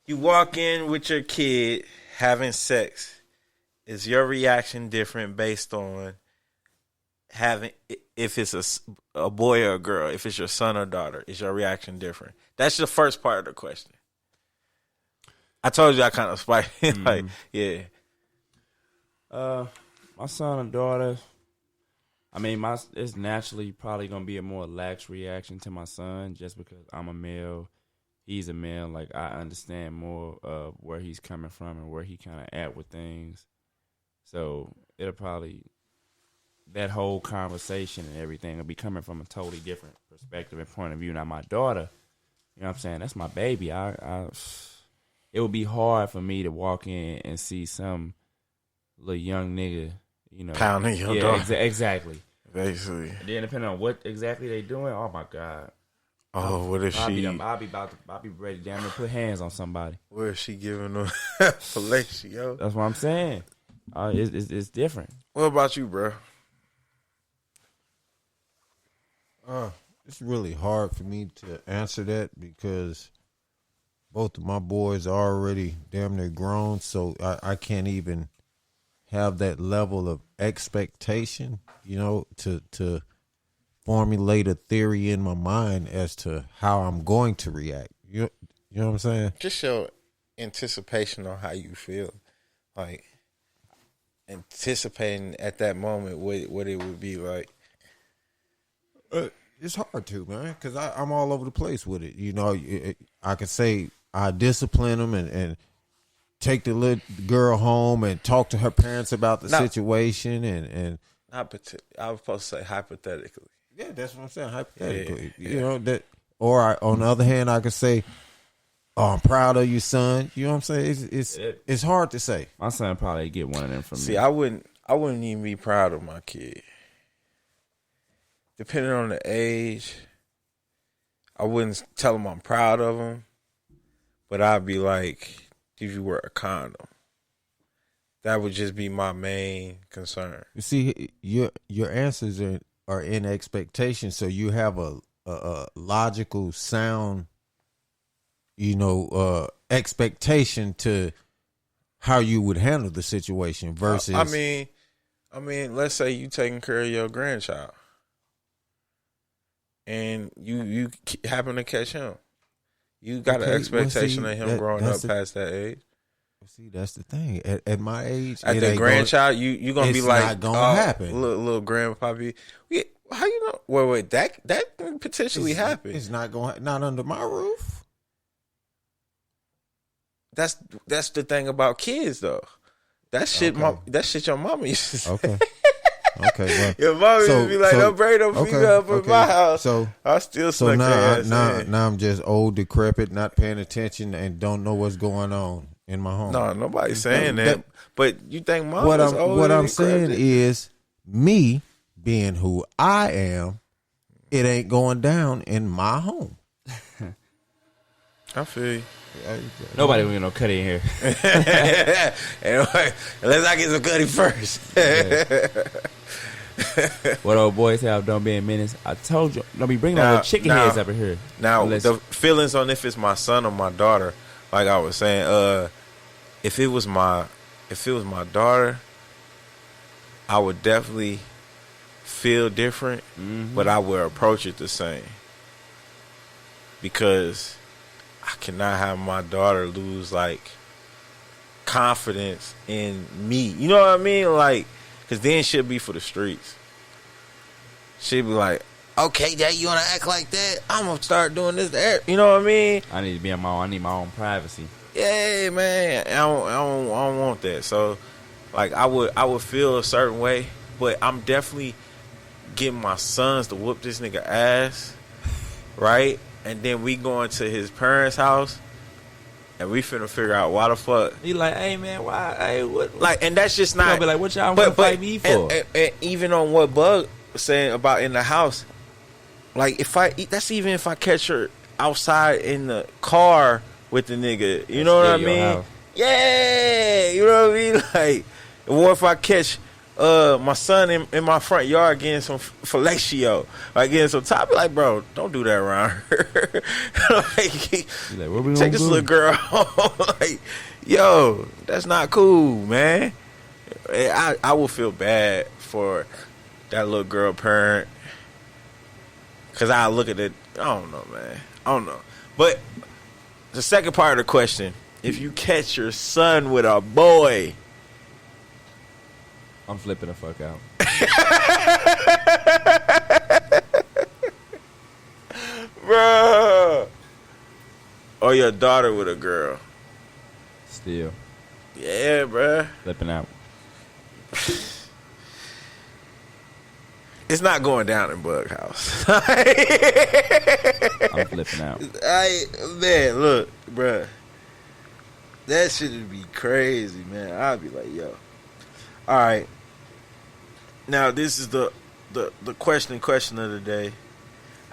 You walk in with your kid having sex. Is your reaction different based on if it's a boy or a girl? If it's your son or daughter, is your reaction different? That's the first part of the question. I told you I kind of spiked. Yeah. My son and daughter, I mean, it's naturally probably gonna be a more lax reaction to my son, just because I'm a male, he's a male. Like, I understand more of where he's coming from and where he kind of at with things. So it'll probably, that whole conversation and everything will be coming from a totally different perspective and point of view. Now, my daughter, you know what I'm saying, that's my baby. It would be hard for me to walk in and see some little young nigga, pounding your daughter. Exactly. Basically. And then depending on what exactly they doing, oh my God. Oh, what if I'll be ready damn to put hands on somebody. Where is she giving them fellatio? That's what I'm saying. It's different. What about you, bro? It's really hard for me to answer that because both of my boys are already damn near grown, so I can't even have that level of expectation, to formulate a theory in my mind as to how I'm going to react. You know what I'm saying? Just your anticipation on how you feel. Like, anticipating at that moment what it would be like. It's hard to, man, because I'm all over the place with it. I could say I discipline them and take the little girl home and talk to her parents about the situation and I was supposed to say hypothetically. Yeah, that's what I'm saying. Hypothetically, that. Or on the other hand, I could say, "Oh, I'm proud of you, son." You know what I'm saying? It's hard to say. My son probably get one of them from me. See, I wouldn't even be proud of my kid. Depending on the age, I wouldn't tell him I'm proud of him, but I'd be like, "Did you wear a condom?" That would just be my main concern. You see, your answers are in expectation, so you have a logical, sound, expectation to how you would handle the situation versus. I mean, let's say you taking care of your grandchild, and you happen to catch him. You got an expectation of him growing up past that age. See, that's the thing. At my age, at the grandchild, you gonna be like, not gonna happen. Little grandpa be, how you know? Wait, that can potentially happen. It's not not under my roof. That's the thing about kids, though. That shit, your mama used to say. Okay. Well, your mama used to be like, "Don't bring no female up in my house." So I still snuck now I'm just old, decrepit, not paying attention, and don't know what's going on in my home. No, nobody's saying that. But you think mama's old? What I'm saying is, me being who I am, it ain't going down in my home. I feel you. Nobody will get no cutty in here. Unless I get some cutty first. What old boys have done being menace. I told you, don't be bringing all the chicken heads up in here. Now, the feelings on if it's my son or my daughter, like I was saying, if it was my daughter, I would definitely feel different, but I would approach it the same. Because I cannot have my daughter lose, like, confidence in me. You know what I mean? Like, because then she'll be for the streets. She'll be like, okay, Dad, you want to act like that? I'm going to start doing this there. You know what I mean? I need to be on my own. I need my own privacy. Yeah, man. I don't want that. So, like, I would feel a certain way, but I'm definitely getting my sons to whoop this nigga ass, right? And then we going to his parents' house, and we finna figure out why the fuck. He like, hey man, why? Hey, what? Like, and that's just not. Be like, what y'all gonna fight me for? And even on what Bug was saying about in the house, like that's even if I catch her outside in the car with the nigga, you know what I mean? House. Yeah, you know what I mean? Like, or if I catch my son in my front yard getting some fellatio, like getting some top, like, bro, don't do that around her. Like, what we take this little girl home. Like, yo, that's not cool, man. I will feel bad for that little girl parent, because I look at it, I don't know, man. I don't know. But the second part of the question, if you catch your son with a boy, I'm flipping the fuck out. Bruh. Or your daughter with a girl. Still. Yeah, bruh. Flipping out. It's not going down in Bug House. I'm flipping out. Man, look, bruh. That shit would be crazy, man. I'd be like, yo. All right. Now, this is the question of the day.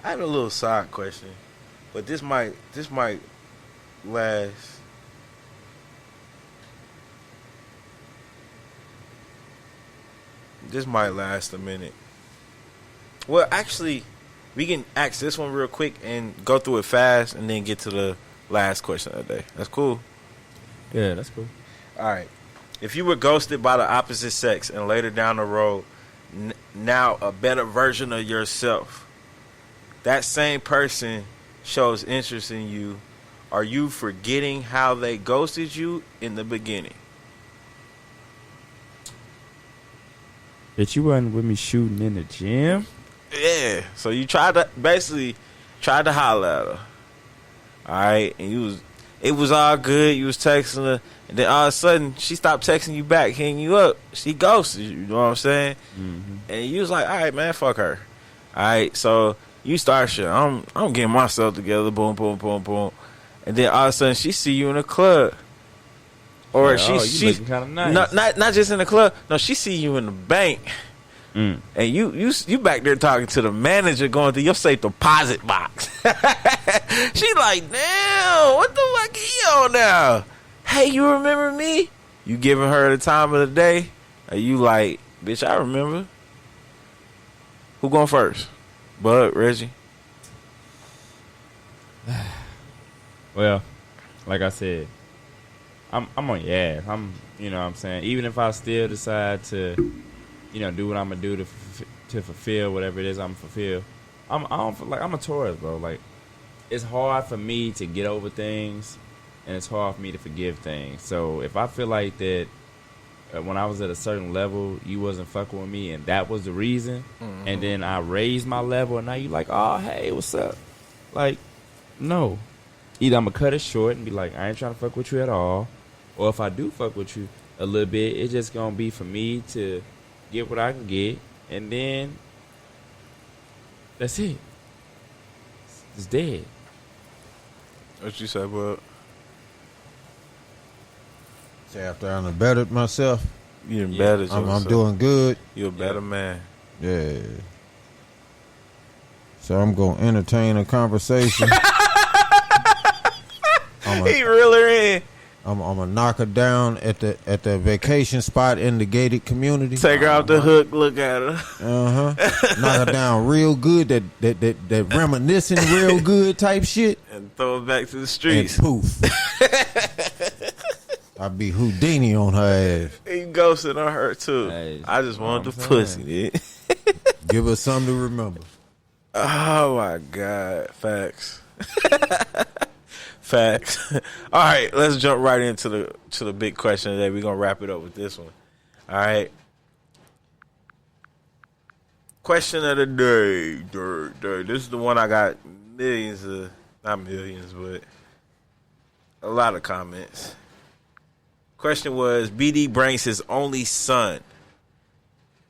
I have a little side question, but this might last. This might last a minute. Well, actually, we can ask this one real quick and go through it fast, and then get to the last question of the day. That's cool. Yeah, that's cool. All right. If you were ghosted by the opposite sex and later down the road, now a better version of yourself, that same person shows interest in you, are you forgetting how they ghosted you in the beginning? Bitch, you wasn't with me shooting in the gym? Yeah. So you tried to holler at her. All right. And it was all good. You was texting her. And then all of a sudden, she stopped texting you back, hitting you up. She ghosted you. You know what I'm saying? Mm-hmm. And you was like, all right, man, fuck her. All right. So you start shit. I'm getting myself together. Boom, boom, boom, boom. And then all of a sudden, she see you in a club. Or she looking kind of nice. Not just in the club. No, she see you in the bank. And you back there talking to the manager, going through your safe deposit box. She like, damn, what the fuck are you on now? Hey, you remember me? You giving her the time of the day? Are you like, bitch, I remember. Who going first? Bud, Reggie? Well, like I said, I'm on your ass. You know what I'm saying? Even if I still decide to, do what I'm going to do to fulfill whatever it is I'm fulfill, I'm a Taurus, bro. Like, it's hard for me to get over things, and it's hard for me to forgive things. So if I feel like that when I was at a certain level, you wasn't fucking with me, and that was the reason, and then I raised my level, and now you like, oh, hey, what's up? Like, no. Either I'm going to cut it short and be like, I ain't trying to fuck with you at all, or if I do fuck with you a little bit, it's just going to be for me to get what I can get, and then that's it. It's dead. What you say, bud? Say after I done bettered myself, you done bettered yourself. I'm doing good. You're a better man. Yeah. So I'm gonna entertain a conversation. He reel her in. I'm gonna knock her down at the vacation spot in the gated community. Take her off the hook. Look at her. Knock her down real good. That reminiscing real good type shit. And throw her back to the streets. And poof. I'd be Houdini on her ass. He ghosted on her too. Hey, I just wanted the pussy, dude. Give us something to remember. Oh my God. Facts. Facts. All right, let's jump right into the big question today. We're gonna wrap it up with this one. All right. Question of the day. This is the one I got not millions, but a lot of comments. Question was, BD brings his only son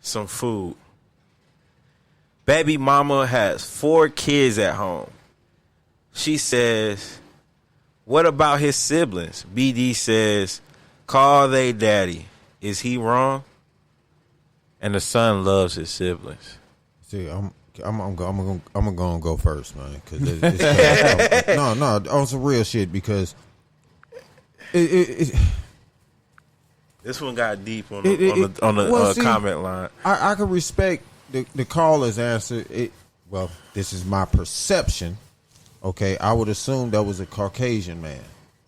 some food. Baby mama has 4 kids at home. She says, what about his siblings? BD says, call they daddy. Is he wrong? And the son loves his siblings. See, I'm gonna go first, man. Cause no, on some real shit because this one got deep on the comment line. I can respect the caller's answer. This is my perception. Okay, I would assume that was a Caucasian man,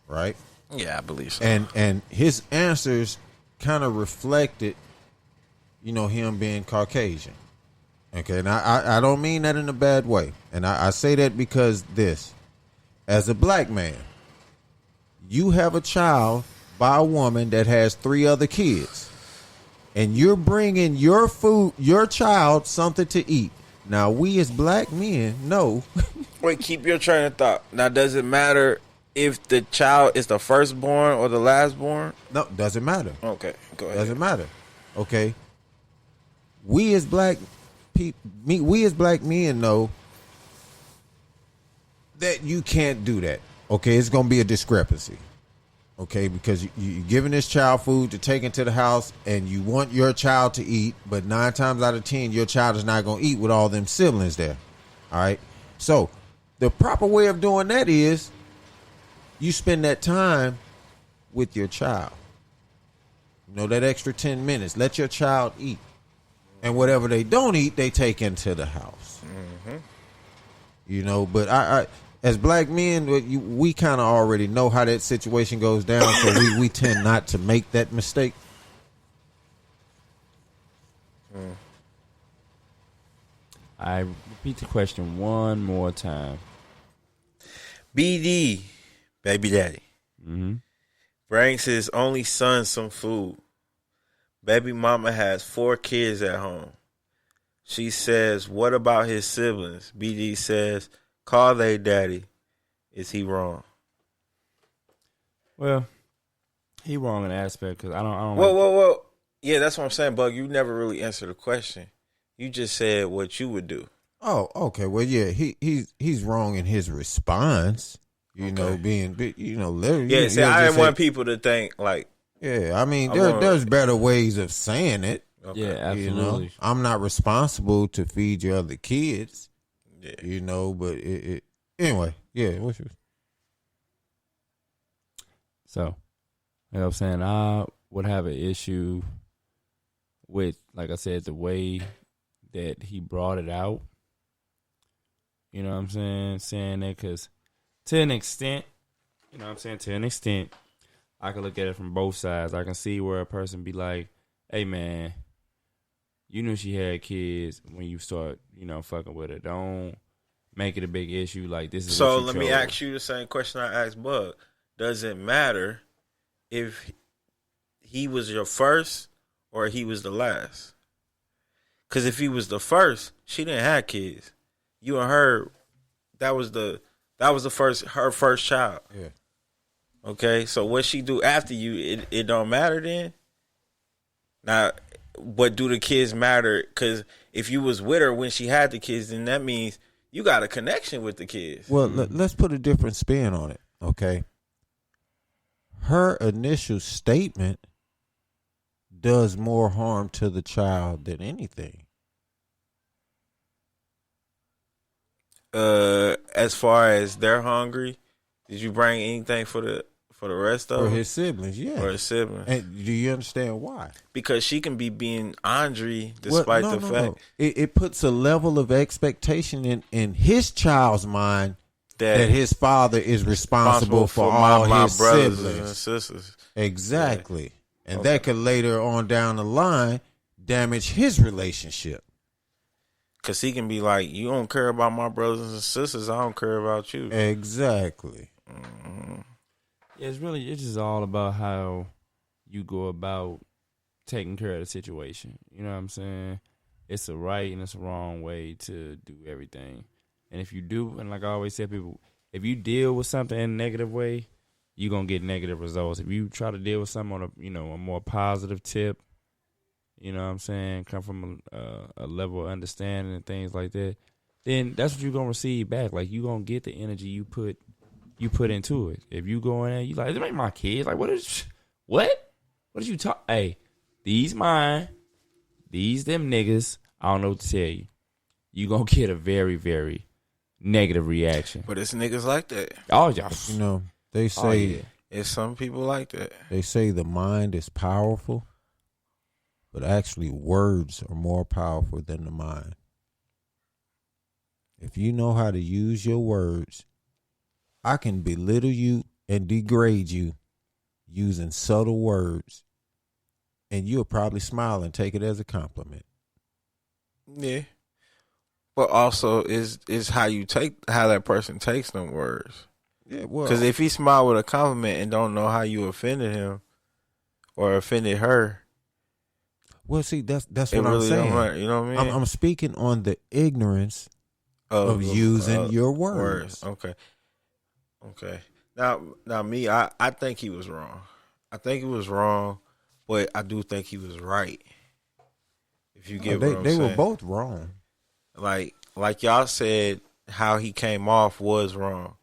right? Yeah, I believe so. And his answers kind of reflected, him being Caucasian. Okay, and I don't mean that in a bad way. And I say that because as a black man, you have a child by a woman that has 3 other kids. And you're bringing your child something to eat. Now, we as black men know. Wait, keep your train of thought. Now, does it matter if the child is the firstborn or the lastborn? No, doesn't matter. Okay, go ahead. Doesn't matter. Okay. We as black men know that you can't do that. Okay, it's going to be a discrepancy. Okay, because you're giving this child food to take into the house and you want your child to eat, but 9 times out of 10, your child is not going to eat with all them siblings there. All right? So, the proper way of doing that is you spend that time with your child. That extra 10 minutes. Let your child eat. And whatever they don't eat, they take into the house. Mm-hmm. But I as black men, we kind of already know how that situation goes down, so we tend not to make that mistake. I repeat the question one more time. BD, baby daddy, brings his only son some food. Baby mama has 4 kids at home. She says, what about his siblings? BD says, call they daddy. Is he wrong? Well, he wrong in the aspect because I don't. Whoa. Yeah, that's what I'm saying, Bug. You never really answered the question. You just said what you would do. Oh, okay. Well, yeah, he's wrong in his response. Being literally. Yeah, see, I didn't want people to think like. Yeah, I mean, there's better ways of saying it. Okay. Yeah, absolutely. I'm not responsible to feed your other kids. Yeah. But anyway, yeah. What's yours? So, what I'm saying, I would have an issue with, like I said, the way that he brought it out. You know what I'm saying? Saying that because to an extent, I can look at it from both sides. I can see where a person be like, hey, man, you knew she had kids when you start, fucking with her. Don't make it a big issue like this is so let me ask you the same question I asked Bug. Does it matter if he was your first or he was the last? Because if he was the first, she didn't have kids. You and her, that was her first child. Yeah. Okay, so what she do after you, it don't matter then? Now, what do the kids matter? Because if you was with her when she had the kids, then that means you got a connection with the kids. Well, let's put a different spin on it, okay? Her initial statement does more harm to the child than anything. As far as they're hungry, did you bring anything for For the rest of for them? his siblings, yeah. For his siblings. And do you understand why? Because she can be being Andre despite the fact. It puts a level of expectation in his child's mind that his father is responsible for all my his brothers siblings and sisters. Exactly. Yeah. And that could later on down the line damage his relationship. Because he can be like, you don't care about my brothers and sisters, I don't care about you. Exactly. Mm-hmm. Yeah, it's just all about how you go about taking care of the situation. You know what I'm saying? It's a right and it's a wrong way to do everything. And if you do, and like I always tell people, if you deal with something in a negative way, you're going to get negative results. If you try to deal with something on a more positive tip, you know what I'm saying, come from a level of understanding and things like that, then that's what you're going to receive back. Like, you're going to get the energy you put into it. If you go in there, you like, this ain't my kids. Like, what did you talk? Hey, these mine, these them niggas, I don't know what to tell you. You going to get a very, very negative reaction. But it's niggas like that. Oh, yeah. You know, they say it's some people like that. They say the mind is powerful, but actually words are more powerful than the mind. If you know how to use your words, I can belittle you and degrade you using subtle words, and you'll probably smile and take it as a compliment. Yeah. But also is how that person takes them words. Yeah, well, because if he smiled with a compliment and don't know how you offended him or offended her, well, see, that's what really I'm saying. You know what I mean? I'm speaking on the ignorance of using your words. Okay. Now me, I think he was wrong. I think he was wrong, but I do think he was right. If you get what I'm saying. They were both wrong. Like y'all said, how he came off was wrong,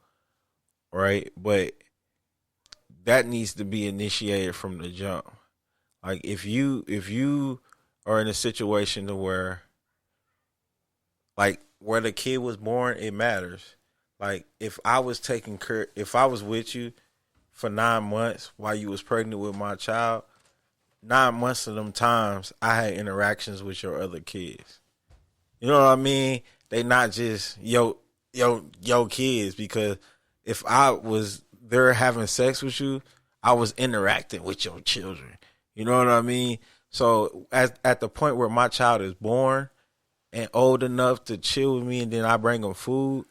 right? But that needs to be initiated from the jump. Like if you are in a situation to where the kid was born, it matters. Like if I was with you for 9 months while you was pregnant with my child, 9 months of them times I had interactions with your other kids. You know what I mean? They not just yo kids, because if I was there having sex with you, I was interacting with your children. You know what I mean? So at the point where my child is born and old enough to chill with me, and then I bring them food,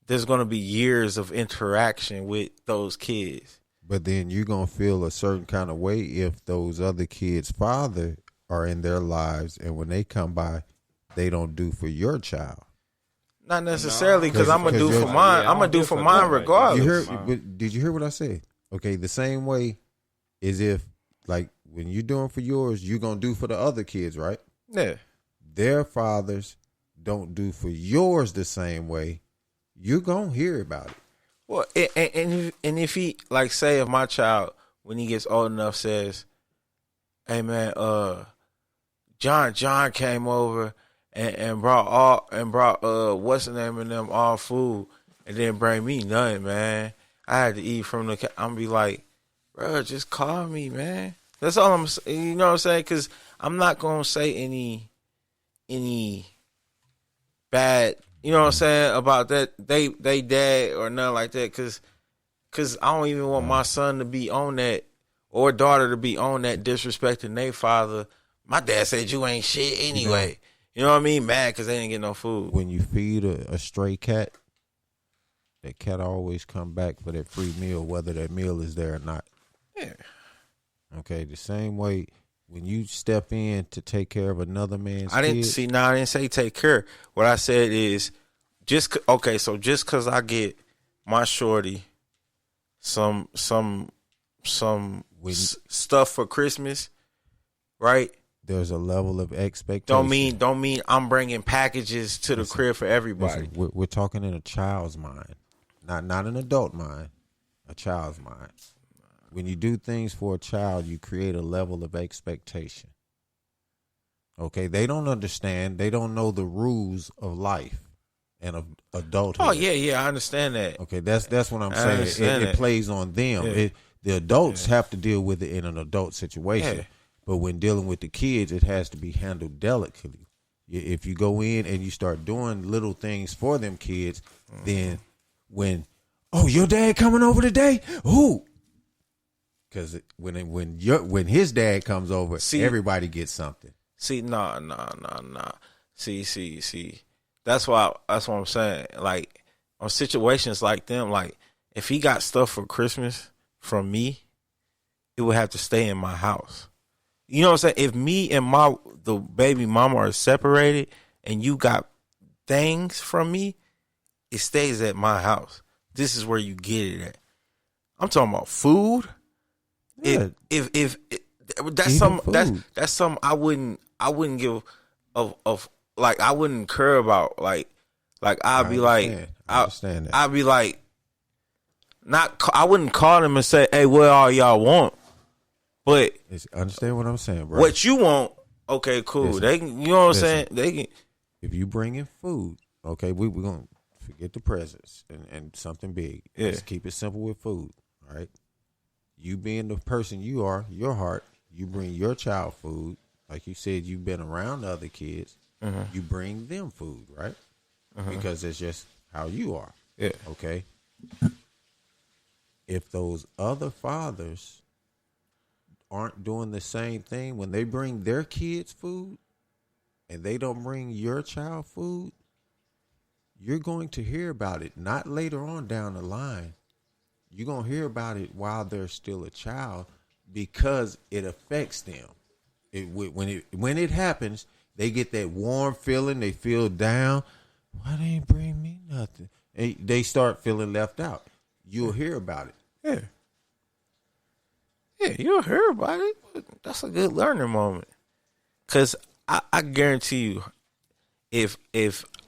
there's going to be years of interaction with those kids. But then you're going to feel a certain kind of way if those other kids' father are in their lives, and when they come by, they don't do for your child. Not necessarily, because I'm gonna do for mine. I'm gonna do for mine regardless. Did you hear what I said? Okay, the same way is if, like, when you're doing for yours, you're gonna do for the other kids, right? Yeah. Their fathers don't do for yours the same way. You're gonna hear about it. Well, and if he, like, say if my child, when he gets old enough, says, "Hey man, John came over and brought what's the name of them all food, and didn't bring me nothing, man. I had to eat from the. I'm be like, bro, just call me, man. That's all I'm. You know what I'm saying? Because I'm not gonna say any bad. You know what I'm saying about that? They dad or nothing like that. Because I don't even want my son to be on that, or daughter to be on that, disrespecting their father. My dad said you ain't shit anyway. You know what I mean? Mad because they didn't get no food. When you feed a stray cat, that cat always come back for that free meal, whether that meal is there or not. Yeah. Okay, the same way when you step in to take care of another man's I didn't say take care. What I said is just because I get my shorty some stuff for Christmas, right? There's a level of expectation. Don't mean I'm bringing packages to the crib for everybody. We're talking in a child's mind, not an adult mind, a child's mind. When you do things for a child, you create a level of expectation. Okay, they don't understand. They don't know the rules of life. and adulthood. Oh yeah, I understand that. Okay, that's what I'm saying. It plays on them. Yeah. The adults have to deal with it in an adult situation, but when dealing with the kids, it has to be handled delicately. If you go in and you start doing little things for them kids, then when your dad coming over today, because when his dad comes over, everybody gets something. See, nah. See. That's what I'm saying. Like on situations like them, like if he got stuff for Christmas from me, it would have to stay in my house. You know what I'm saying? If me and the baby mama are separated and you got things from me, it stays at my house. This is where you get it at. I'm talking about food. Yeah. If that's something I wouldn't give of like I wouldn't care about like I'd be like I'd be like I wouldn't call them and say, hey, what all y'all want? But understand what I'm saying, bro. What you want, okay, cool. Listen, they can, you know what I'm saying? They can. If you bring in food, okay, we're gonna forget the presents and something big. Yeah. Just keep it simple with food. All right. You being the person you are, your heart, you bring your child food. Like you said, you've been around the other kids. Mm-hmm. You bring them food, right? Mm-hmm. Because it's just how you are. Yeah. Okay. If those other fathers aren't doing the same thing when they bring their kids food and they don't bring your child food, you're going to hear about it not later on down the line. You're going to hear about it while they're still a child because it affects them. When it happens, they get that warm feeling. They feel down. Why they ain't bring me nothing? And they start feeling left out. You'll hear about it. Yeah. Yeah, you'll hear about it. That's a good learning moment. Cause I guarantee you, if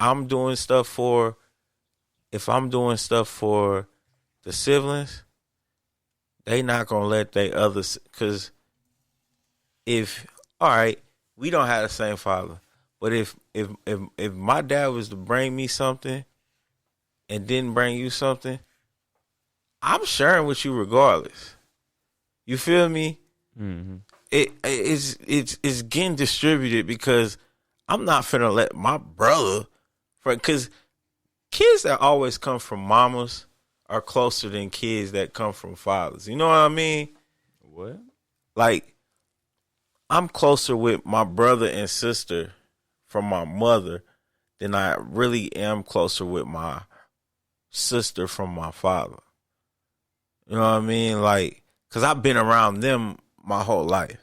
I'm doing stuff for the siblings, they not gonna let they others. Cause all right, we don't have the same father, but if my dad was to bring me something and didn't bring you something, I'm sharing with you regardless. You feel me? Mm-hmm. It's getting distributed because I'm not finna let my brother, because kids that always come from mamas are closer than kids that come from fathers. You know what I mean? What? Like, I'm closer with my brother and sister from my mother than I really am closer with my sister from my father. You know what I mean? Like, because I've been around them my whole life.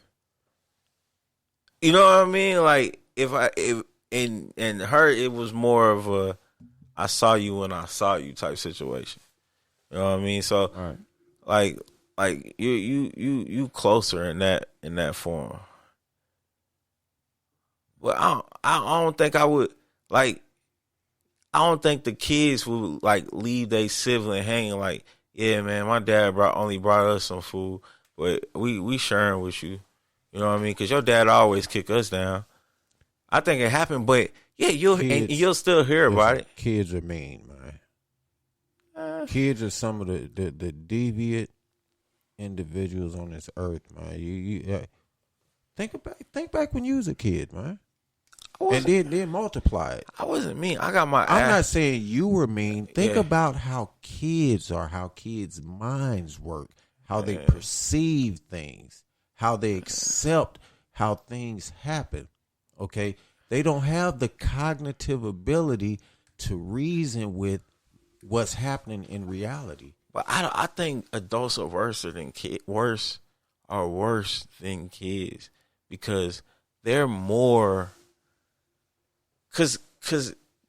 You know what I mean? Like, in her, it was more of a I saw you when I saw you type situation. You know what I mean? So, right. like you closer in that form. But I don't think I would like. I don't think the kids would like leave their sibling hanging. Like, yeah, man, my dad only brought us some food, but we sharing with you. You know what I mean? Because your dad always kick us down. I think it happened, but yeah, you'll still hear about it. Kids are mean, man. Kids are some of the deviant individuals on this earth, man. You think back when you was a kid, man. And then multiply it. I wasn't mean. I got my. I'm not saying you were mean. Think about how kids are, how kids' minds work, how they perceive things, how they accept how things happen. Okay, they don't have the cognitive ability to reason with what's happening in reality. But I think adults are worse than kids because they're more. Cause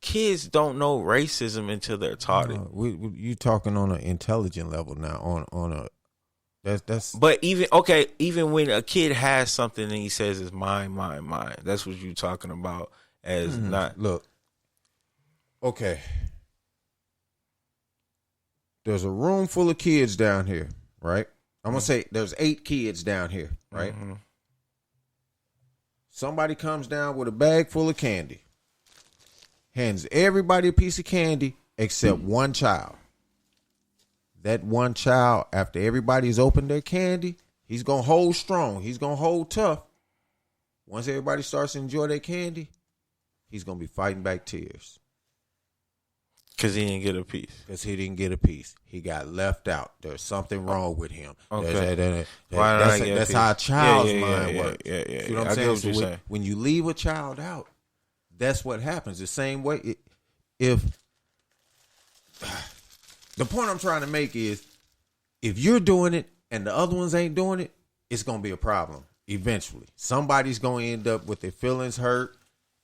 kids don't know racism until they're taught it. You talking on an intelligent level now. On a that's. But even when a kid has something and he says it's mine, that's what you talking about as not. Look. Okay. There's a room full of kids down here, right? I'm gonna say there's 8 kids down here, right? Mm-hmm. Somebody comes down with a bag full of candy. hands everybody a piece of candy except one child. That one child, after everybody's opened their candy, he's going to hold strong. He's going to hold tough. Once everybody starts to enjoy their candy, he's going to be fighting back tears. Because he didn't get a piece. Because he didn't get a piece. He got left out. There's something wrong with him. Okay. That's how a child's mind works. Yeah. You know what I'm saying? So when you leave a child out, that's what happens. The same way, if the point I'm trying to make is, if you're doing it and the other ones ain't doing it, it's going to be a problem eventually. Somebody's going to end up with their feelings hurt.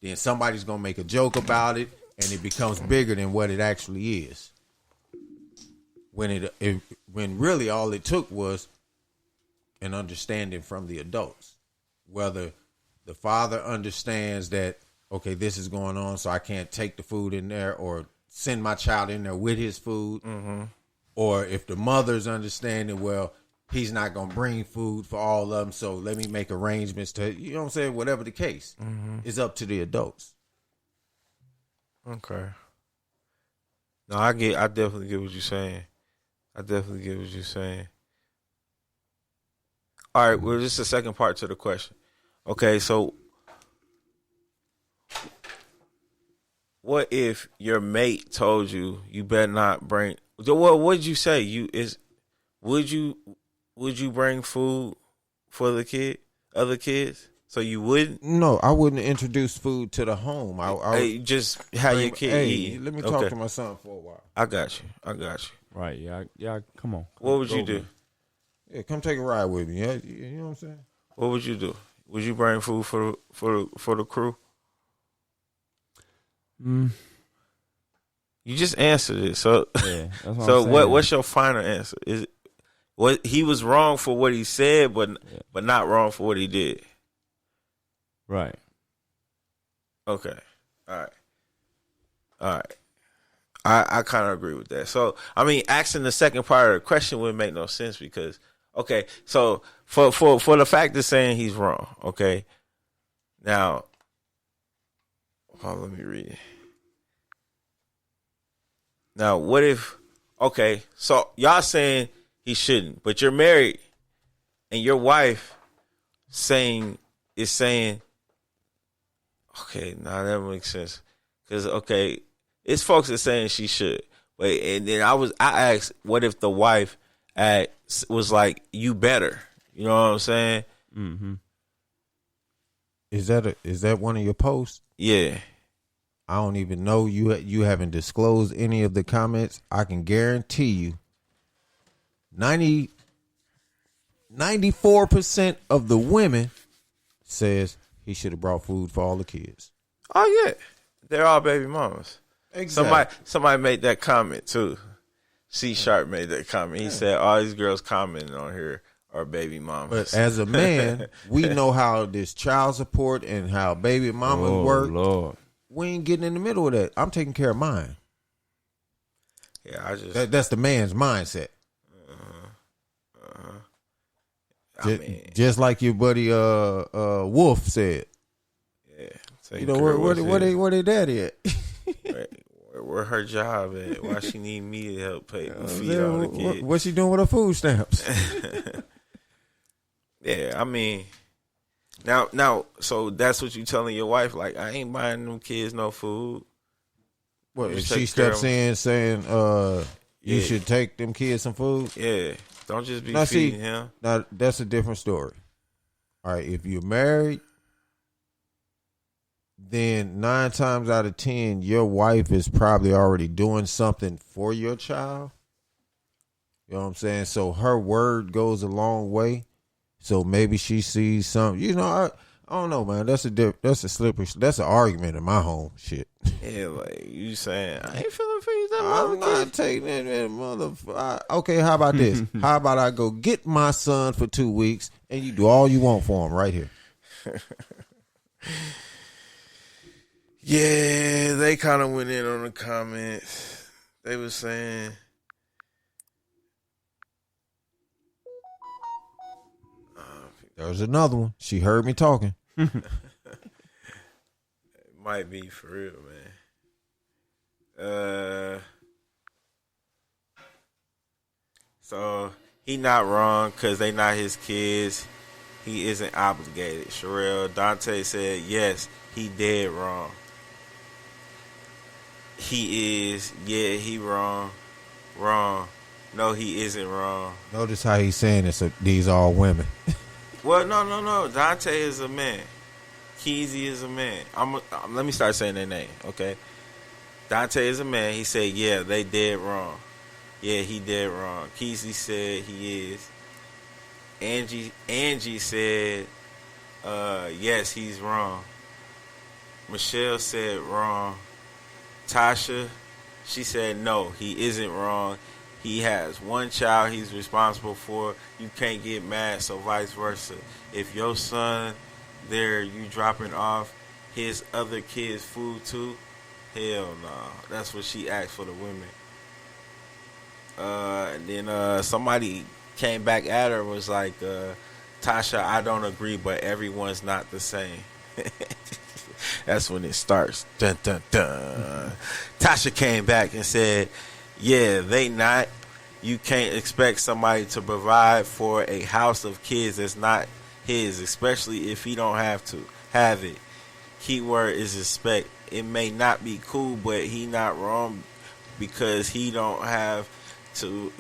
Then somebody's going to make a joke about it. And it becomes bigger than what it actually is. When really all it took was an understanding from the adults. Whether the father understands that, okay, this is going on, so I can't take the food in there or send my child in there with his food. Mm-hmm. Or if the mother's understanding, well, he's not going to bring food for all of them, so let me make arrangements to, you know what I'm saying? Whatever the case, it's up to the adults. Okay. No, I definitely get what you're saying. All right, well, this is the second part to the question. Okay, so what if your mate told you better not bring? Well, what did you say? Would you bring food for the other kids? So you wouldn't? No, I wouldn't introduce food to the home. I just have your kid eat. Let me talk to my son for a while. I got you. Right, yeah, come on. What would you do? Yeah, come take a ride with me. Yeah, you know what I'm saying? What would you do? Would you bring food for the crew? You just answered it. So, yeah, that's so what's your final answer? Is it what he was wrong for what he said, but not wrong for what he did? Right. Okay. All right. I kind of agree with that. So, I mean, asking the second part of the question wouldn't make no sense because, okay, so for the fact of saying he's wrong, okay, now, let me read it. Now, what if, okay, so y'all saying he shouldn't, but you're married and your wife is saying, okay, now that makes sense. Because, okay, it's folks that saying she should. Wait, and then I asked, what if the wife was like, you better? You know what I'm saying? Mm-hmm. Is that one of your posts? Yeah. I don't even know. You haven't disclosed any of the comments. I can guarantee you 94% of the women says he should have brought food for all the kids. Oh yeah, they're all baby mamas. Exactly. Somebody made that comment too. C Sharp made that comment. He said all these girls commenting on here are baby mamas. But as a man, we know how this child support and how baby mamas work. Lord. We ain't getting in the middle of that. I'm taking care of mine. Yeah, that's the man's mindset. Just like your buddy Wolf said. Yeah. You know where they daddy at? Where her job at? Why she need me to help pay feed all the kids? What's she doing with her food stamps? Yeah, I mean, now, so that's what you telling your wife? Like, I ain't buying them kids no food. What if she steps in saying, you should take them kids some food? Yeah. Don't just be feeding him. Now, that's a different story. All right, if you're married, then 9 times out of 10, your wife is probably already doing something for your child. You know what I'm saying? So her word goes a long way. So maybe she sees something. You know, I don't know, man. That's an argument in my home. Shit. Yeah, like you saying, I ain't finna feed that I'm not taking that motherfucker. Okay, how about this? How about I go get my son for 2 weeks and you do all you want for him right here? Yeah, they kind of went in on the comments. They was saying, there's another one. She heard me talking. It might be for real, man. So he not wrong because they not his kids. He isn't obligated. Sherelle Dante said yes, he dead wrong. He is, yeah, he wrong. Wrong. No, he isn't wrong. Notice how he's saying this. These are all women. Well, no. Dante is a man. Keezy is a man. Let me start saying their name, okay? Dante is a man. He said, yeah, they dead wrong. Yeah, he dead wrong. Keezy said he is. Angie said, yes, he's wrong. Michelle said wrong. Tasha, she said no, he isn't wrong. He has one child he's responsible for. You can't get mad, so vice versa. If your son there, you dropping off his other kids' food too? Hell no. That's what she asked for the women. And then somebody came back at her and was like, Tasha, I don't agree, but everyone's not the same. That's when it starts. Dun, dun, dun. Tasha came back and said, yeah, they not. You can't expect somebody to provide for a house of kids that's not his, especially if he don't have it. Keyword is expect. It may not be cool, but he not wrong because he don't have to.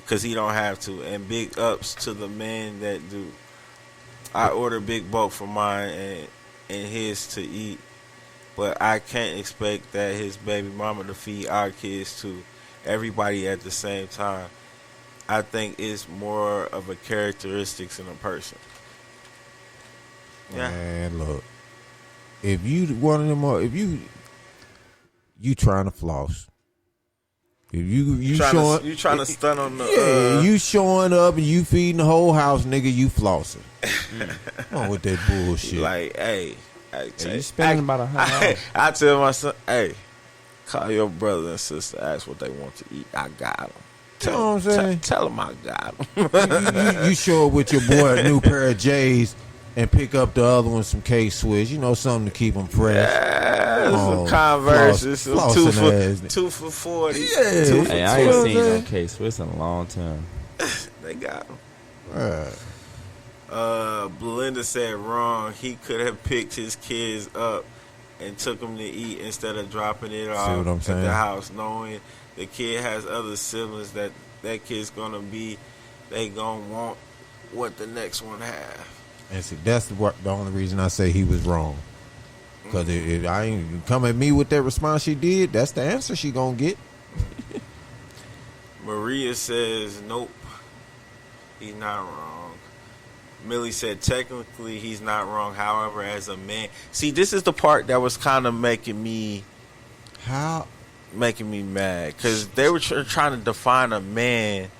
And big ups to the men that do. I order big bulk for mine and his to eat, but I can't expect that his baby mama to feed our kids to everybody at the same time. I think it's more of a characteristics in a person. Yeah. Man, look, if you one of them, if you trying to floss, if you trying to stun on the you showing up and you feeding the whole house, nigga, you flossing. Come on with that bullshit. Like, hey, you spending about $100. I tell my son, hey, call your brother and sister, ask what they want to eat. I got them. You know what I'm saying? Tell them I got them. you show up with your boy a new pair of J's and pick up the other one some K-Swiss. You know, something to keep them fresh. Yeah, some Converse. Some two for 40. Yeah. Hey, I ain't seen no K-Swiss in a long time. They got them. Right. Belinda said wrong. He could have picked his kids up and took them to eat instead of dropping it off at the house, knowing the kid has other siblings that kid's gonna be, they gonna want what the next one have. And see, that's the only reason I say he was wrong. Because if I ain't come at me with that response she did, that's the answer she gonna get. Maria says nope, he's not wrong. Millie said technically he's not wrong. However, as a man, see, this is the part that was kind of making me mad because they were trying to define a man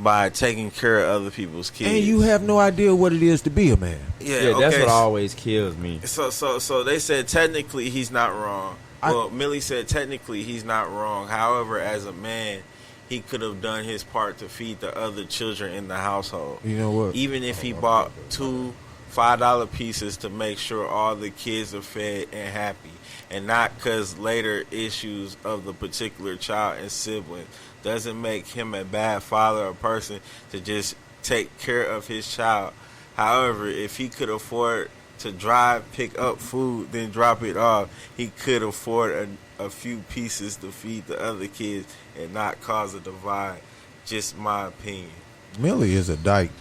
by taking care of other people's kids, and you have no idea what it is to be a man. Yeah, okay. That's what always kills me. So they said technically he's not wrong. Well, Millie said technically he's not wrong. However, as a man, he could have done his part to feed the other children in the household. You know what? Even if he bought two $5 pieces to make sure all the kids are fed and happy, and not because later issues of the particular child and sibling doesn't make him a bad father or person to just take care of his child. However, if he could afford to drive, pick up food, then drop it off, he could afford a few pieces to feed the other kids and not cause a divide. Just my opinion. Millie is a dyke.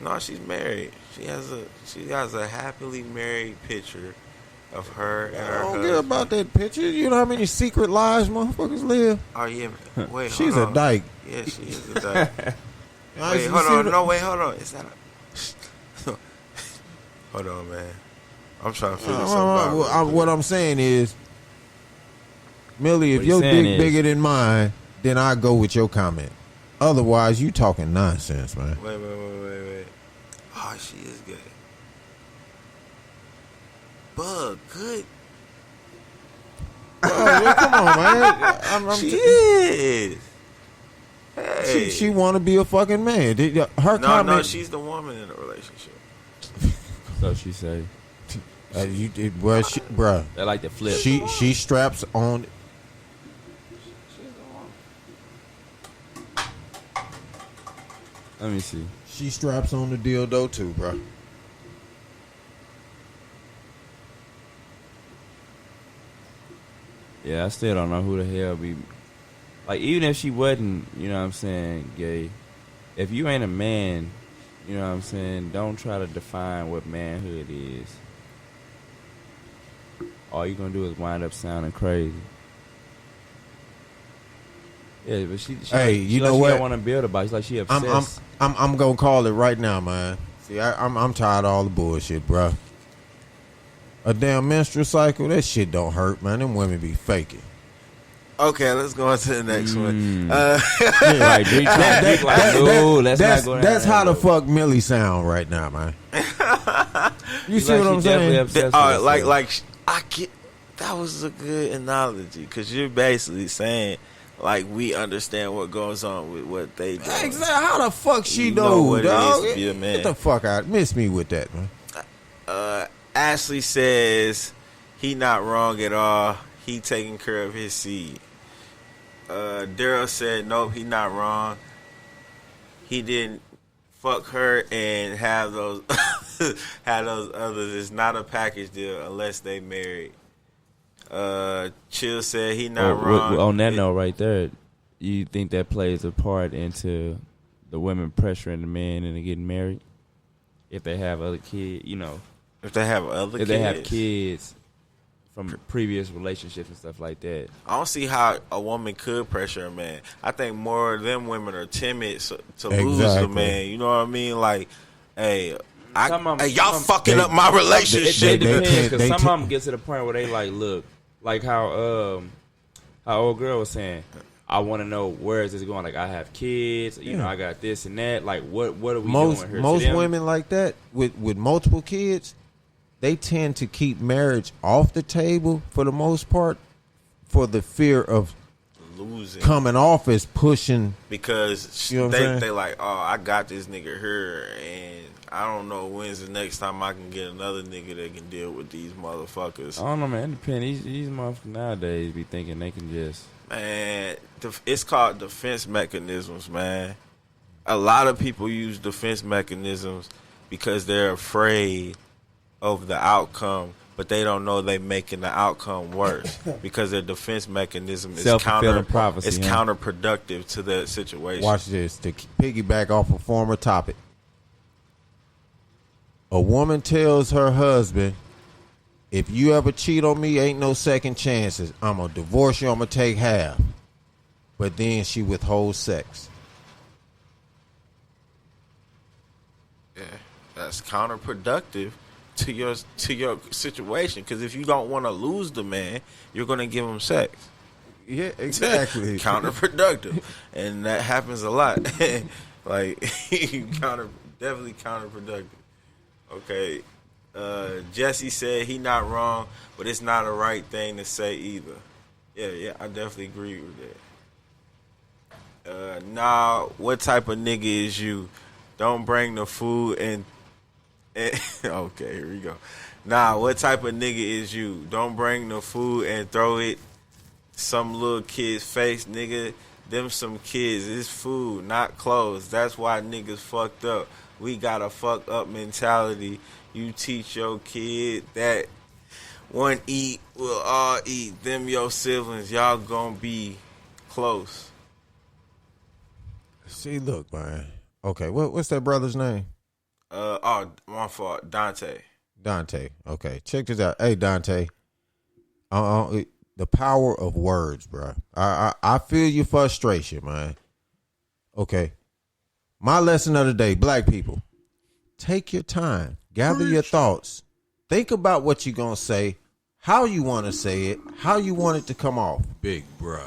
No, she's married. She has a happily married picture of her and her husband. I don't care about that picture. You know how many secret lives motherfuckers live? Oh, yeah. Wait, she's hold on. a dyke. Yeah, she is a dyke. Wait, hold on. No, wait, hold on. Is that a... Hold on, man. I'm trying to figure something out. What I'm saying is, Millie, if your dick bigger than mine, then I go with your comment. Otherwise, you talking nonsense, man. Wait. Oh, she is good. Bug, good. Oh, come on, man. She is. Hey. She want to be a fucking man. Her comment. No, she's the woman in the relationship. So she say. Bruh. They like to flip. She straps on. Let me see. She straps on the dildo too, bro. Yeah, I still don't know who the hell be. Like, even if she wasn't, you know what I'm saying, gay, if you ain't a man, you know what I'm saying, don't try to define what manhood is. All you gonna do is wind up sounding crazy. Yeah, but she hey, like, you know she what? don't want to build about. She's like she obsessed. I'm gonna call it right now, man. See, I'm tired of all the bullshit, bro. A damn menstrual cycle, that shit don't hurt, man. Them women be faking. Okay, let's go on to the next one. Right, that's how the fuck Millie sound right now, man. You see what I'm saying? I get that was a good analogy because you're basically saying like we understand what goes on with what they do. Exactly. How the fuck she know what dog? It is to be a man. Get the fuck out. Miss me with that, man. Ashley says he not wrong at all. He taking care of his seed. Daryl said nope, he not wrong. He didn't fuck her and have those have those others. It's not a package deal unless they married. Chill said he not wrong. On that note right there, you think that plays a part into the women pressuring the men into getting married? If they have other kids, you know. If they have they have kids from previous relationships and stuff like that. I don't see how a woman could pressure a man. I think more of them women are timid to lose a man. You know what I mean? Like, hey, y'all fucking up my relationship. It depends, because some of them get to the point where they like, look, like how old girl was saying, I want to know where is this going. Like, I have kids, you know, I got this and that. Like, what are we doing here? Most women like that with multiple kids, they tend to keep marriage off the table for the most part for the fear of losing, coming off as pushing. Because you know they like, oh, I got this nigga here, and I don't know when's the next time I can get another nigga that can deal with these motherfuckers. I don't know, man. It depends. These motherfuckers nowadays be thinking they can just... Man, it's called defense mechanisms, man. A lot of people use defense mechanisms because they're afraid of the outcome, but they don't know they making the outcome worse because their defense mechanism is counterproductive to the situation. Watch this. To piggyback off a former topic. A woman tells her husband, if you ever cheat on me, ain't no second chances. I'm going to divorce you. I'm going to take half. But then she withholds sex. Yeah, that's counterproductive to your situation, because if you don't want to lose the man, you're going to give him sex. Yeah, exactly. Counterproductive. And that happens a lot. Like, definitely counterproductive. Okay. Jesse said he not wrong, but it's not a right thing to say either. Yeah, I definitely agree with that. Nah, what type of nigga is you? Don't bring the food and okay, here we go. Nah, what type of nigga is you? Don't bring the food and throw it some little kid's face, nigga. Them some kids. It's food, not clothes. That's why niggas fucked up. We got a fuck up mentality. You teach your kid that one eat, we'll all eat. Them your siblings, y'all gonna be close. See, look, man. Okay, what's that brother's name? My fault. Dante. Okay, check this out. Hey, Dante. The power of words, bro. I feel your frustration, man. Okay. My lesson of the day, black people. Take your time. Gather your thoughts. Think about what you're going to say, how you want to say it, how you want it to come off. Big bro.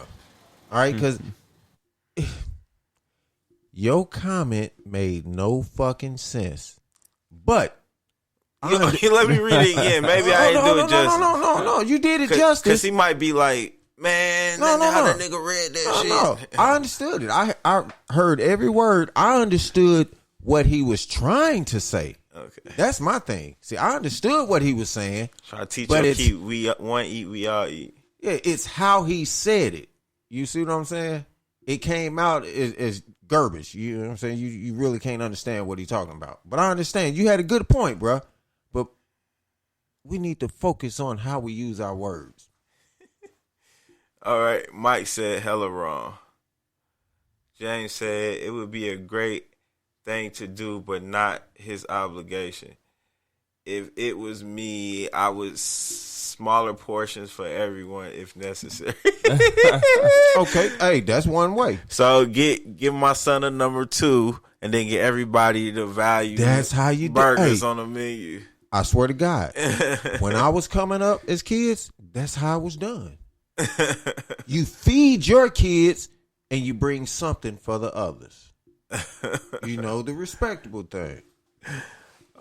All right, because your comment made no fucking sense. But let me read it again. Maybe I didn't do it justice. No. You did it justice. Because he might be like, man, how that nigga read that shit. No. I understood it. I heard every word. I understood what he was trying to say. Okay. That's my thing. See, I understood what he was saying. Try to teach your kid, we one eat, we all eat. Yeah, it's how he said it. You see what I'm saying? It came out as garbage. You know what I'm saying? You really can't understand what he's talking about. But I understand. You had a good point, bro. But we need to focus on how we use our words. All right. Mike said hella wrong. James said it would be a great thing to do, but not his obligation. If it was me, I would smaller portions for everyone if necessary. Okay, hey, that's one way. So give my son a number 2, and then get everybody to value. That's how you do. Burgers on the menu. I swear to God, when I was coming up as kids, that's how it was done. You feed your kids, and you bring something for the others. You know, the respectable thing.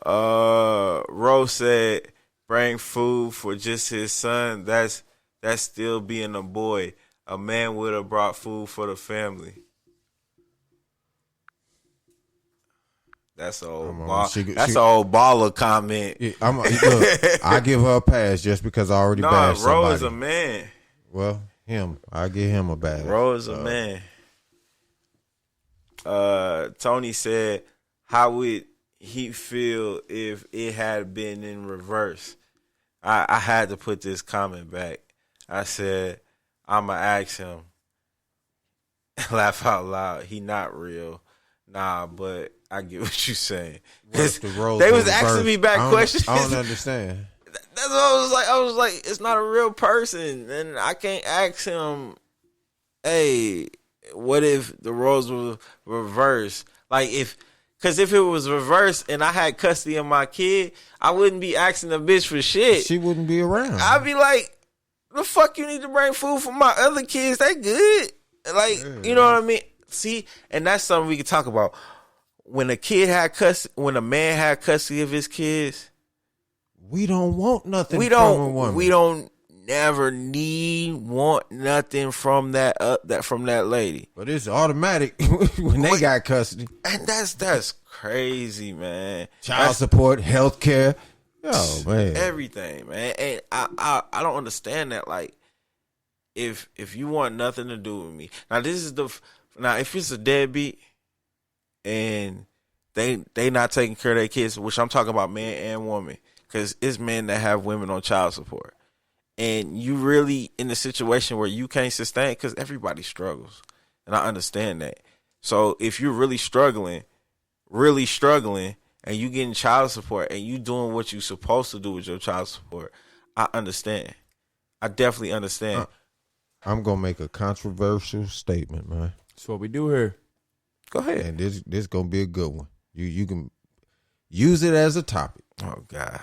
Rose said, bring food for just his son. That's still being a boy. A man would have brought food for the family. That's an old that's an old baller comment. Yeah, look, I give her a pass just because I already bashed somebody. Rose a man. Well, I give him a pass. Rose a man. Tony said, how would he feel if it had been in reverse? I had to put this comment back. I said, I'ma ask him. Laugh out loud. He not real. Nah, but I get what you saying. They was asking me back questions. I don't understand. That's what I was like. I was like, it's not a real person, and I can't ask him, hey, what if the roles were reversed? Like because if it was reversed and I had custody of my kid, I wouldn't be asking the bitch for shit. She wouldn't be around. I'd be like, the fuck you need to bring food for my other kids? They good. Like, you know what I mean? See, and that's something we could talk about. When a man had custody of his kids, we don't want nothing from a woman. We don't never want nothing from that lady. But it's automatic when they got custody. And that's crazy, man. Child support, health care. Oh man. Everything, man. And I don't understand that. Like, if you want nothing to do with me. Now if it's a deadbeat and they not taking care of their kids, which I'm talking about man and woman, because it's men that have women on child support. And you really in the situation where you can't sustain, because everybody struggles. And I understand that. So if you're really struggling, and you getting child support and you doing what you're supposed to do with your child support, I understand. I definitely understand. I'm going to make a controversial statement, man. That's what we do here. Go ahead. And this going to be a good one. You can use it as a topic. Oh, God.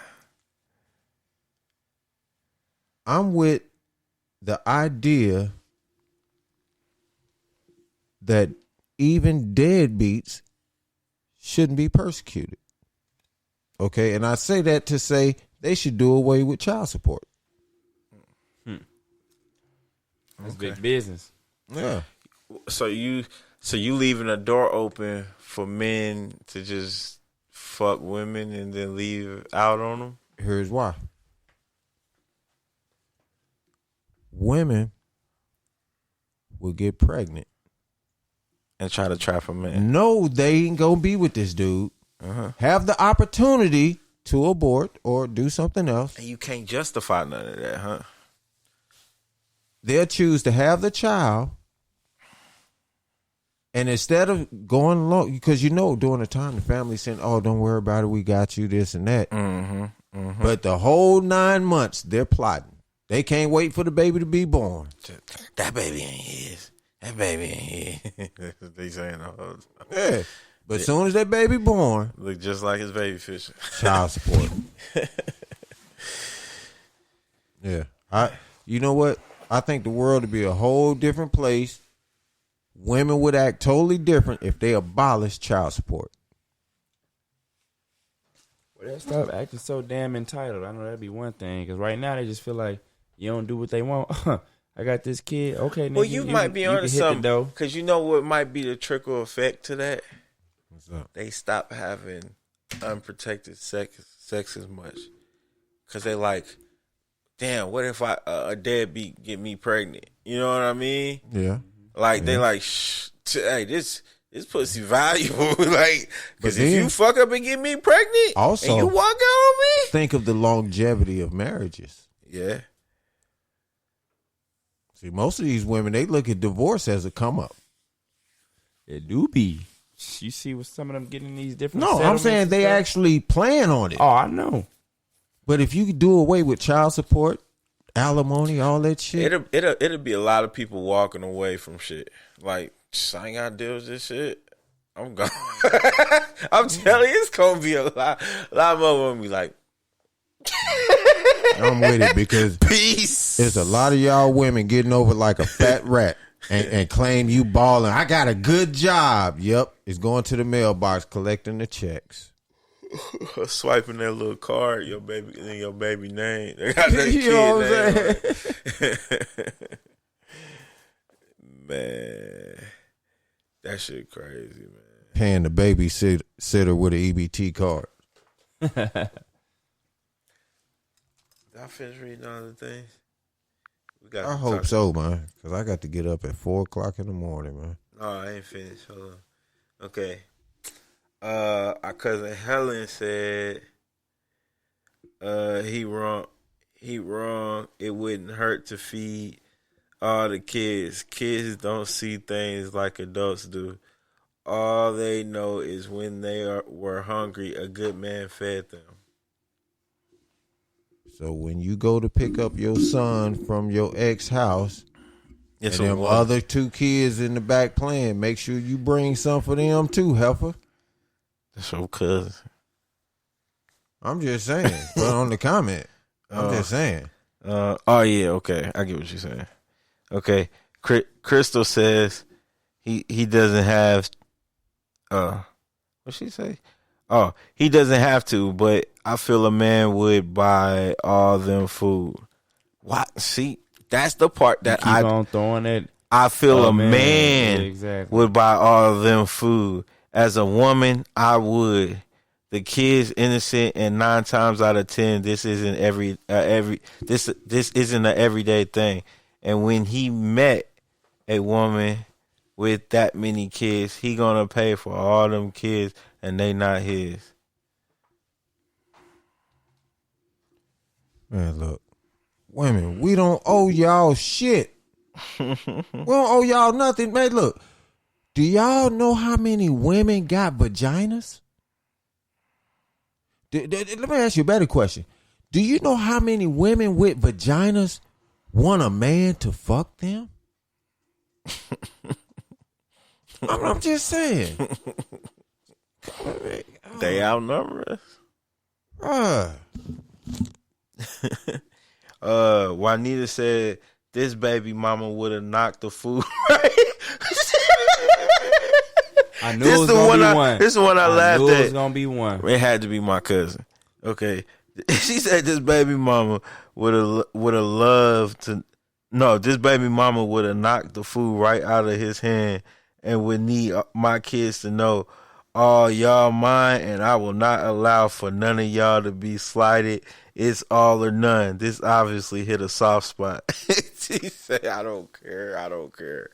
I'm with the idea that even deadbeats shouldn't be persecuted. Okay, and I say that to say they should do away with child support. That's big business. Yeah. So you leaving a door open for men to just fuck women and then leave out on them? Here's why. Women will get pregnant and try to trap a man. No, they ain't gonna be with this dude. Have the opportunity to abort or do something else. And you can't justify none of that, huh? They'll choose to have the child, and instead of going along, because during the time the family saying, "Oh, don't worry about it, we got you," this and that. But the whole 9 months they're plotting. They can't wait for the baby to be born. That baby ain't his. That baby ain't his. They saying the whole time. Yeah. But as soon as that baby born, look just like his baby Fisher. Child support. Yeah. You know what? I think the world would be a whole different place. Women would act totally different if they abolished child support. Well, they stop acting so damn entitled. I know that'd be one thing, because right now they just feel like you don't do what they want. I got this kid. Okay, nigga, well, you might be onto something, because you know what might be the trickle effect to that? What's up? They stop having unprotected sex as much, because they like, damn, what if a deadbeat get me pregnant? You know what I mean? Yeah. Like, they like, hey, this This pussy valuable. Like, because But if then- you fuck up and get me pregnant, Also, and you walk out on me, think of the longevity of marriages. yeah. See, most of these women, they look at divorce as a come up. It do be. You see what some of them getting these different. No, I'm saying they actually plan on it. Oh, I know. But if you could do away with child support, alimony, all that shit, It'll be a lot of people walking away from shit. Like, I ain't gotta deal with this shit. I'm gone. I'm telling you, it's gonna be a lot more women be like, I'm with it because peace. There's a lot of y'all women getting over like a fat rat and claim you balling. I got a good job. Yep, it's going to the mailbox collecting the checks. Swiping that little card, your baby name. They got that You kid know what name. Man, that shit crazy, man. Paying the babysitter with an EBT card. Did I finish reading all the things? I hope so, man, because I got to get up at 4 o'clock in the morning, man. No, I ain't finished. Hold on. Okay. Our cousin Helen said he wrong. It wouldn't hurt to feed all the kids. Kids don't see things like adults do. All they know is when they were hungry, a good man fed them. So when you go to pick up your son from your ex house, Yes, and them so other 2 kids in the back playing, make sure you bring some for them too, heifer. That's your cousin. I'm just saying. Put on the comment. I'm just saying. Oh yeah, okay. I get what you're saying. Okay. Crystal says he doesn't have what'd she say? Oh, he doesn't have to, but I feel a man would buy all them food. What? See, that's the part that Keep on throwing it. I feel a man. man Yeah, exactly. would buy all of them food. As a woman, I would. The kid's innocent, and 9 times out of 10, this isn't this isn't an everyday thing. And when he met a woman with that many kids, he gonna pay for all them kids, and they not his. Man, look, women, we don't owe y'all shit. We don't owe y'all nothing, man. Look, do y'all know how many women got vaginas? Let me ask you a better question. Do you know how many women with vaginas want a man to fuck them? I'm just saying. They outnumber us. Juanita said this baby mama would have knocked the food right. I knew it was gonna be one. This is the one I laughed at. It was gonna be one. It had to be my cousin. Okay, she said this baby mama would have loved to. No, this baby mama would have knocked the food right out of his hand, and would need my kids to know, all y'all mine, and I will not allow for none of y'all to be slighted. It's all or none. This obviously hit a soft spot. She said, I don't care. I don't care.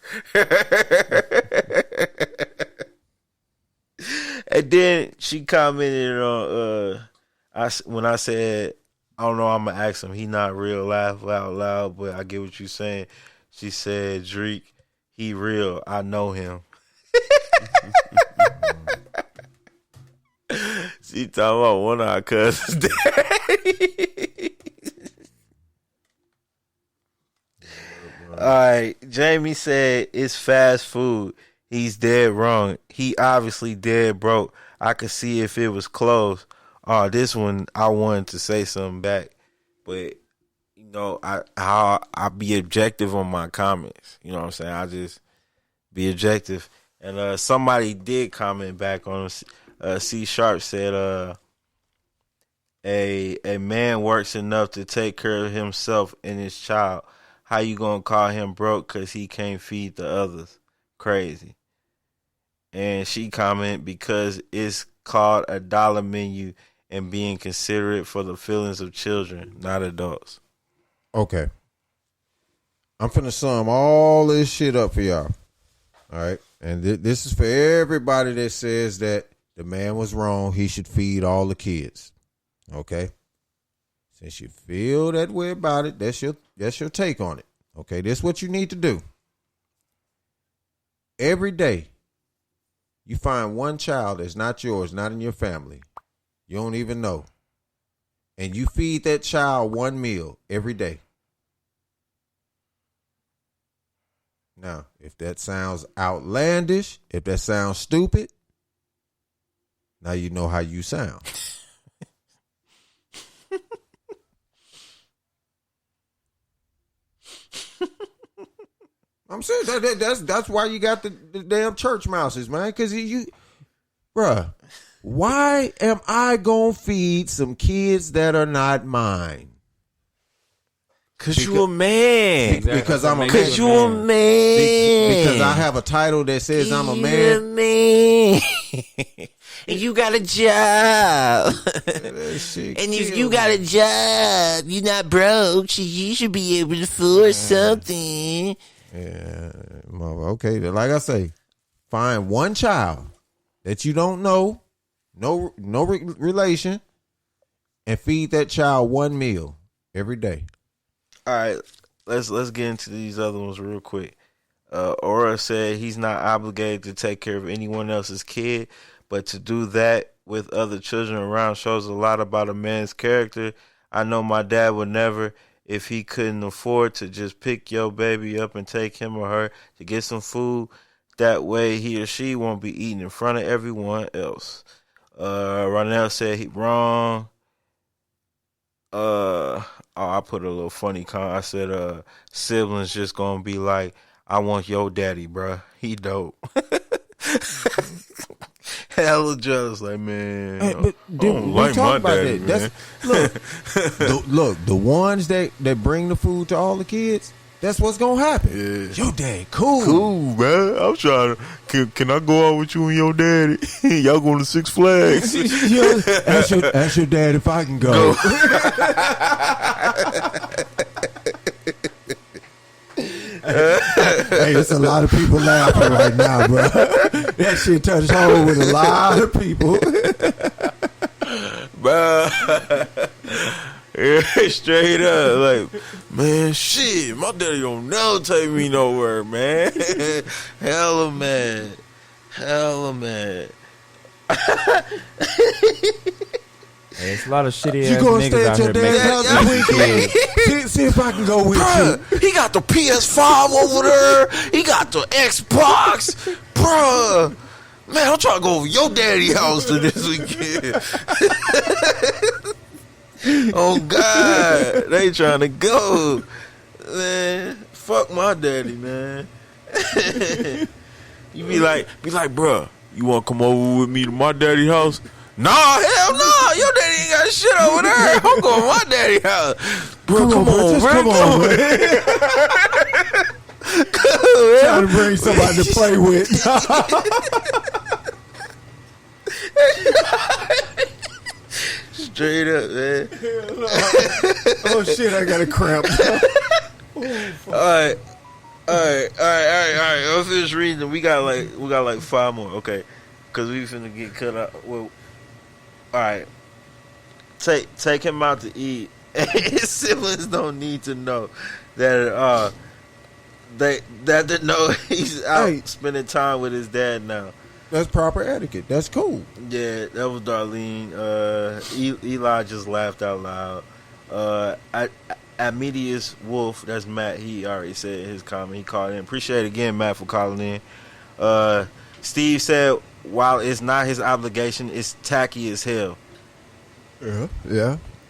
And then she commented on when I said, I don't know, I'm gonna ask him, he not real, laugh out loud, but I get what you're saying. She said, Dreek, he real, I know him. She talking about one of our cousins' daddy. All right, Jamie said it's fast food. He's dead wrong. He obviously dead broke. I could see if it was close. This one I wanted to say something back, but you know I be objective on my comments. You know what I'm saying? I just be objective. And somebody did comment back on C Sharp said a man works enough to take care of himself and his child. How you gonna call him broke because he can't feed the others? Crazy. And she comment because it's called a dollar menu and being considerate for the feelings of children, not adults. Okay. I'm finna sum all this shit up for y'all. All right. And this is for everybody that says that the man was wrong. He should feed all the kids. Okay? Since you feel that way about it, that's your take on it. Okay? This is what you need to do. Every day, you find one child that's not yours, not in your family. You don't even know. And you feed that child one meal every day. Now, if that sounds outlandish, if that sounds stupid, now you know how you sound. I'm serious. That's why you got the damn church mouses, man. Because bruh, why am I gonna feed some kids that are not mine? Cause you a man. Because I'm a man. Cause you a man. Because I have a title that says I'm a man. You're a man. And you got a job. And if you got a job, you're not broke. You should be able to afford something. Yeah. Okay. Like I say, find one child that you don't know, no relation, and feed that child one meal every day. All right, let's get into these other ones real quick. Aura said he's not obligated to take care of anyone else's kid, but to do that with other children around shows a lot about a man's character. I know my dad would never, if he couldn't afford to just pick your baby up and take him or her to get some food. That way he or she won't be eating in front of everyone else. Ronell said he wrong. I put a little funny comment. I said, siblings just gonna be like, I want your daddy, bruh. He dope. Hella jealous, like, man. Hey, but I don't like my daddy, man. Look, the ones that bring the food to all the kids, that's what's gonna happen. Yeah. Your dad, cool, man. I'm trying to. Can I go out with you and your daddy? Y'all going to Six Flags? ask your dad if I can go. Hey, there's a lot of people laughing right now, bro. That shit touched home with a lot of people. Bro. Yeah, straight up, like, man, shit, my daddy don't never take me nowhere, man. Hella man. Hey, it's a lot of shitty ass You gonna niggas stay at out your here dad's making house this weekend? See if I can go with you. He got the PS5 over there. He got the Xbox. Bruh. Man, I'm trying to go over your daddy's house to this weekend. Oh, God. They trying to go. Man, fuck my daddy, man. You be like, bruh, you want to come over with me to my daddy's house? Nah, hell no. Your daddy ain't got shit over there. I'm going to my daddy's house. Bro, come on, man. Trying to bring somebody to play with. Straight up, man. Oh shit, I got a cramp. All right. I'll finish reading. We got like 5 more, okay? Because we finna get cut out. Well, all right. Take him out to eat. His siblings don't need to know that they know he's out spending time with his dad now. That's proper etiquette. That's cool. Yeah, that was Darlene. Eli just laughed out loud. Amedius Wolf, that's Matt. He already said his comment. He called in. Appreciate it again, Matt, for calling in. Steve said, while it's not his obligation, it's tacky as hell. Yeah.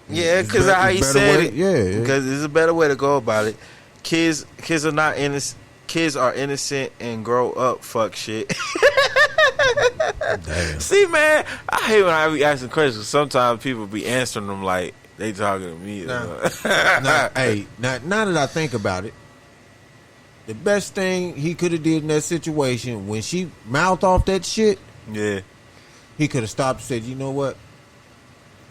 Yeah, because how he said it. Yeah. Because there's a better way to go about it. Kids are not innocent. Kids are innocent and grow up. Fuck shit. Damn. See, man, I hate when I be asking questions. Sometimes people be answering them like they talking to me. Now that I think about it, the best thing he could have did in that situation, when she mouthed off that shit, yeah, he could have stopped and said, you know what?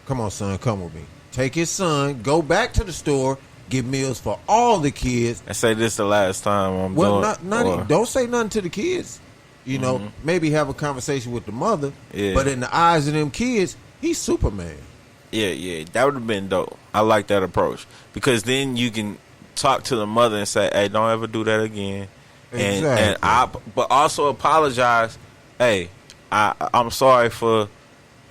Come on, son, come with me. Take his son, go back to the store, get meals for all the kids. I say this the last time I'm well, doing. don't say nothing to the kids. You know, maybe have a conversation with the mother. Yeah. But in the eyes of them kids, he's Superman. Yeah, that would have been dope. I like that approach because then you can talk to the mother and say, "Hey, don't ever do that again." Exactly. But also apologize. Hey, I'm sorry for,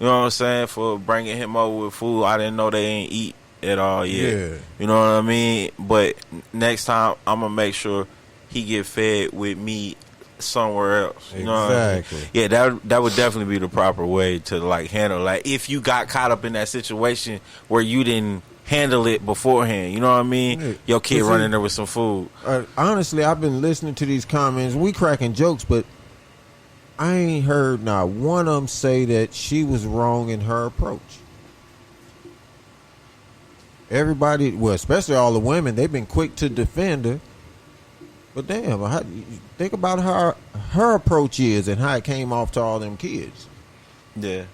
you know what I'm saying, for bringing him over with food. I didn't know they ain't eat at all yet. Yeah. You know what I mean? But next time I'm gonna make sure he get fed with me somewhere else. You know what I mean? Exactly. Yeah, that would definitely be the proper way to like handle. Like if you got caught up in that situation where you didn't handle it beforehand, you know what I mean? Yeah. Your kid running there with some food. Honestly, I've been listening to these comments. We cracking jokes, but I ain't heard not one of them say that she was wrong in her approach. Everybody, well, especially all the women, they've been quick to defend her. But damn, think about how her approach is and how it came off to all them kids. Yeah.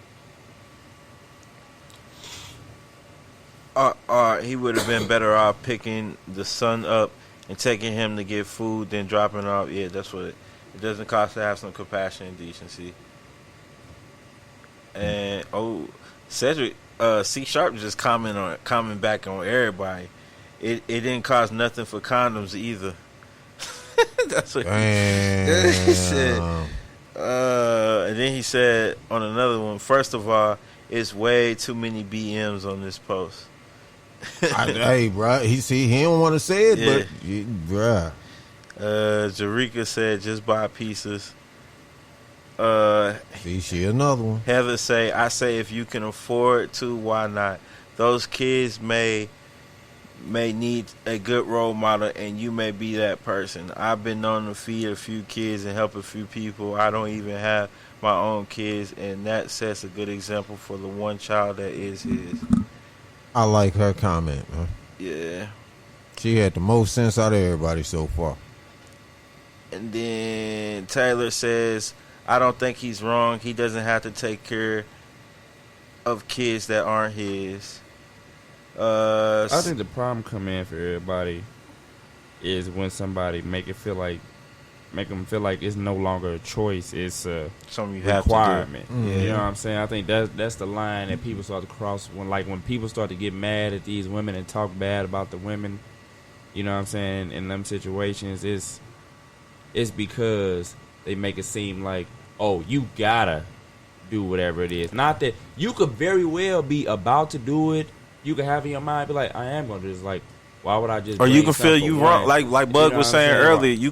He would have been better off picking the son up and taking him to get food than dropping off. Yeah, that's what it doesn't cost to have some compassion and decency. And Cedric, C Sharp just comment back on everybody. It didn't cost nothing for condoms either. That's what he said. And then he said on another one, first of all, it's way too many BMs on this post. Hey, bro, he don't want to say it, but bruh. Jarika said just buy pieces. She another one. Heather say, I say if you can afford to, why not? Those kids may need a good role model, and you may be that person. I've been known to feed a few kids and help a few people. I don't even have my own kids, and that sets a good example for the one child that is his. I like her comment, man. Yeah. She had the most sense out of everybody so far. And then Taylor says, I don't think he's wrong. He doesn't have to take care of kids that aren't his. I think the problem come in for everybody is when somebody make them feel like it's no longer a choice, it's a something you requirement. have to do. You know what I'm saying? I think that's the line that people start to cross when people start to get mad at these women and talk bad about the women. You know what I'm saying? In them situations, it's because they make it seem like, oh, you gotta do whatever it is. Not that you could very well be about to do it. You could have in your mind, be like, I am gonna do this. Like, why would I just? Or you can feel you wrong, like Bug was saying earlier. You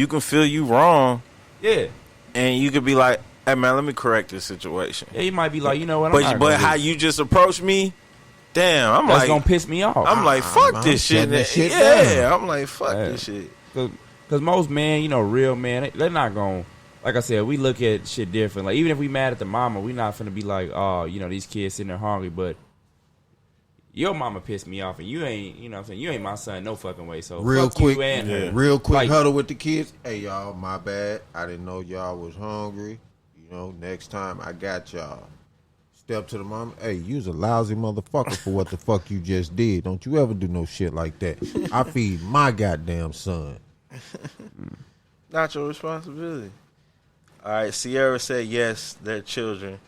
can feel you wrong. Yeah. And you could be like, hey man, let me correct this situation. Yeah, you might be like, you know what? But how you just approached me, damn, that's gonna piss me off. I'm like, fuck this shit. Yeah, I'm like, fuck this shit. Because most men, real men, they're not gonna. Like I said, we look at shit different. Like even if we mad at the mama, we not finna be like, oh, these kids sitting there hungry, but your mama pissed me off, and you ain't, what I'm saying, you ain't my son no fucking way. So real fuck quick, you and her. Real quick huddle with the kids. Hey y'all, my bad. I didn't know y'all was hungry. Next time I got y'all. Step to the mama. Hey, you's a lousy motherfucker for what the fuck you just did. Don't you ever do no shit like that. I feed my goddamn son. Not your responsibility. All right, Sierra said yes, they're children.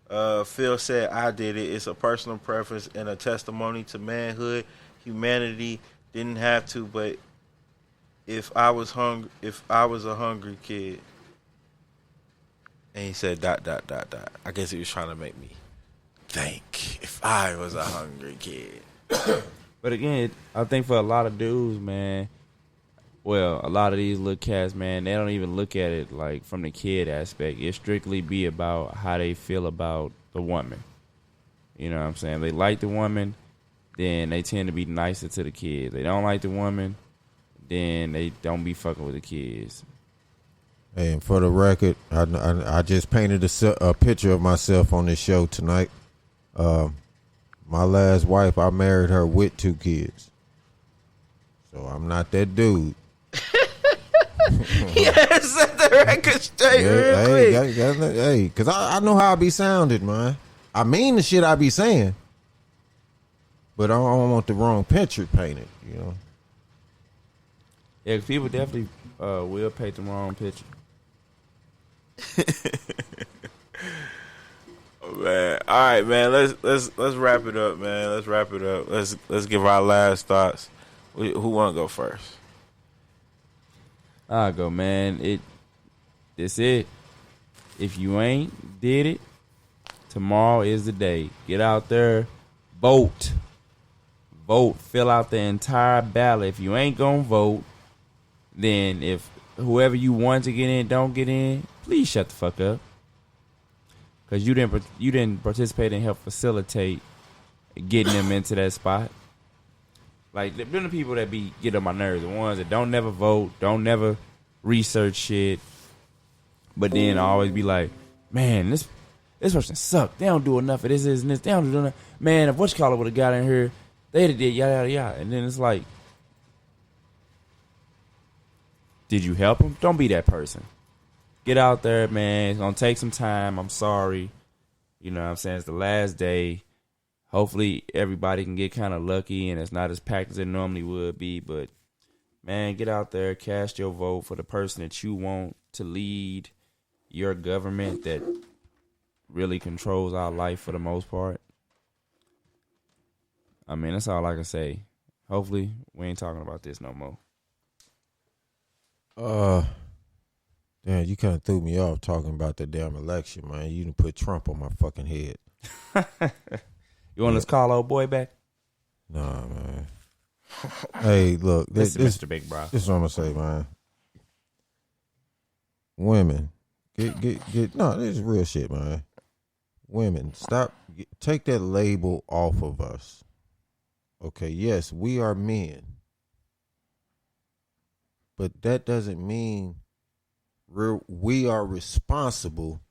Phil said I did it. It's a personal preference and a testimony to manhood. Humanity didn't have to, but if I was a hungry kid, and he said ... I guess he was trying to make me think if I was a hungry kid. But again, I think for a lot of dudes, man. Well, a lot of these little cats, man, they don't even look at it like from the kid aspect. It strictly be about how they feel about the woman. You know what I'm saying? They like the woman, then they tend to be nicer to the kids. They don't like the woman, then they don't be fucking with the kids. Hey, and for the record, I just painted a picture of myself on this show tonight. My last wife, I married her with 2 kids. So I'm not that dude. Yes, set the record straight real quick. Hey, because I know how I be sounding, man. I mean the shit I be saying. But I don't want the wrong picture painted, Yeah, people definitely will paint the wrong picture. Oh, man. All right, man. Let's wrap it up, man. Let's wrap it up. Let's give our last thoughts. Who want to go first? I'll go, man. That's it. If you ain't did it, tomorrow is the day. Get out there, vote. Vote. Fill out the entire ballot. If you ain't gonna vote, then if whoever you want to get in don't get in, please shut the fuck up. Cause you didn't participate and help facilitate getting them into that spot. Like, they're the people that get on my nerves, the ones that don't never vote, don't never research shit, but then always be like, man, this person suck. They don't do enough of this and this. They don't do enough. Man, if whatchamacallit would have got in here, they'd have did yada yada yada. And then it's like, did you help them? Don't be that person. Get out there, man. It's gonna take some time. I'm sorry. You know what I'm saying? It's the last day. Hopefully everybody can get kind of lucky and it's not as packed as it normally would be. But, man, get out there, cast your vote for the person that you want to lead your government that really controls our life for the most part. I mean, that's all I can say. Hopefully we ain't talking about this no more. Damn, you kind of threw me off talking about the damn election, man. You done put Trump on my fucking head. You want us to call old boy back? Nah, man. Hey, look. This is Mr. Big Bro. This is what I'm going to say, man. Women. No, this is real shit, man. Women, stop. Take that label off of us. Okay, yes, we are men. But that doesn't mean we are responsible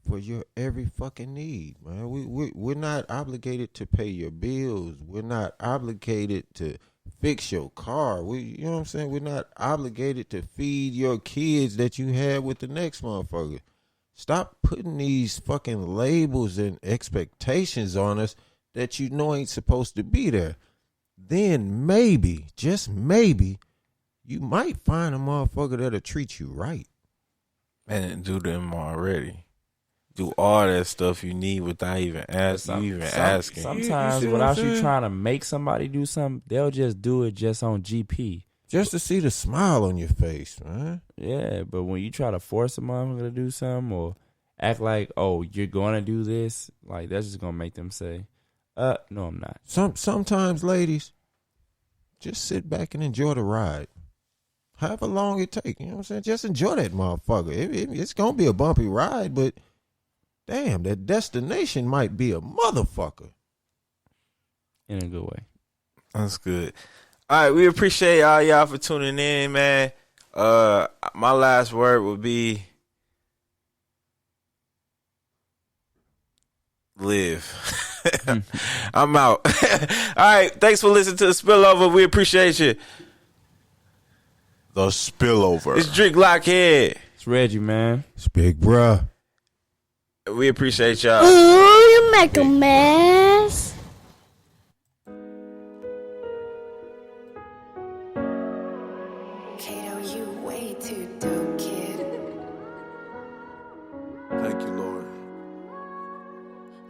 for your every fucking need, man. We're not obligated to pay your bills. We're not obligated to fix your car. You know what I'm saying? We're not obligated to feed your kids that you had with the next motherfucker. Stop putting these fucking labels and expectations on us that you know ain't supposed to be there. Then maybe, just maybe, you might find a motherfucker that'll treat you right. And do them already. Do all that stuff you need without even asking. Sometimes without you trying to make somebody do something, they'll just do it just on GP. Just to see the smile on your face, man. Yeah, but when you try to force a motherfucker to do something or act like, oh, you're going to do this, like, that's just going to make them say, no, I'm not. Sometimes, ladies, just sit back and enjoy the ride. However long it takes, you know what I'm saying? Just enjoy that motherfucker. It's going to be a bumpy ride, but damn, that destination might be a motherfucker. In a good way. That's good. All right, we appreciate all y'all for tuning in, man. My last word would be live. I'm out. All right, thanks for listening to the Spillover. We appreciate you. The Spillover. It's Drake Lockhead. It's Reggie, man. It's Big Bruh. We appreciate y'all. Ooh, you make a mess. Kato, you way too dope, kid. Thank you, Lord.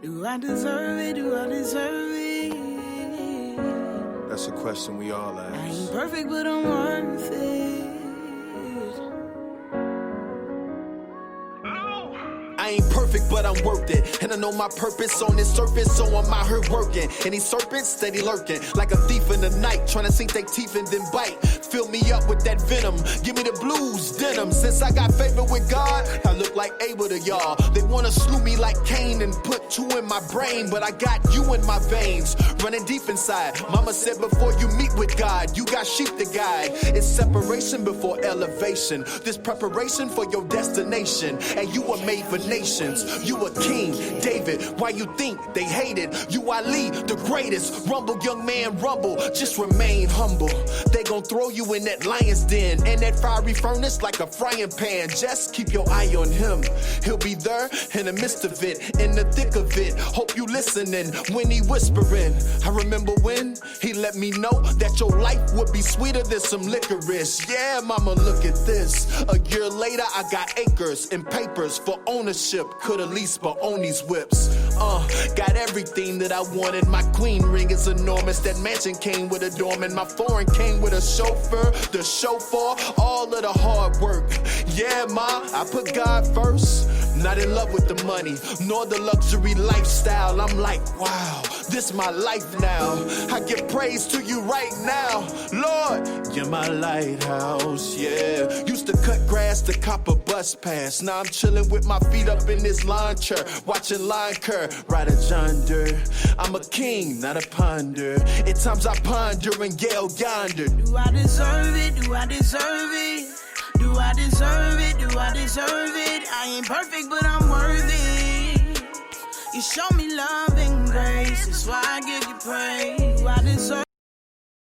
Do I deserve it? Do I deserve it? That's a question we all ask. I ain't perfect, but I'm worth it. I ain't perfect, but I'm worth it. And I know my purpose on this surface, so I'm out here working. And these serpents steady lurking, like a thief in the night, trying to sink their teeth and then bite. Fill me up with that venom, give me the blues denim. Since I got favor with God, I look like Abel to y'all. They wanna slew me like Cain and put two in my brain, but I got you in my veins, running deep inside. Mama said before you meet with God, you got sheep to guide. It's separation before elevation, this preparation for your destination. And you were made for nations. Prince, you a king. David, why you think they hated? You Ali, the greatest. Rumble, young man, rumble. Just remain humble. They gon' throw you in that lion's den and that fiery furnace like a frying pan. Just keep your eye on him. He'll be there in the midst of it, in the thick of it. Hope you listening when he whispering. I remember when he let me know that your life would be sweeter than some licorice. Yeah, mama, look at this. A year later, I got acres and papers for ownership. Could at least own these whips. Got everything that I wanted. My queen ring is enormous. That mansion came with a doorman. My foreign came with a chauffeur. The chauffeur, all of the hard work. Yeah, ma, I put God first. Not in love with the money, nor the luxury lifestyle. I'm like, wow, this my life now. I give praise to you right now. Lord, you're my lighthouse, yeah. Used to cut grass to cop a bus pass. Now I'm chilling with my feet up in this lawn chair, watching line curve, ride a yonder. I'm a king, not a ponder. At times I ponder and yell yonder. Do I deserve it? Do I deserve it? Do I deserve it? Do I deserve it? I ain't perfect, but I'm worthy. You show me love and grace, that's why I give you praise. Do I deserve